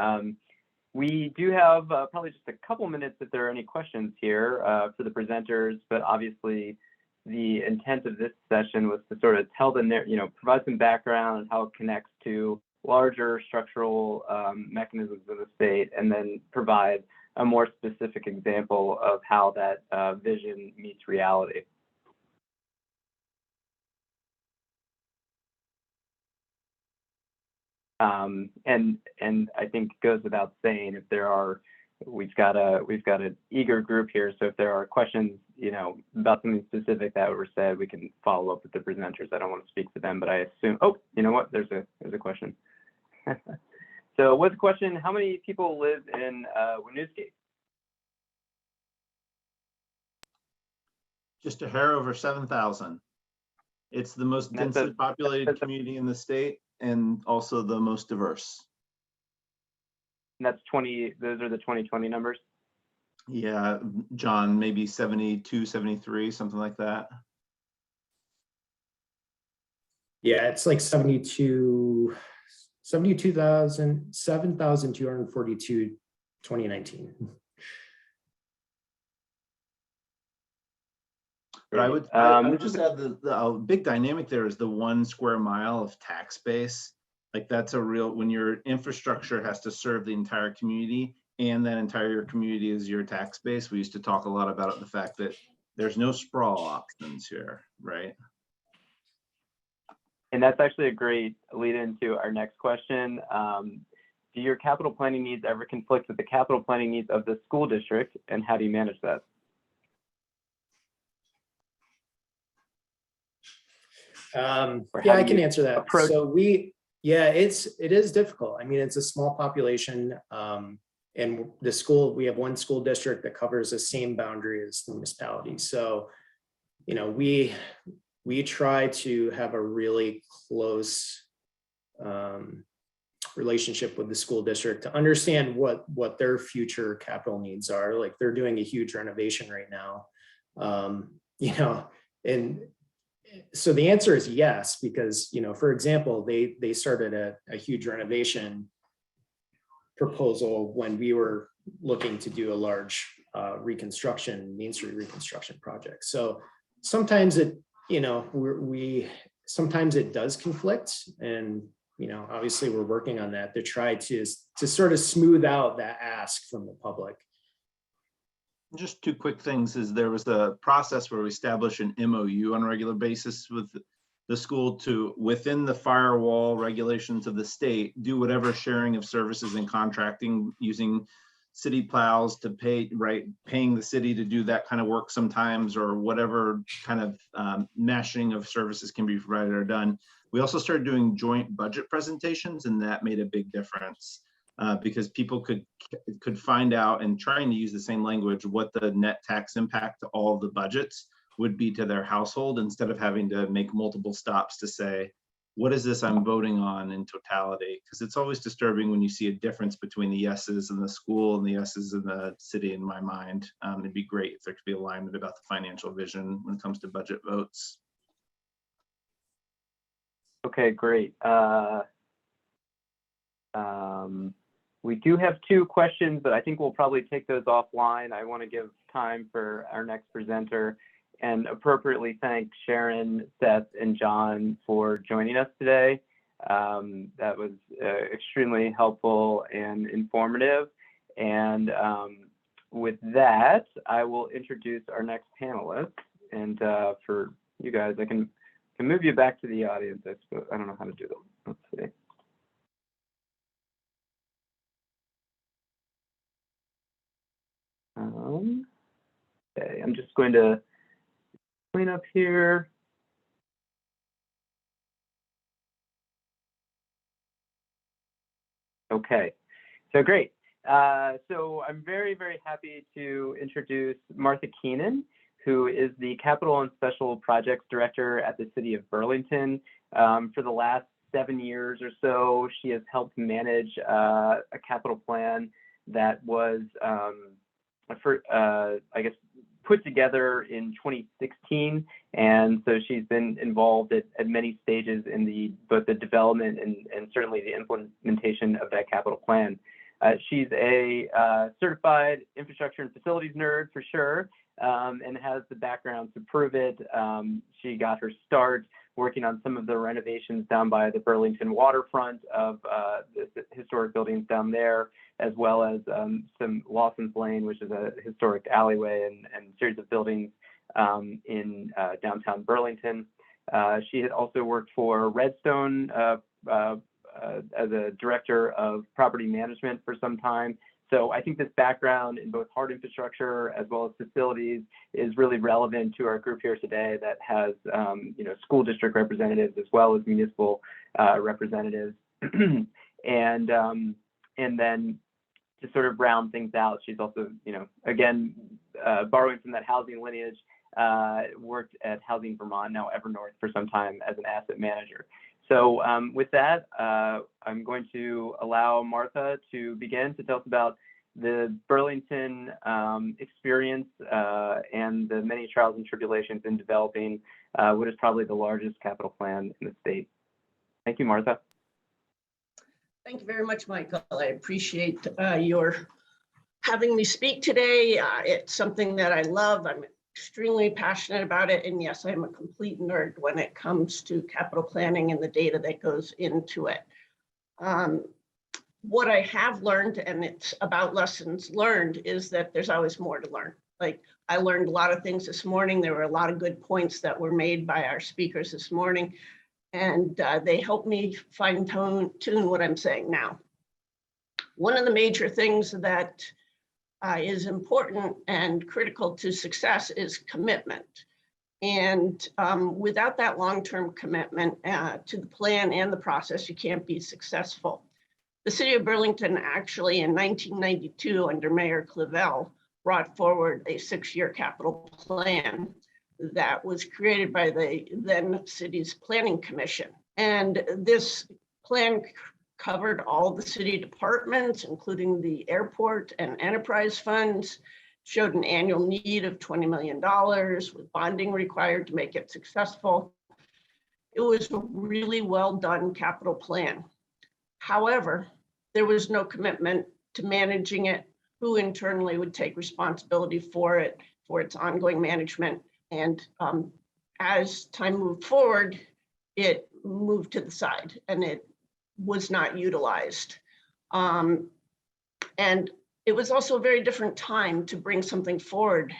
Speaker 1: We do have probably just a couple minutes if there are any questions here for the presenters, but obviously the intent of this session was to sort of tell provide some background on how it connects to larger structural mechanisms of the state, and then provide a more specific example of how that vision meets reality. And I think it goes without saying, if there are, we've got an eager group here. So if there are questions, about something specific that were said, we can follow up with the presenters. I don't want to speak for them, but I assume, oh, you know what? There's a question. So what's the question? How many people live in Winooski?
Speaker 3: Just a hair over 7,000. It's the most densely populated community in the state, and also the most diverse.
Speaker 1: And that's 20, those are the 2020 numbers?
Speaker 3: Yeah, John, maybe 72, 73, something like that.
Speaker 5: Yeah, it's like 7,242, 2019.
Speaker 3: But I would just add the big dynamic there is the 1 square mile of tax base. Like that's a real, when your infrastructure has to serve the entire community and that entire community is your tax base. We used to talk a lot about the fact that there's no sprawl options here, right?
Speaker 1: And that's actually a great lead into our next question. Do your capital planning needs ever conflict with the capital planning needs of the school district, and how do you manage that?
Speaker 5: Yeah, I can answer that. So it is difficult. I mean, it's a small population. And the school, we have one school district that covers the same boundary as the municipality. So, you know, we try to have a really close relationship with the school district to understand what their future capital needs are. Like, they're doing a huge renovation right now. You know, and so the answer is yes, because, you know, for example, they started a huge renovation proposal when we were looking to do a large Main Street reconstruction project. So sometimes it, you know, sometimes it does conflict, and, you know, obviously we're working on that to try to sort of smooth out that ask from the public.
Speaker 3: Just two quick things is there was a process where we established an MOU on a regular basis with the school to, within the firewall regulations of the state, do whatever sharing of services and contracting using city plows to paying the city to do that kind of work sometimes, or whatever kind of meshing of services can be provided or done. We also started doing joint budget presentations, and that made a big difference. Because people could find out, and trying to use the same language, what the net tax impact to all of the budgets would be to their household, instead of having to make multiple stops to say, what is this I'm voting on in totality? Because it's always disturbing when you see a difference between the yeses in the school and the yeses in the city, in my mind. It'd be great if there could be alignment about the financial vision when it comes to budget votes.
Speaker 1: Okay, great. We do have two questions, but I think we'll probably take those offline. I want to give time for our next presenter and appropriately thank Sharon, Seth, and John for joining us today. That was extremely helpful and informative. And with that, I will introduce our next panelist. And for you guys, I can move you back to the audience. I don't know how to do them. Let's see. Okay, I'm just going to clean up here. Okay, so great. So I'm very, very happy to introduce Martha Keenan, who is the Capital and Special Projects Director at the City of Burlington. For the last 7 years or so, she has helped manage a capital plan that was I guess, put together in 2016. And so she's been involved at many stages in both the development and certainly the implementation of that capital plan. She's a certified infrastructure and facilities nerd for sure, and has the background to prove it. She got her start working on some of the renovations down by the Burlington waterfront of the historic buildings down there, as well as some Lawson's Lane, which is a historic alleyway and series of buildings in downtown Burlington. She had also worked for Redstone as a director of property management for some time. So I think this background in both hard infrastructure as well as facilities is really relevant to our group here today that has school district representatives as well as municipal representatives. And then to sort of round things out, she's also, again, borrowing from that housing lineage, worked at Housing Vermont, now Evernorth, for some time as an asset manager. So with that, I'm going to allow Martha to begin to tell us about the Burlington experience and the many trials and tribulations in developing what is probably the largest capital plan in the state. Thank you, Martha.
Speaker 6: Thank you very much, Michael. I appreciate your having me speak today. It's something that I love. I'm extremely passionate about it. And yes, I'm a complete nerd when it comes to capital planning and the data that goes into it. What I have learned, and it's about lessons learned, is that there's always more to learn. Like, I learned a lot of things this morning. There were a lot of good points that were made by our speakers this morning, and they helped me fine tune what I'm saying now. One of the major things that is important and critical to success is commitment. And without that long-term commitment to the plan and the process, you can't be successful. The city of Burlington actually in 1992 under Mayor Clavell brought forward a 6-year capital plan that was created by the then city's planning commission. And this plan covered all the city departments, including the airport and enterprise funds, showed an annual need of $20 million with bonding required to make it successful. It was a really well done capital plan. However, there was no commitment to managing it, who internally would take responsibility for it, for its ongoing management. And as time moved forward, it moved to the side and it was not utilized. And it was also a very different time to bring something forward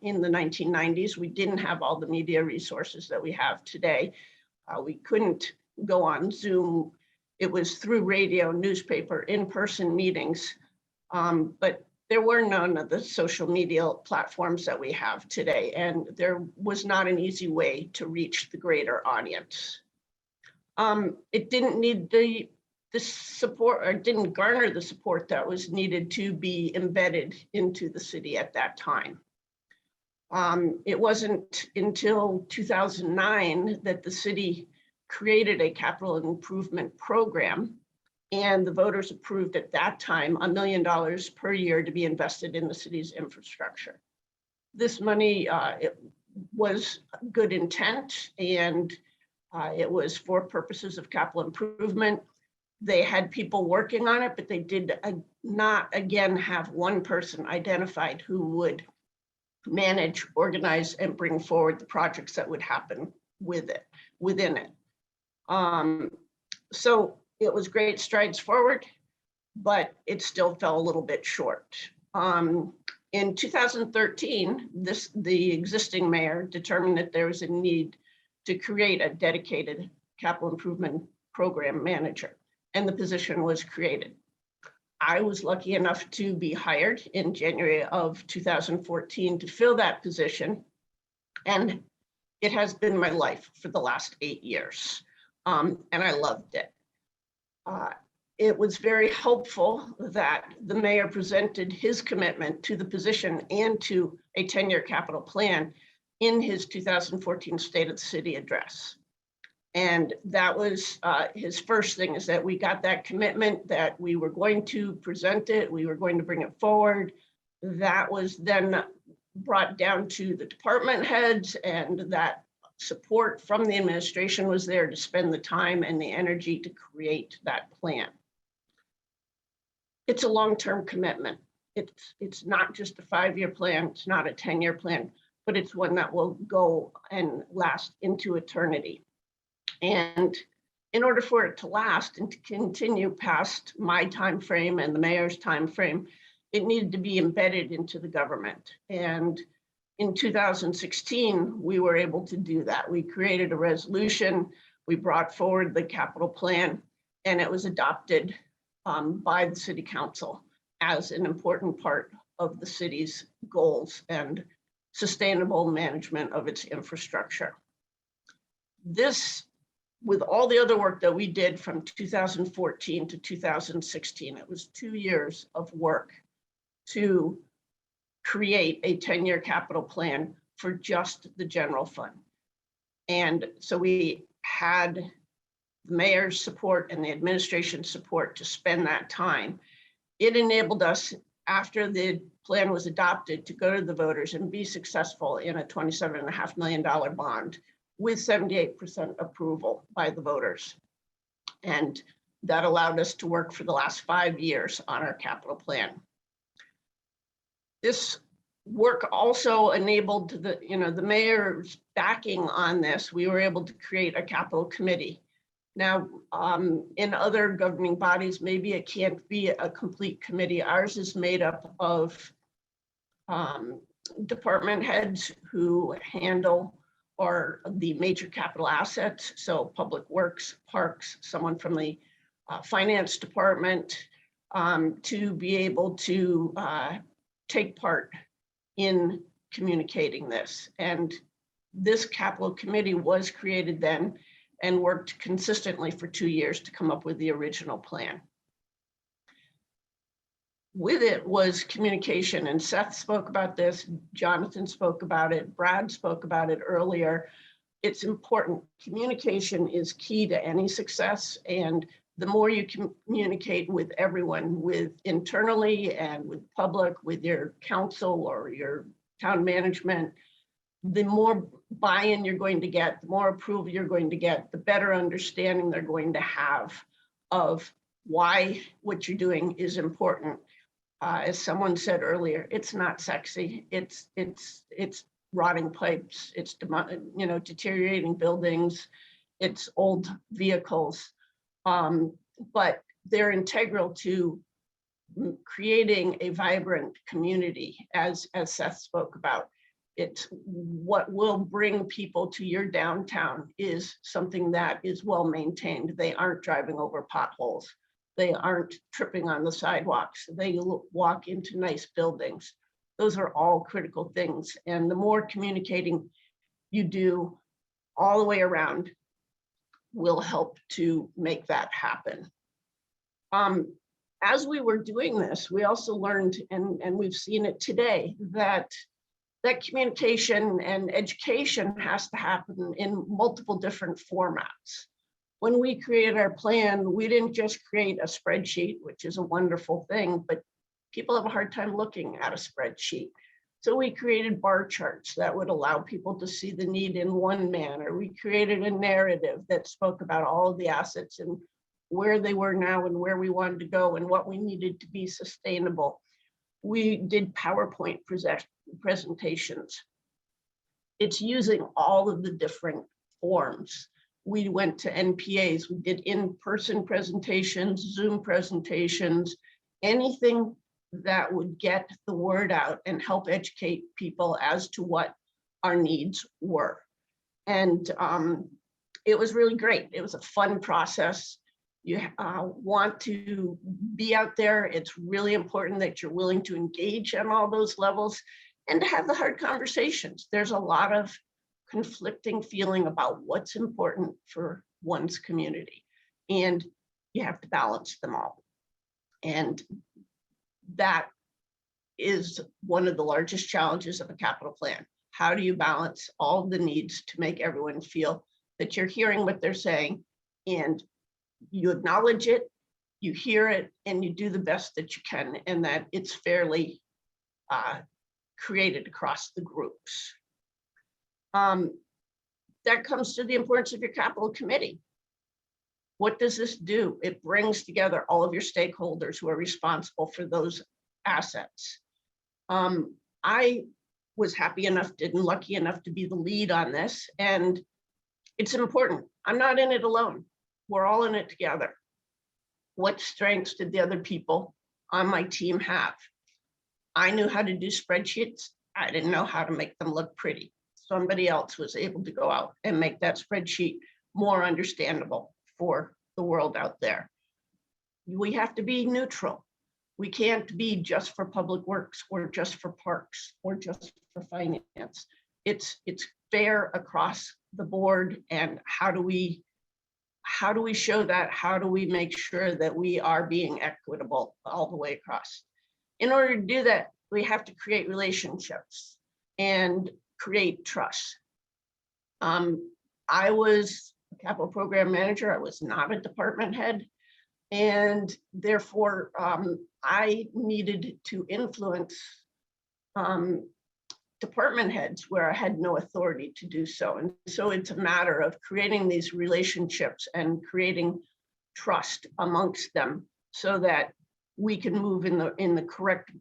Speaker 6: in the 1990s. We didn't have all the media resources that we have today. We couldn't go on Zoom. It was through radio, newspaper, in-person meetings, but there were none of the social media platforms that we have today, and there was not an easy way to reach the greater audience. It didn't need the support, or didn't garner the support that was needed to be embedded into the city at that time. It wasn't until 2009 that the city created a capital improvement program, and the voters approved at that time $1 million per year to be invested in the city's infrastructure. This money, it was good intent, and it was for purposes of capital improvement. They had people working on it, but they did not, again, have one person identified who would manage, organize, and bring forward the projects that would happen with it, within it. So it was great strides forward, but it still fell a little bit short. In 2013, the existing mayor determined that there was a need to create a dedicated capital improvement program manager, and the position was created. I was lucky enough to be hired in January of 2014 to fill that position, and it has been my life for the last 8 years, and I loved it. It was very helpful that the mayor presented his commitment to the position and to a 10-year capital plan in his 2014 State of the City address. And that was his first thing, is that we got that commitment that we were going to present it, we were going to bring it forward. That was then brought down to the department heads, and that support from the administration was there to spend the time and the energy to create that plan. It's a long-term commitment. It's not just a 5-year plan, it's not a 10-year plan, but it's one that will go and last into eternity. And in order for it to last and to continue past my time frame and the mayor's time frame, it needed to be embedded into the government. And in 2016, we were able to do that. We created a resolution, we brought forward the capital plan, and it was adopted by the city council as an important part of the city's goals and sustainable management of its infrastructure. This, with all the other work that we did from 2014 to 2016, it was 2 years of work to create a 10-year capital plan for just the general fund. And so we had the mayor's support and the administration's support to spend that time. It enabled us, after the plan was adopted, to go to the voters and be successful in a $27.5 million bond with 78% approval by the voters. And that allowed us to work for the last 5 years on our capital plan. This work also enabled the mayor's backing on this. We were able to create a capital committee. Now, in other governing bodies, maybe it can't be a complete committee. Ours is made up of department heads who handle or the major capital assets. So public works, parks, someone from the finance department, to be able to take part in communicating this. And this capital committee was created then and worked consistently for 2 years to come up with the original plan. with it was communication, and Seth spoke about this, Jonathan spoke about it, Brad spoke about it earlier. It's important. Communication is key to any success, and the more you communicate with everyone, with internally and with public, with your council or your town management, the more buy-in you're going to get, the more approval you're going to get, the better understanding they're going to have of why what you're doing is important. As someone said earlier, it's not sexy. It's rotting pipes. It's deteriorating buildings. It's old vehicles, but they're integral to creating a vibrant community, as Seth spoke about. It's what will bring people to your downtown is something that is well maintained. They aren't driving over potholes. They aren't tripping on the sidewalks. They walk into nice buildings. Those are all critical things. And the more communicating you do all the way around will help to make that happen. As we were doing this, we also learned, and we've seen it today, that communication and education has to happen in multiple different formats. When we created our plan, we didn't just create a spreadsheet, which is a wonderful thing, but people have a hard time looking at a spreadsheet. So we created bar charts that would allow people to see the need in one manner. We created a narrative that spoke about all of the assets and where they were now and where we wanted to go and what we needed to be sustainable. We did PowerPoint presentations. It's using all of the different forms. We went to NPAs, we did in-person presentations, Zoom presentations, anything that would get the word out and help educate people as to what our needs were. And it was really great. It was a fun process. You want to be out there. It's really important that you're willing to engage on all those levels and to have the hard conversations. There's a lot of conflicting feeling about what's important for one's community, and you have to balance them all. And that is one of the largest challenges of a capital plan. How do you balance all the needs to make everyone feel that you're hearing what they're saying and you acknowledge it, you hear it, and you do the best that you can, and that it's fairly created across the groups. That comes to the importance of your capital committee. What does this do? It brings together all of your stakeholders who are responsible for those assets. I was happy enough and lucky enough to be the lead on this, and it's important. I'm not in it alone. We're all in it together. What strengths did the other people on my team have? I knew how to do spreadsheets. I didn't know how to make them look pretty. Somebody else was able to go out and make that spreadsheet more understandable for the world out there. We have to be neutral. We can't be just for public works or just for parks or just for finance. It's fair across the board. And how do we show that? How do we make sure that we are being equitable all the way across? In order to do that, we have to create relationships and create trust. I was a capital program manager. I was not a department head. And therefore, I needed to influence department heads where I had no authority to do so. And so it's a matter of creating these relationships and creating trust amongst them so that we can move in the correct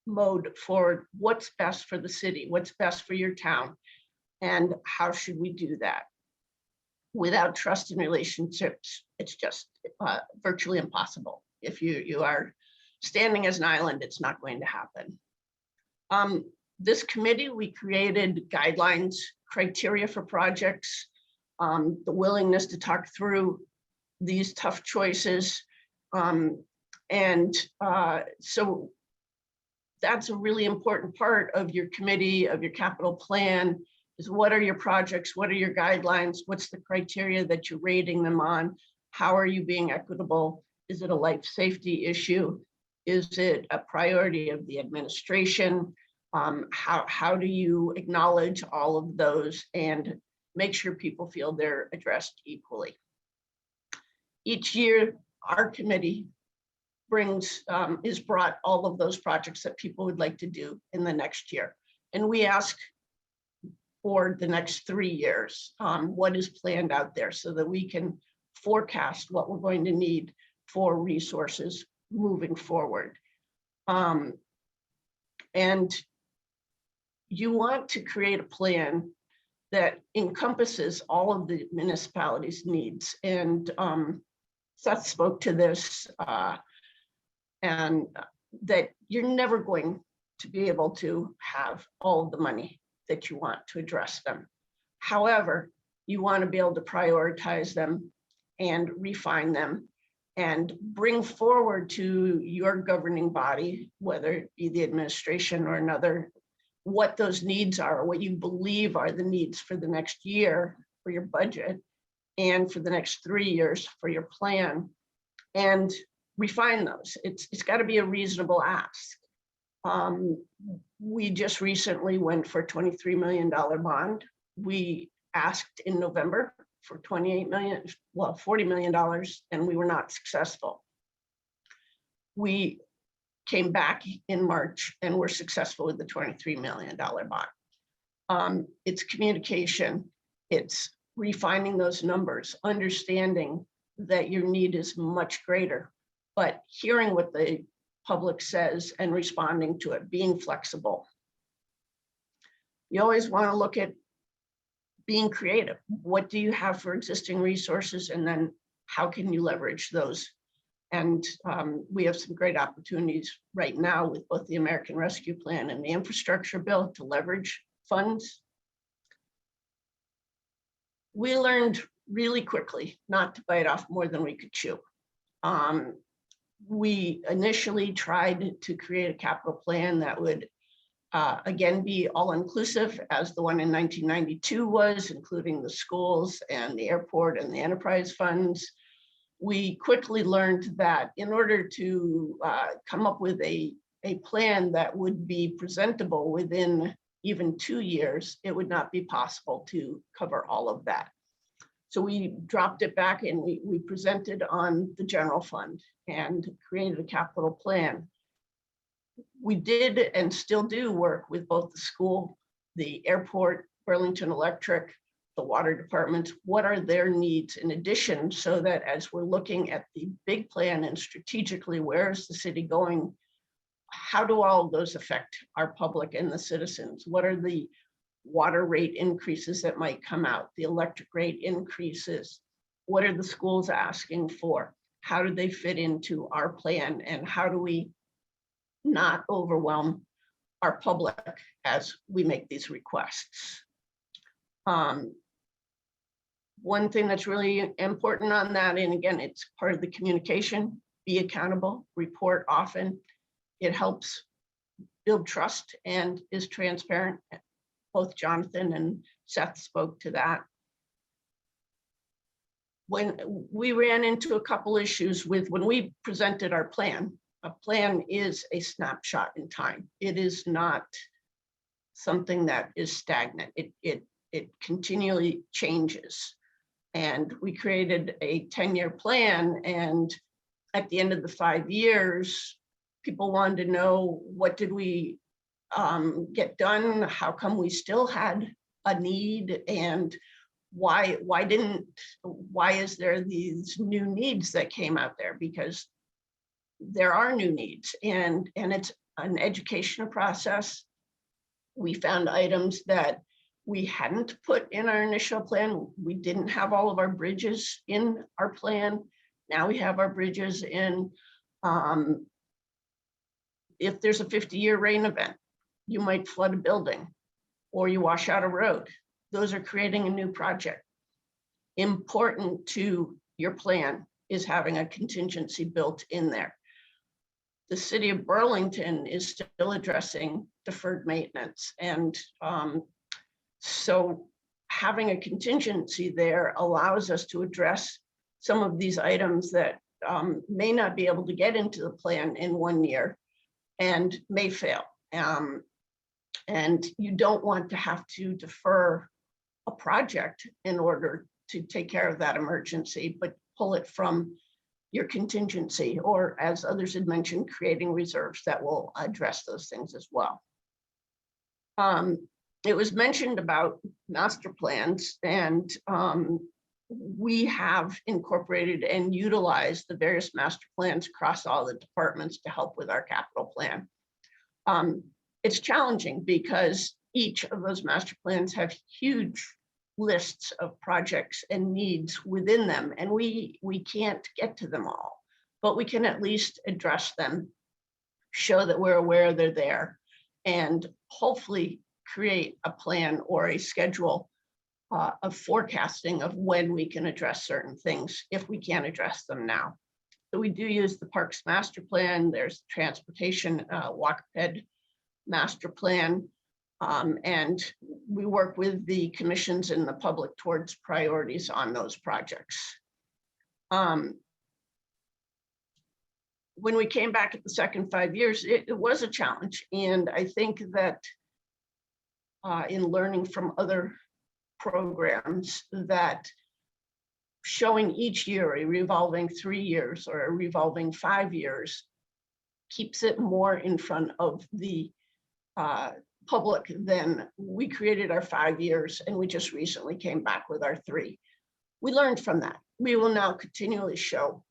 Speaker 6: mode forward. What's best for the city? What's best for your town? And how should we do that? Without trust and relationships, it's just virtually impossible. If you are standing as an island, it's not going to happen. This committee, we created guidelines, criteria for projects, the willingness to talk through these tough choices. So that's a really important part of your committee, of your capital plan, is what are your projects? What are your guidelines? What's the criteria that you're rating them on? How are you being equitable? Is it a life safety issue? Is it a priority of the administration? How do you acknowledge all of those and make sure people feel they're addressed equally? Each year, our committee is brought all of those projects that people would like to do in the next year. And we ask for the next 3 years, what is planned out there so that we can forecast what we're going to need for resources moving forward. And you want to create a plan that encompasses all of the municipality's needs. And Seth spoke to this, and that you're never going to be able to have all of the money that you want to address them. However, you want to be able to prioritize them and refine them and bring forward to your governing body, whether it be the administration or another, what those needs are, what you believe are the needs for the next year for your budget and for the next 3 years for your plan, and refine those. It's got to be a reasonable ask. We just recently went for a $23 million bond. We asked in November for $28 million, well, $40 million, and we were not successful. We came back in March and were successful with the $23 million bond. It's communication, it's refining those numbers, understanding that your need is much greater, but hearing what the public says and responding to it, being flexible. You always want to look at being creative. What do you have for existing resources, and then how can you leverage those? And we have some great opportunities right now with both the American Rescue Plan and the infrastructure bill to leverage funds. We learned really quickly not to bite off more than we could chew. We initially tried to create a capital plan that would again be all-inclusive, as the one in 1992 was, including the schools and the airport and the enterprise funds. We quickly learned that in order to come up with a plan that would be presentable within even 2 years, it would not be possible to cover all of that. So we dropped it back and we presented on the general fund and created a capital plan. We did and still do work with both the school, the airport, Burlington Electric, the water department. What are their needs in addition, so that as we're looking at the big plan and strategically, where is the city going? How do all of those affect our public and the citizens? What are the water rate increases that might come out, the electric rate increases? What are the schools asking for? How do they fit into our plan? And how do we not overwhelm our public as we make these requests? One thing that's really important on that, and again, it's part of the communication, be accountable, report often. It helps build trust and is transparent. Both Jonathan and Seth spoke to that. When we ran into a couple issues with, when we presented our plan, a plan is a snapshot in time. It is not something that is stagnant. It continually changes. And we created a 10-year plan, and at the end of the 5 years, people wanted to know, what did we get done? How come we still had a need? And why is there these new needs that came out there? Because there are new needs, and it's an educational process. We found items that we hadn't put in our initial plan. We didn't have all of our bridges in our plan. Now we have our bridges in. If there's a 50-year rain event, you might flood a building or you wash out a road. Those are creating a new project. Important to your plan is having a contingency built in there. The city of Burlington is still addressing deferred maintenance. And so having a contingency there allows us to address some of these items that may not be able to get into the plan in 1 year and may fail. And you don't want to have to defer a project in order to take care of that emergency, but pull it from your contingency, or as others had mentioned, creating reserves that will address those things as well. It was mentioned about master plans, and we have incorporated and utilized the various master plans across all the departments to help with our capital plan. It's challenging because each of those master plans have huge lists of projects and needs within them, and we can't get to them all, but we can at least address them, show that we're aware they're there, and hopefully create a plan or a schedule of forecasting of when we can address certain things if we can't address them now. So we do use the Parks Master Plan. There's Transportation Walkped Master Plan, and we work with the commissions and the public towards priorities on those projects. When we came back at the second 5 years, it was a challenge, and I think that in learning from other programs, that showing each year a revolving 3 years or a revolving 5 years keeps it more in front of the public than we created our 5 years and we just recently came back with our 3. We learned from that. We will now continually show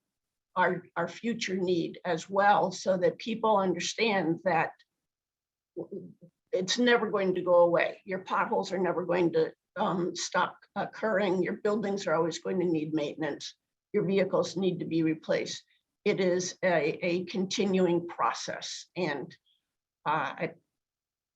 Speaker 6: our future need as well, so that people understand that it's never going to go away. Your potholes are never going to stop occurring. Your buildings are always going to need maintenance. Your vehicles need to be replaced. It is a continuing process. And I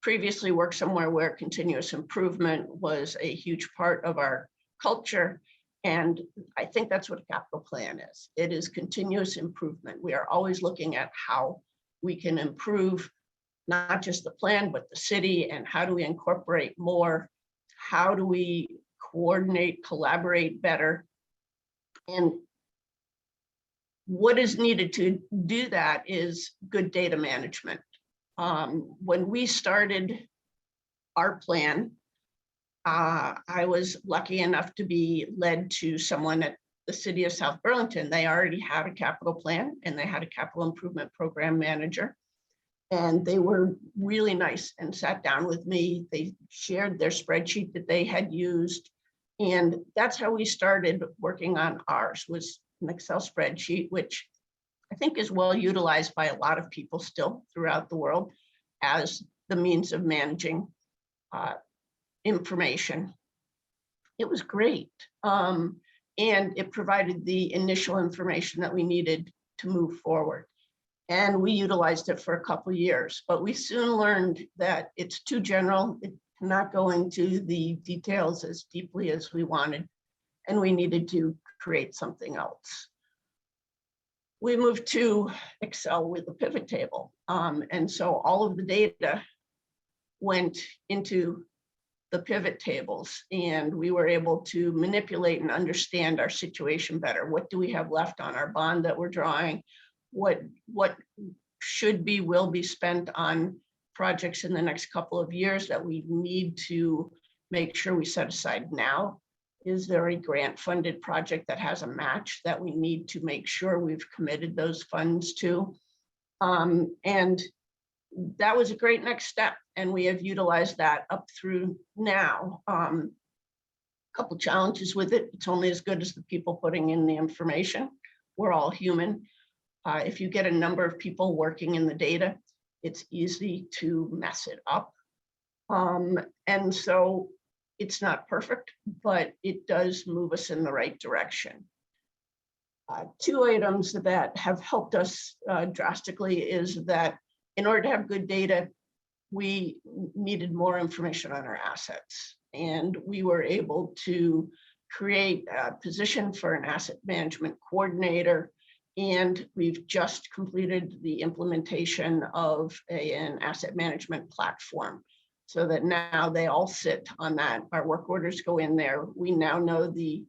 Speaker 6: previously worked somewhere where continuous improvement was a huge part of our culture. And I think that's what a capital plan is. It is continuous improvement. We are always looking at how we can improve not just the plan, but the city, and how do we incorporate more? How do we coordinate, collaborate better? And what is needed to do that is good data management. When we started our plan, I was lucky enough to be led to someone at the city of South Burlington. They already had a capital plan and they had a capital improvement program manager. And they were really nice and sat down with me. They shared their spreadsheet that they had used. And that's how we started working on ours, was an Excel spreadsheet, which I think is well utilized by a lot of people still throughout the world as the means of managing information. It was great. And it provided the initial information that we needed to move forward. And we utilized it for a couple of years, but we soon learned that it's too general. It cannot go into the details as deeply as we wanted, and we needed to create something else. We moved to Excel with a pivot table. And so all of the data went into the pivot tables, and we were able to manipulate and understand our situation better. What do we have left on our bond that we're drawing? What should be, will be spent on projects in the next couple of years that we need to make sure we set aside now? Is there a grant funded project that has a match that we need to make sure we've committed those funds to? And that was a great next step. And we have utilized that up through now. A couple challenges with it. It's only as good as the people putting in the information. We're all human. If you get a number of people working in the data, it's easy to mess it up. And so it's not perfect, but it does move us in the right direction. 2 items that have helped us drastically is that in order to have good data, we needed more information on our assets. And we were able to create a position for an asset management coordinator. And we've just completed the implementation of an asset management platform, so that now they all sit on that. Our work orders go in there. We now know the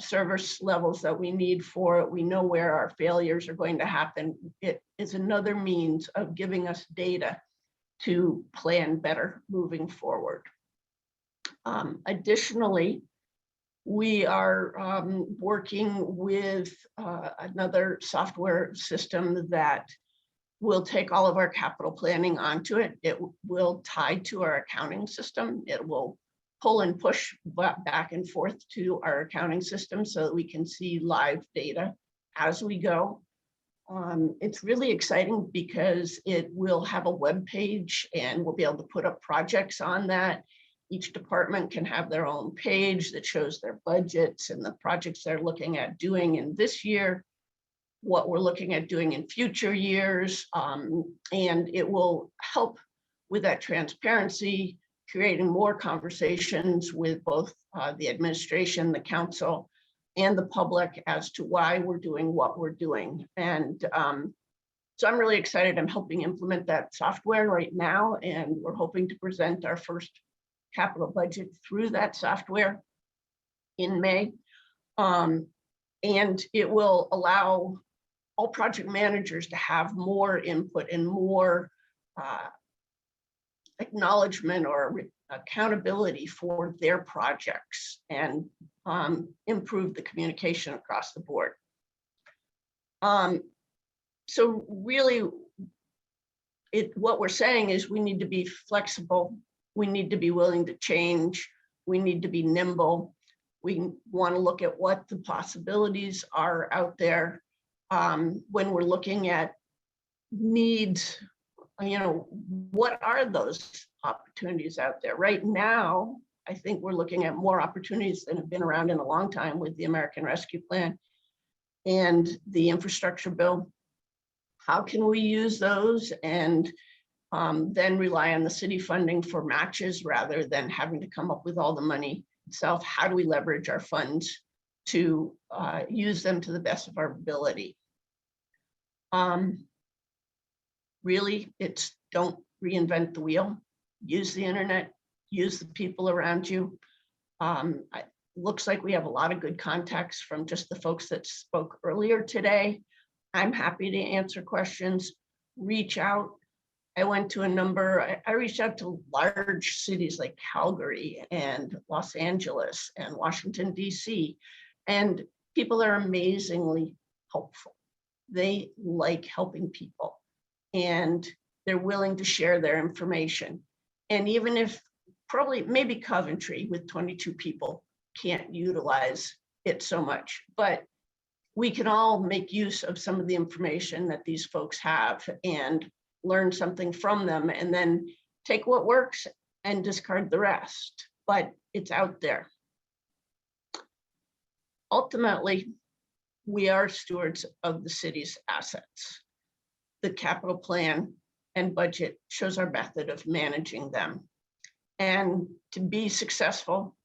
Speaker 6: service levels that we need for it. We know where our failures are going to happen. It is another means of giving us data to plan better moving forward. Additionally, we are working with another software system that will take all of our capital planning onto it. It will tie to our accounting system. It will pull and push back and forth to our accounting system so that we can see live data as we go. It's really exciting because it will have a web page and we'll be able to put up projects on that. Each department can have their own page that shows their budgets and the projects they're looking at doing in this year, what we're looking at doing in future years, and it will help with that transparency, creating more conversations with both the administration, the council, and the public as to why we're doing what we're doing. And so I'm really excited. I'm helping implement that software right now, and we're hoping to present our first capital budget through that software in May. And it will allow all project managers to have more input and more acknowledgement or accountability for their projects and improve the communication across the board. So really, what we're saying is we need to be flexible. We need to be willing to change. We need to be nimble. We want to look at what the possibilities are out there when we're looking at needs. What are those opportunities out there? Right now, I think we're looking at more opportunities than have been around in a long time with the American Rescue Plan and the infrastructure bill. How can we use those and then rely on the city funding for matches rather than having to come up with all the money itself? How do we leverage our funds to use them to the best of our ability? Really, it's don't reinvent the wheel. Use the internet, use the people around you. It looks like we have a lot of good contacts from just the folks that spoke earlier today. I'm happy to answer questions, reach out. I went to a number, I reached out to large cities like Calgary and Los Angeles and Washington, DC, and people are amazingly helpful. They like helping people and they're willing to share their information. And even if maybe Coventry with 22 people can't utilize it so much, but we can all make use of some of the information that these folks have and learn something from them and then take what works and discard the rest, but it's out there. Ultimately, we are stewards of the city's assets. The capital plan and budget shows our method of managing them. And to be successful,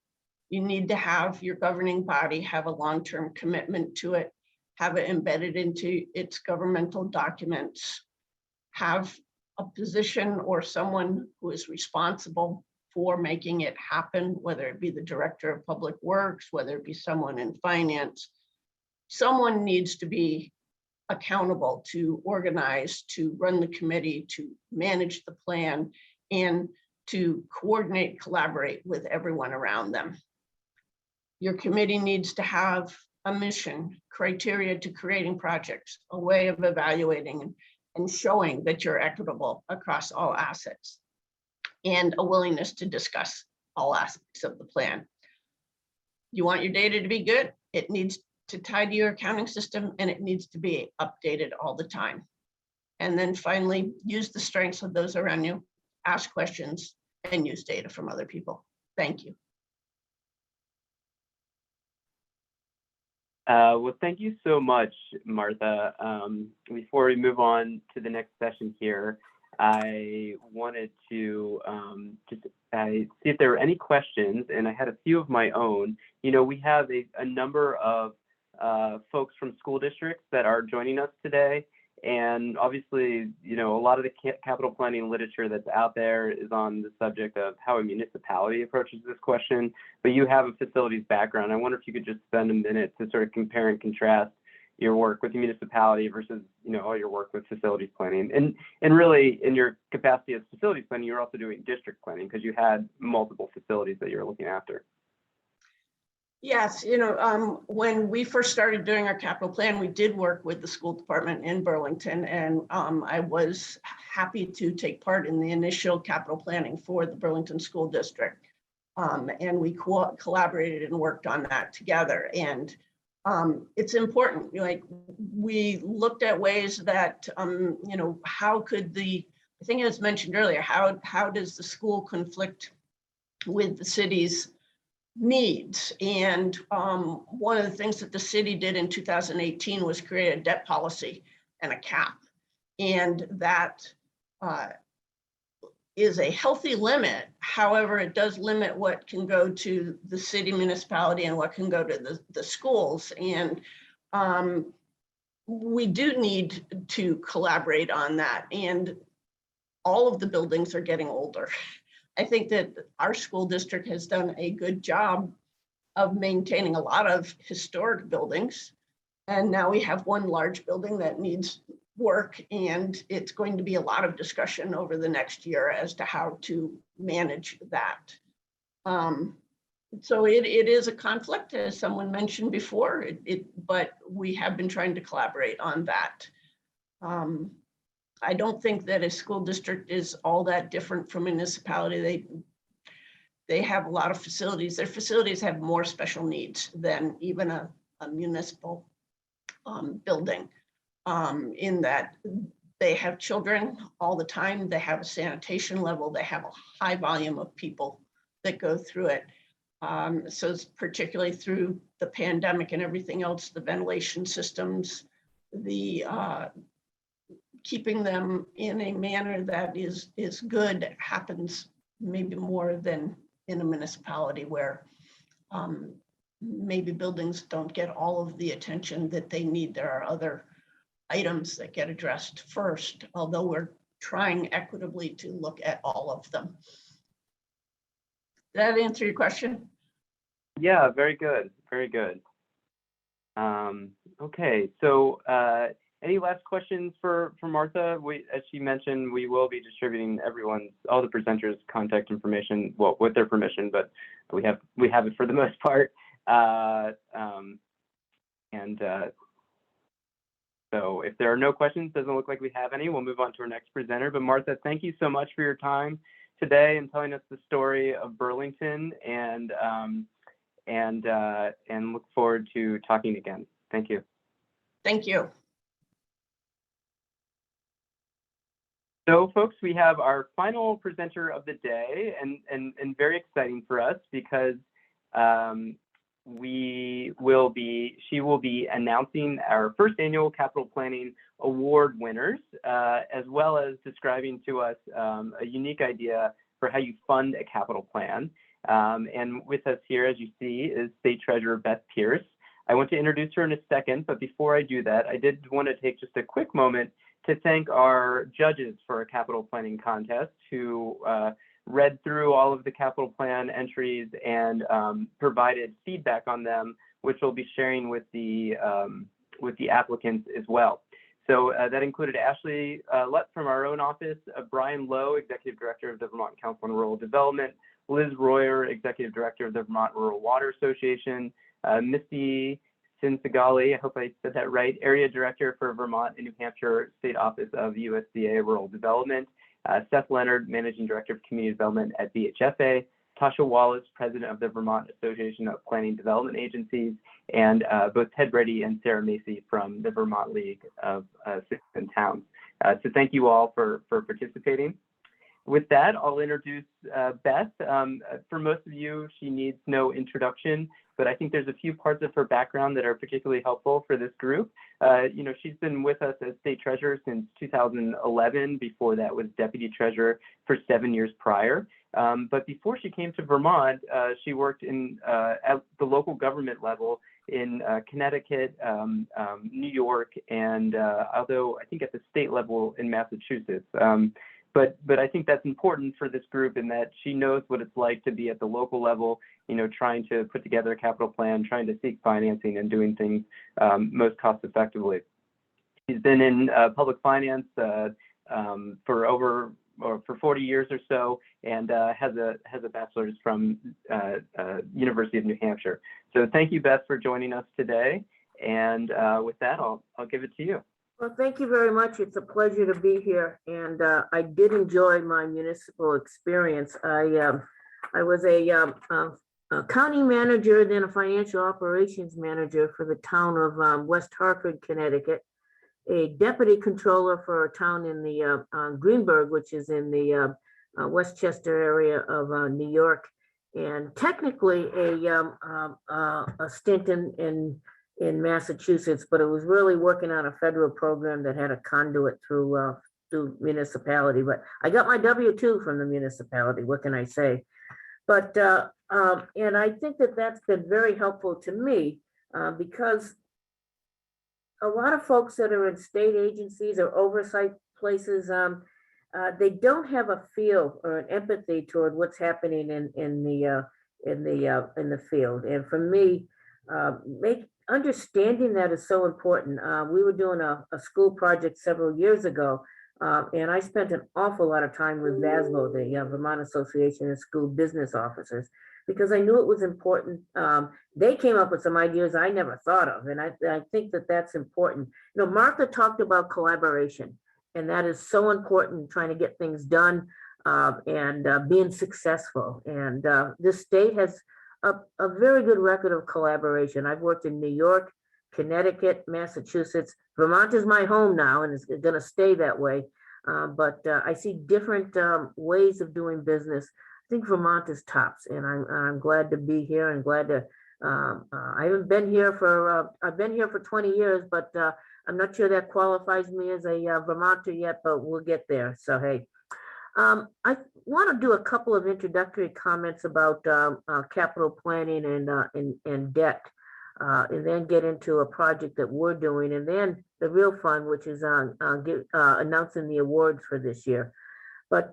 Speaker 6: you need to have your governing body have a long-term commitment to it, have it embedded into its governmental documents, have a position or someone who is responsible for making it happen, whether it be the director of public works, whether it be someone in finance. Someone needs to be accountable to organize, to run the committee, to manage the plan, and to coordinate, collaborate with everyone around them. Your committee needs to have a mission, criteria to creating projects, a way of evaluating and showing that you're equitable across all assets, and a willingness to discuss all aspects of the plan. You want your data to be good, it needs to tie to your accounting system, and it needs to be updated all the time. And then finally, use the strengths of those around you, ask questions, and use data from other people. Thank you.
Speaker 1: Well, thank you so much, Martha. Before we move on to the next session here, I wanted to just see if there were any questions, and I had a few of my own. We have a number of folks from school districts that are joining us today, And obviously, you know, a lot of the capital planning literature that's out there is on the subject of how a municipality approaches this question, but you have a facilities background. I wonder if you could just spend a minute to sort of compare and contrast your work with the municipality versus, you know, all your work with facilities planning. And really, in your capacity as facilities planning, you're also doing district planning because you had multiple facilities that you were looking after.
Speaker 6: Yes, you know, when we first started doing our capital plan, we did work with the school department in Burlington, and I was happy to take part in the initial capital planning for the Burlington School District. And we collaborated and worked on that together. And it's important, like we looked at ways that, you know, how could I think it was mentioned earlier, how does the school conflict with the city's needs? And one of the things that the city did in 2018 was create a debt policy and a cap. And that is a healthy limit. However, it does limit what can go to the city municipality and what can go to the schools. And we do need to collaborate on that. And all of the buildings are getting older. I think that our school district has done a good job of maintaining a lot of historic buildings. And now we have one large building that needs work, and it's going to be a lot of discussion over the next year as to how to manage that. So it is a conflict, as someone mentioned before, but we have been trying to collaborate on that. I don't think that a school district is all that different from municipality. They have a lot of facilities. Their facilities have more special needs than even a municipal building, in that they have children all the time. They have a sanitation level. They have a high volume of people that go through it. So it's particularly through the pandemic and everything else, the ventilation systems, the keeping them in a manner that is good happens maybe more than in a municipality where maybe buildings don't get all of the attention that they need. There are other items that get addressed first, although we're trying equitably to look at all of them. Did that answer your question?
Speaker 1: Yeah, very good, very good. Okay, so any last questions for Martha? As she mentioned, we will be distributing all the presenters' contact information, well, with their permission, but we have it for the most part. So if there are no questions, doesn't look like we have any, we'll move on to our next presenter. But Martha, thank you so much for your time today and telling us the story of Burlington, and look forward to talking again. Thank you.
Speaker 6: Thank you.
Speaker 1: So folks, we have our final presenter of the day, and very exciting for us because she will be announcing our first annual capital planning award winners, as well as describing to us a unique idea for how you fund a capital plan. And with us here, as you see, is State Treasurer Beth Pearce. I want to introduce her in a second, but before I do that, I did want to take just a quick moment to thank our judges for a capital planning contest who read through all of the capital plan entries and provided feedback on them, which we'll be sharing with the applicants as well. So that included Ashley Lutt from our own office, Brian Lowe, Executive Director of the Vermont Council on Rural Development, Liz Royer, Executive Director of the Vermont Rural Water Association, Misty Sinsagali, I hope I said that right, Area Director for Vermont and New Hampshire State Office of USDA Rural Development, Seth Leonard, Managing Director of Community Development at VHFA, Tasha Wallace, President of the Vermont Association of Planning Development Agencies, and both Ted Brady and Sarah Macy from the Vermont League of Cities and Towns. So thank you all for participating. With that, I'll introduce Beth. For most of you, she needs no introduction, but I think there's a few parts of her background that are particularly helpful for this group. She's been with us as State Treasurer since 2011. Before that was Deputy Treasurer for 7 years prior. But before she came to Vermont, she worked at the local government level in Connecticut, New York, and although I think at the state level in Massachusetts. But I think that's important for this group in that she knows what it's like to be at the local level, trying to put together a capital plan, trying to seek financing and doing things most cost effectively. She's been in public finance for 40 years or so, and has a bachelor's from University of New Hampshire. So thank you, Beth, for joining us today. And with that, I'll give it to you.
Speaker 7: Well, thank you very much. It's a pleasure to be here, and I did enjoy my municipal experience. I was a county manager, then a financial operations manager for the town of West Hartford, Connecticut, a deputy controller for a town in the Greenburgh, which is in the Westchester area of New York, and technically a stint in Massachusetts, but it was really working on a federal program that had a conduit through municipality. But I got my W-2 from the municipality. What can I say? But and I think that that's been very helpful to me because a lot of folks that are in state agencies or oversight places, they don't have a feel or an empathy toward what's happening in the field. And for me, understanding that is so important. We were doing a school project several years ago, and I spent an awful lot of time with VASBO, the Vermont Association of School Business Officers, because I knew it was important. They came up with some ideas I never thought of, and I think that that's important. Martha talked about collaboration, and that is so important, trying to get things done and being successful. And this state has a very good record of collaboration. I've worked in New York, Connecticut, Massachusetts. Vermont is my home now, and it's going to stay that way. But I see different ways of doing business. I think Vermont is tops, and I'm glad to be here and glad to. I haven't been here for. I've been here for 20 years, but I'm not sure that qualifies me as a Vermonter yet. But we'll get there. So hey. I want to do a couple of introductory comments about capital planning and debt, and then get into a project that we're doing, and then the real fun, which is announcing the awards for this year. But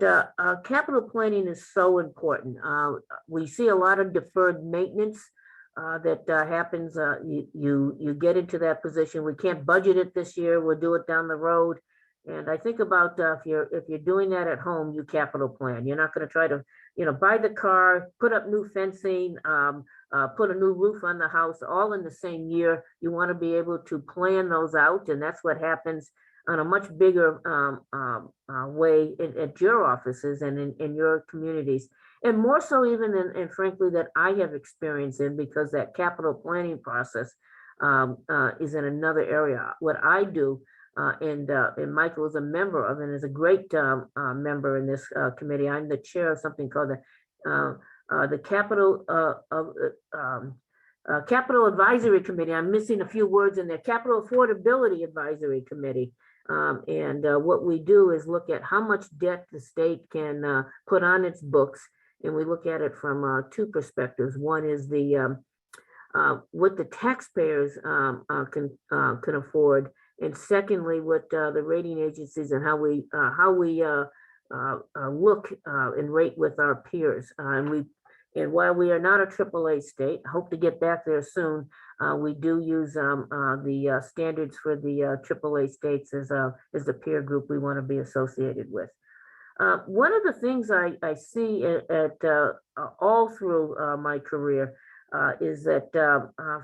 Speaker 7: capital planning is so important. We see a lot of deferred maintenance that happens. You get into that position. We can't budget it this year. We'll do it down the road. And I think about if you're doing that at home, you capital plan. You're not going to try to, buy the car, put up new fencing, put a new roof on the house, all in the same year. You want to be able to plan those out, and that's what happens on a much bigger way at your offices and in your communities, and more so even and frankly that I have experience in, because that capital planning process is in another area. What I do. And Michael is a member of, and is a great member in this committee. I'm the chair of something called the Capital Advisory Committee. I'm missing a few words in there. Capital Affordability Advisory Committee. And what we do is look at how much debt the state can put on its books, and we look at it from two perspectives. One is the what the taxpayers can afford. And secondly, what the rating agencies and how we look and rate with our peers. And while we are not a AAA state, hope to get back there soon. We do use the standards for the AAA states as the peer group we want to be associated with. One of the things I see at all through my career is that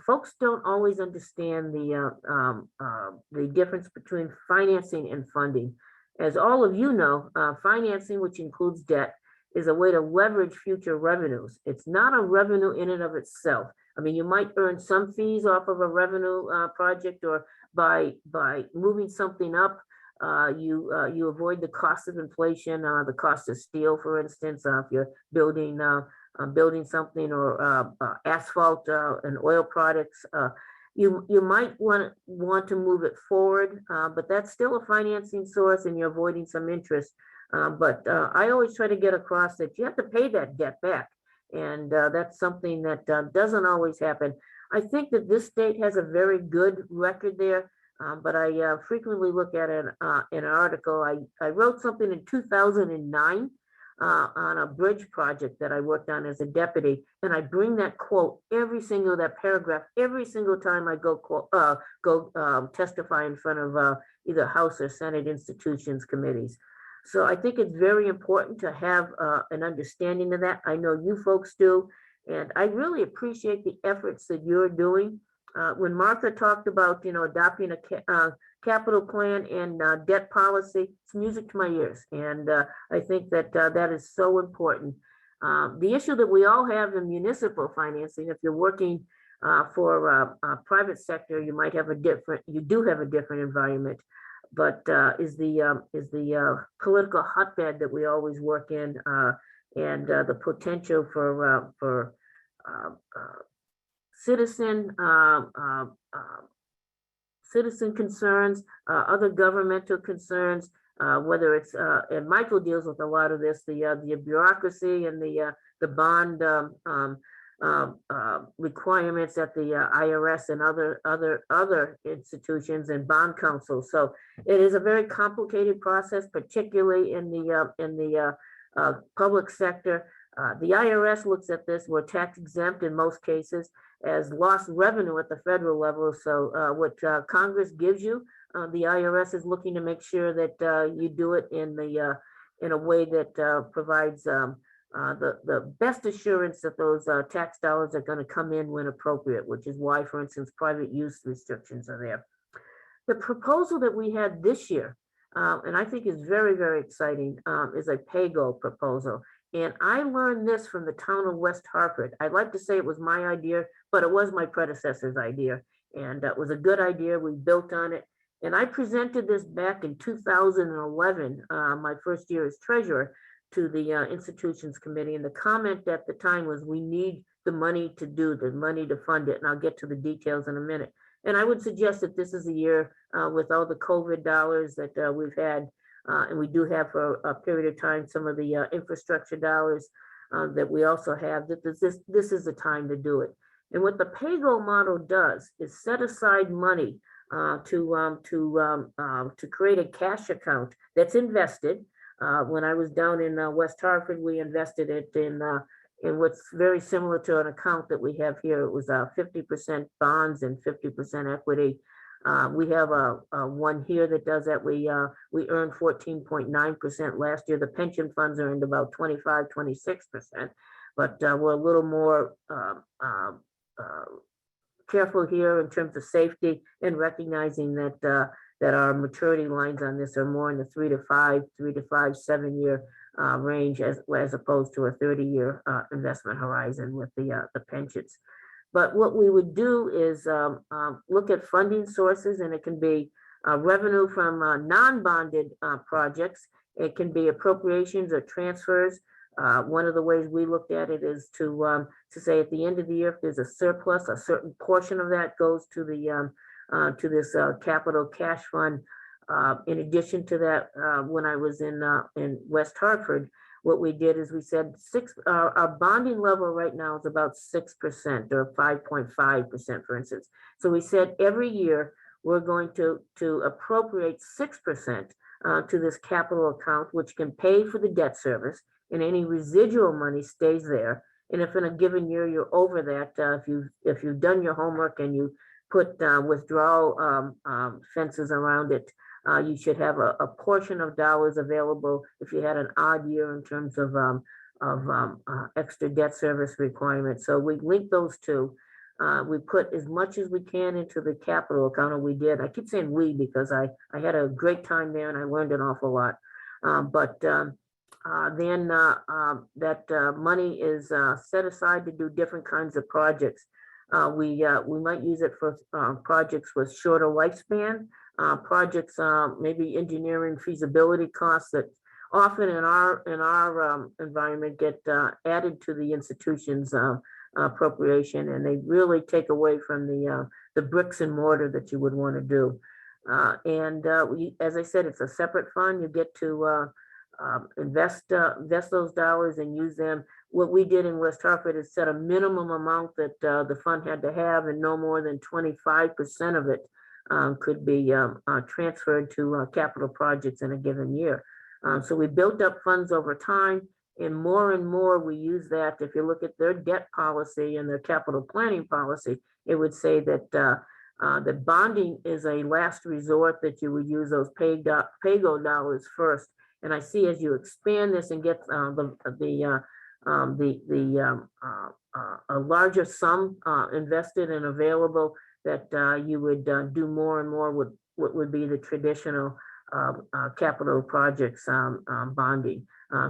Speaker 7: folks don't always understand the difference between financing and funding. As all of you know, financing, which includes debt, is a way to leverage future revenues. It's not a revenue in and of itself. I mean, you might earn some fees off of a revenue project, or by moving something up, you avoid the cost of inflation, the cost of steel, for instance, if you're building something, or asphalt and oil products. You might want to move it forward, but that's still a financing source, and you're avoiding some interest. But I always try to get across that you have to pay that debt back, and that's something that doesn't always happen. I think that this state has a very good record there, but I frequently look at it in an article. I wrote something in 2009 on a bridge project that I worked on as a deputy, and I bring that quote that paragraph every single time I go testify in front of either House or Senate institutions committees. So I think it's very important to have an understanding of that. I know you folks do, and I really appreciate the efforts that you're doing. When Martha talked about, adopting a capital plan and debt policy, it's music to my ears. And I think that that is so important. The issue that we all have in municipal financing, if you're working for private sector, you do have a different environment, but is the political hotbed that we always work in, and the potential for citizen concerns, other governmental concerns, whether it's and Michael deals with a lot of this, the bureaucracy and the bond requirements at the IRS and other institutions and bond councils. So it is a very complicated process, particularly in the public sector. The IRS looks at this, we're tax exempt in most cases, as lost revenue at the federal level. So what Congress gives you, the IRS is looking to make sure that you do it in a way that provides the best assurance that those tax dollars are going to come in when appropriate, which is why, for instance, private use restrictions are there. The proposal that we had this year, and I think is very, very exciting, is a pay-go proposal. And I learned this from the town of West Hartford. I'd like to say it was my idea, but it was my predecessor's idea. And it was a good idea. We built on it. And I presented this back in 2011, my first year as treasurer, to the institutions committee. And the comment at the time was, we need the money to fund it. And I'll get to the details in a minute. And I would suggest that this is a year with all the COVID dollars that we've had, and we do have for a period of time some of the infrastructure dollars that we also have, that this is the time to do it. And what the pay-go model does is set aside money to create a cash account that's invested. When I was down in West Hartford, we invested it in what's very similar to an account that we have here. It was 50% bonds and 50% equity. We have one here that does that. We earned 14.9% last year. The pension funds earned about 25, 26%, but we're a little more careful here in terms of safety and recognizing that that our maturity lines on this are more in the 3 to 5, 7 year range as opposed to a 30-year investment horizon with the pensions. But what we would do is look at funding sources, and it can be revenue from non-bonded projects. It can be appropriations or transfers. One of the ways we looked at it is to say at the end of the year, if there's a surplus, a certain portion of that goes to the to this capital cash fund. In addition to that, when I was in West Hartford, what we did is we said our bonding level right now is about 6% or 5.5%, for instance. So we said every year we're going to appropriate 6% to this capital account, which can pay for the debt service, and any residual money stays there. And if in a given year you're over that, if you've done your homework and you put withdrawal fences around it, you should have a portion of dollars available if you had an odd year in terms of extra debt service requirements. So we link those two. We put as much as we can into the capital account, and we did. I keep saying we because I had a great time there and I learned an awful lot. Then that money is set aside to do different kinds of projects. We might use it for projects with shorter lifespan, projects maybe engineering feasibility costs that often in our environment get added to the institution's appropriation, and they really take away from the bricks and mortar that you would want to do. As I said, it's a separate fund. You get to invest those dollars and use them. What we did in West Hartford is set a minimum amount that the fund had to have, and no more than 25% of it could be transferred to capital projects in a given year. So we built up funds over time, and more we use that. If you look at their debt policy and their capital planning policy, it would say that that bonding is a last resort, that you would use those pay-go dollars first. And I see as you expand this and get a larger sum invested and available, that you would do more and more with what would be the traditional capital projects bonding.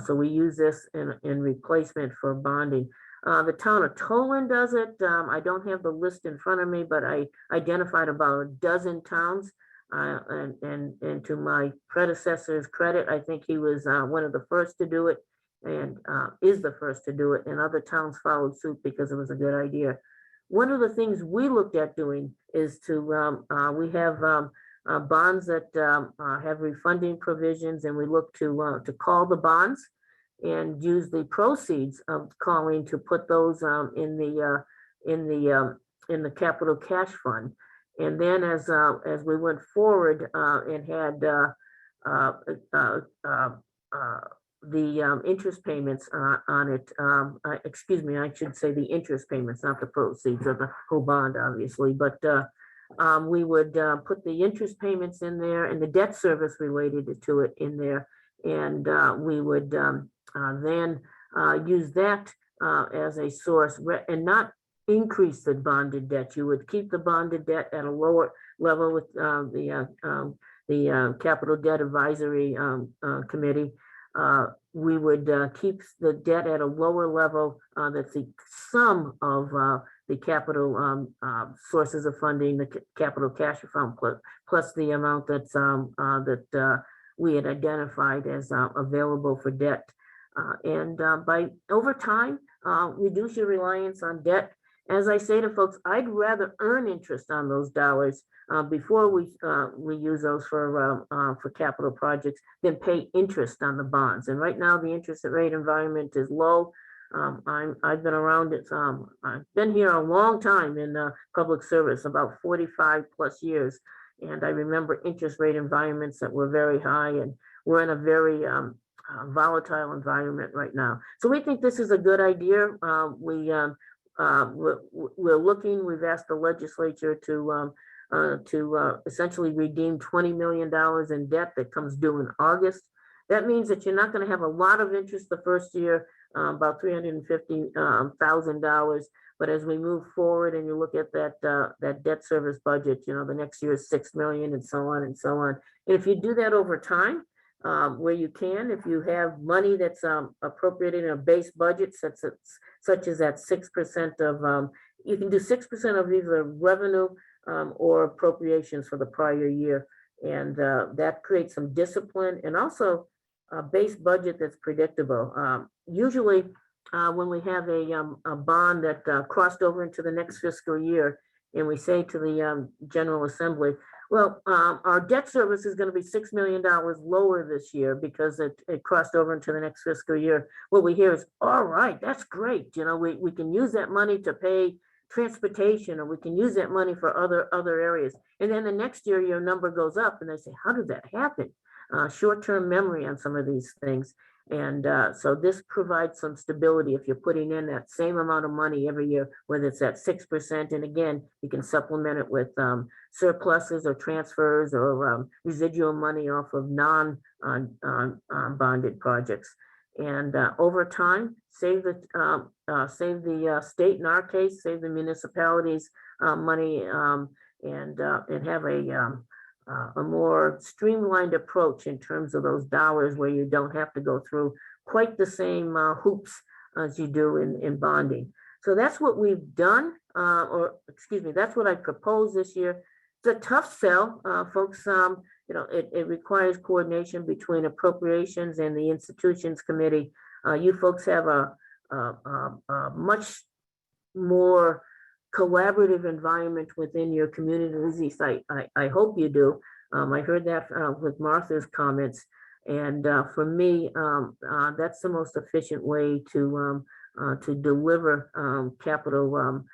Speaker 7: So we use this in replacement for bonding. The town of Toland does it. I don't have the list in front of me, but I identified about a dozen towns. And to my predecessor's credit, I think he was one of the first to do it, and is the first to do it, and other towns followed suit because it was a good idea. One of the things we looked at doing is to, we have bonds that have refunding provisions, and we look to call the bonds and use the proceeds of calling to put those in the capital cash fund. And then as we went forward and had the interest payments on it, excuse me, I should say the interest payments, not the proceeds of the whole bond, obviously, but we would put the interest payments in there and the debt service related to it in there. And we would then use that as a source and not increase the bonded debt. You would keep the bonded debt at a lower level with the Capital Debt Advisory Committee. We would keep the debt at a lower level. That's the sum of the capital sources of funding, the capital cash fund, plus the amount that's that we had identified as available for debt. And by over time, reduce your reliance on debt. As I say to folks, I'd rather earn interest on those dollars before we use those for capital projects than pay interest on the bonds. And right now, the interest rate environment is low. I've been around it. I've been here a long time in public service, about 45 plus years. And I remember interest rate environments that were very high, and we're in a very volatile environment right now. So we think this is a good idea. We're looking, we've asked the legislature to essentially redeem $20 million in debt that comes due in August. That means that you're not going to have a lot of interest the first year, about $350,000. But as we move forward and you look at that debt service budget, you know, the next year is $6 million and so on and so on. And if you do that over time, where you can, if you have money that's appropriated in a base budget, such as that 6% of, you can do 6% of either revenue or appropriations for the prior year. And that creates some discipline and also a base budget that's predictable. Usually when we have a bond that crossed over into the next fiscal year, and we say to the General Assembly, well, our debt service is going to be $6 million lower this year because it crossed over into the next fiscal year. What we hear is, all right, that's great. You know, we can use that money to pay transportation, or we can use that money for other areas. And then the next year, your number goes up, and they say, how did that happen? Short-term memory on some of these things. And so this provides some stability if you're putting in that same amount of money every year, whether it's at 6%. And again, you can supplement it with surpluses or transfers or residual money off of non-bonded projects. And over time, save the state, in our case, save the municipalities money, and have a more streamlined approach in terms of those dollars, where you don't have to go through quite the same hoops as you do in bonding. So that's what we've done, or excuse me, that's what I proposed this year. It's a tough sell, folks. You know, it requires coordination between appropriations and the institutions committee. You folks have a much more collaborative environment within your communities. I hope you do. I heard that with Martha's comments. And for me, that's the most efficient way to deliver capital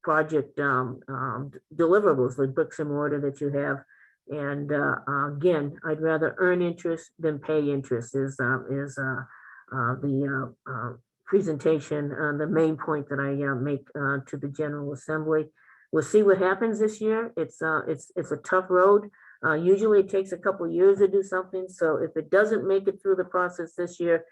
Speaker 7: project deliverables, like bricks and mortar that you have. And again, I'd rather earn interest than pay interest is the presentation, the main point that I make to the General Assembly. We'll see what happens this year. It's a tough road. Usually it takes a couple of years to do something. So if it doesn't make it through the process this year,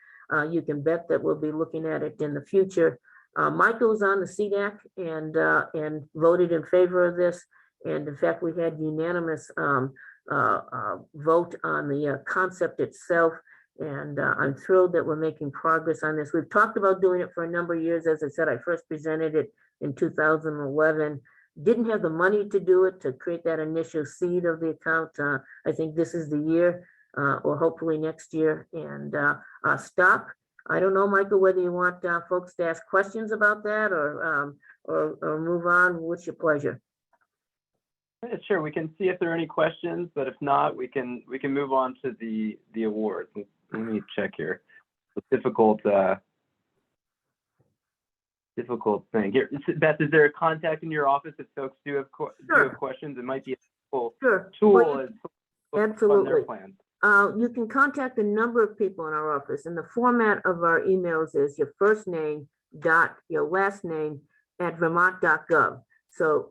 Speaker 7: you can bet that we'll be looking at it in the future. Michael was on the CDAC and voted in favor of this. And in fact, we had unanimous vote on the concept itself. And I'm thrilled that we're making progress on this. We've talked about doing it for a number of years. As I said, I first presented it in 2011. Didn't have the money to do it, to create that initial seed of the account. I think this is the year, or hopefully next year. And stop. I don't know, Michael, whether you want folks to ask questions about that or move on. What's your pleasure?
Speaker 1: Sure, we can see if there are any questions, but if not, we can move on to the awards. Let me check here. It's a difficult thing here. Beth, is there a contact in your office if folks do have questions? It might be a helpful tool.
Speaker 7: Well, absolutely.
Speaker 1: Their plans.
Speaker 7: You can contact a number of people in our office, and the format of our emails is your first name dot your last name at vermont.gov. So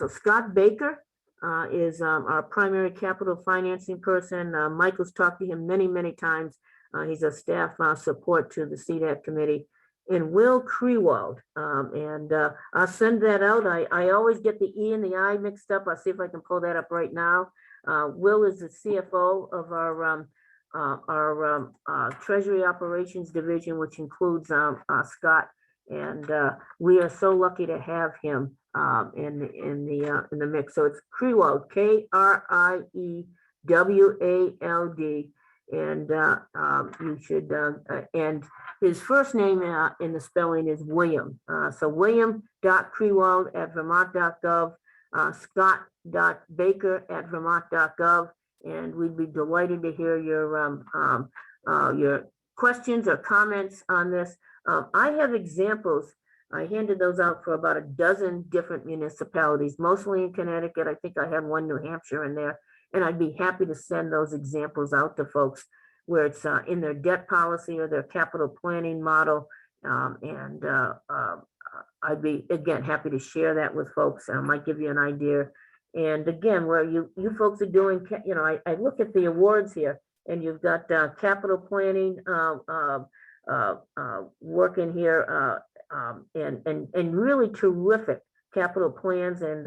Speaker 7: Scott Baker is our primary capital financing person. Michael's talked to him many, many times. He's a staff support to the CDAC committee. And Will Krewald, and I'll send that out. I always get the E and the I mixed up. I'll see if I can pull that up right now. Will is the CFO of our Treasury Operations Division, which includes Scott, and we are so lucky to have him in the mix. So it's Krewald, Kriewald, and you should and his first name in the spelling is William. So William.Krewald at vermont.gov, Scott.Baker at vermont.gov, and we'd be delighted to hear your questions or comments on this. I have examples. I handed those out for about a dozen different municipalities, mostly in Connecticut. I think I had one New Hampshire in there, and I'd be happy to send those examples out to folks where it's in their debt policy or their capital planning model. I'd be, again, happy to share that with folks. I might give you an idea. And again, where you folks are doing, I look at the awards here, and you've got capital planning working here, and really terrific capital plans and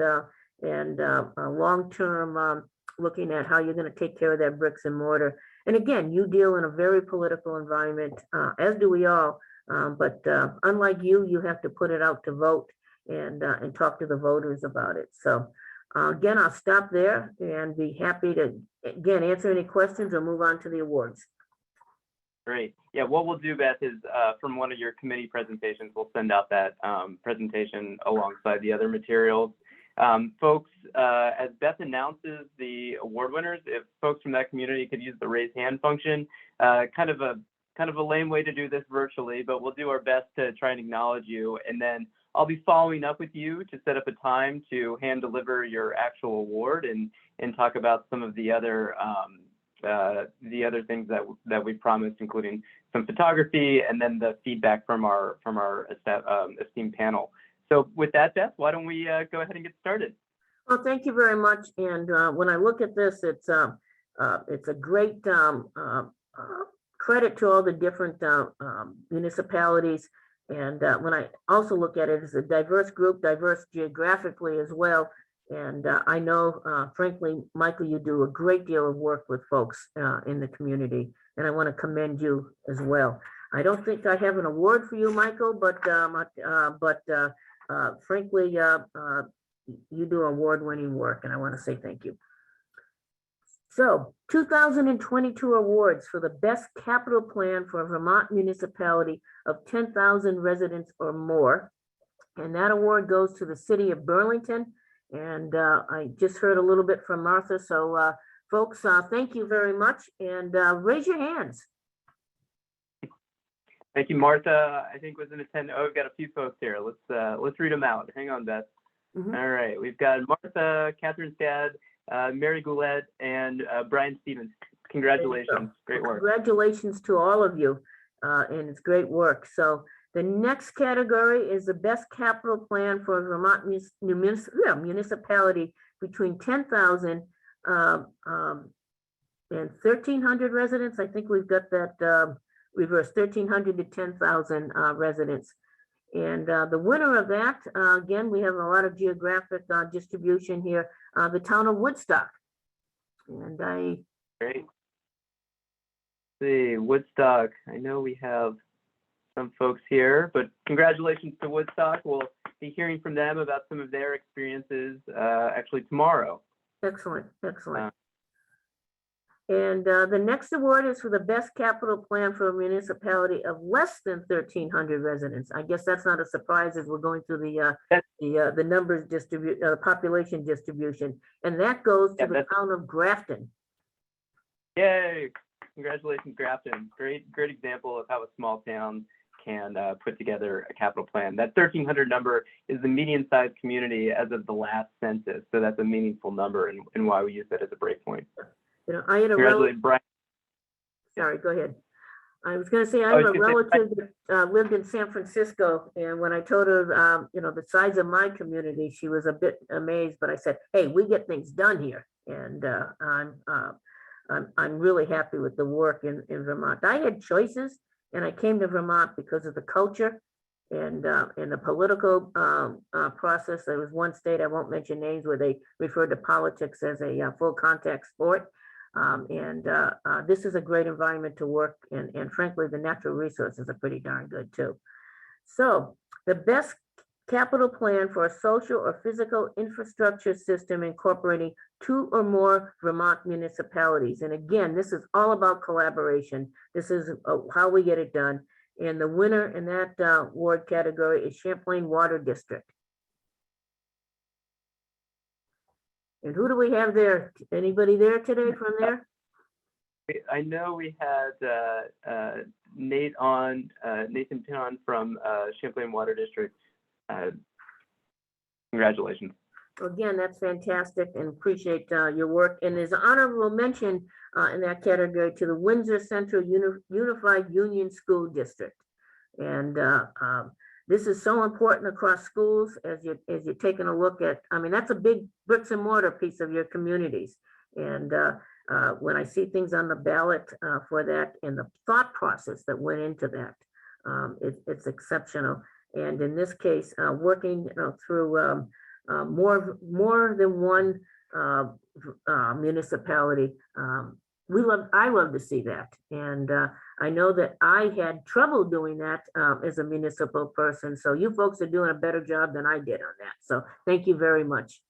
Speaker 7: long-term looking at how you're going to take care of that bricks and mortar. And again, you deal in a very political environment, as do we all. But unlike you have to put it out to vote and talk to the voters about it. So again, I'll stop there and be happy to, again, answer any questions or move on to the awards.
Speaker 1: Great. Yeah, what we'll do, Beth, is from one of your committee presentations, we'll send out that presentation alongside the other materials. Folks, as Beth announces the award winners, if folks from that community could use the raise hand function, kind of a lame way to do this virtually, but we'll do our best to try and acknowledge you. And then I'll be following up with you to set up a time to hand deliver your actual award and talk about some of the other things that we promised, including some photography and then the feedback from our esteemed panel. So with that, Beth, why don't we go ahead and get started?
Speaker 7: Well, thank you very much. And when I look at this, it's a great credit to all the different municipalities. And when I also look at it as a diverse group, diverse geographically as well. And I know, frankly, Michael, you do a great deal of work with folks in the community, and I want to commend you as well. I don't think I have an award for you, Michael, but frankly, you do award-winning work, and I want to say thank you. So 2022 awards for the best capital plan for a Vermont municipality of 10,000 residents or more. And that award goes to the city of Burlington. And I just heard a little bit from Martha. So Folks, thank you very much, and raise your hands.
Speaker 1: Thank you, Martha. I think was in attendance. Oh, we've got a few folks here. Let's read them out. Hang on, Beth.
Speaker 7: Mhm.
Speaker 1: All right, we've got Martha, Catherine Stad, Mary Goulet, and Brian Stevens. Congratulations, great work.
Speaker 7: Congratulations to all of you, and it's great work. So the next category is the best capital plan for Vermont municipality between 10,000 and 1,300 residents. I think we've got that reverse, 1,300 to 10,000 residents. And the winner of that, again, we have a lot of geographic distribution here, the town of Woodstock. And
Speaker 1: Great. Let's see, Woodstock. I know we have some folks here, but congratulations to Woodstock. We'll be hearing from them about some of their experiences actually tomorrow.
Speaker 7: excellent, excellent. And the next award is for the best capital plan for a municipality of less than 1,300 residents. I guess that's not a surprise as we're going through the numbers population distribution, and that goes to the town of Grafton.
Speaker 1: Yay! Congratulations, Grafton. Great example of how a small town can put together a capital plan. That 1,300 number is the median-sized community as of the last census, so that's a meaningful number and why we use that as a breakpoint.
Speaker 7: You know, I had a
Speaker 1: Congratulations, Brian.
Speaker 7: Sorry, go ahead. I was going to say, I have a relative that lived in San Francisco, and when I told her, you know, the size of my community, she was a bit amazed. But I said, "Hey, we get things done here," and I'm really happy with the work in Vermont. I had choices, and I came to Vermont because of the culture and the political process. There was one state, I won't mention names, where they referred to politics as a full contact sport. This is a great environment to work in, and frankly, the natural resources are pretty darn good too. So the best capital plan for a social or physical infrastructure system incorporating 2 or more Vermont municipalities. And again, this is all about collaboration. This is how we get it done. And the winner in that ward category is Champlain Water District. And who do we have there? Anybody there today from there?
Speaker 1: I know we had Nathan Pinon from Champlain Water District. Congratulations.
Speaker 7: Again, that's fantastic, and appreciate your work. And there's an honorable mention in that category to the Windsor Central Unified Union School District. And this is so important across schools as you're taking a look at. I mean, that's a big bricks and mortar piece of your communities. And when I see things on the ballot for that and the thought process that went into that, it's exceptional. And in this case, working through more than one municipality, I love to see that. And I know that I had trouble doing that as a municipal person. So you folks are doing a better job than I did on that. So thank you very much.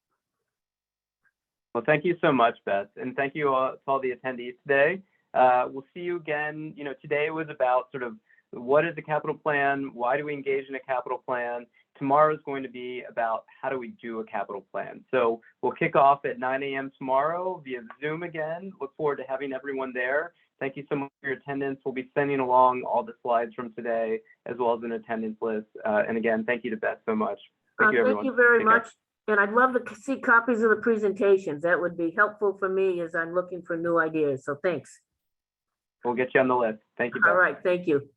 Speaker 1: Well, thank you so much, Beth. And thank you all, to all the attendees today. We'll see you again. You know, today was about sort of what is the capital plan? Why do we engage in a capital plan? Tomorrow is going to be about how do we do a capital plan. So we'll kick off at 9 a.m. tomorrow via Zoom again. Look forward to having everyone there. Thank you so much for your attendance. We'll be sending along all the slides from today, as well as an attendance list. And again, thank you to Beth so much. Thank you, everyone.
Speaker 7: Thank you very
Speaker 1: Take
Speaker 7: much.
Speaker 1: care.
Speaker 7: And I'd love to see copies of the presentations. That would be helpful for me as I'm looking for new ideas. So thanks.
Speaker 1: We'll get you on the list. Thank you, Beth.
Speaker 7: All right, thank you.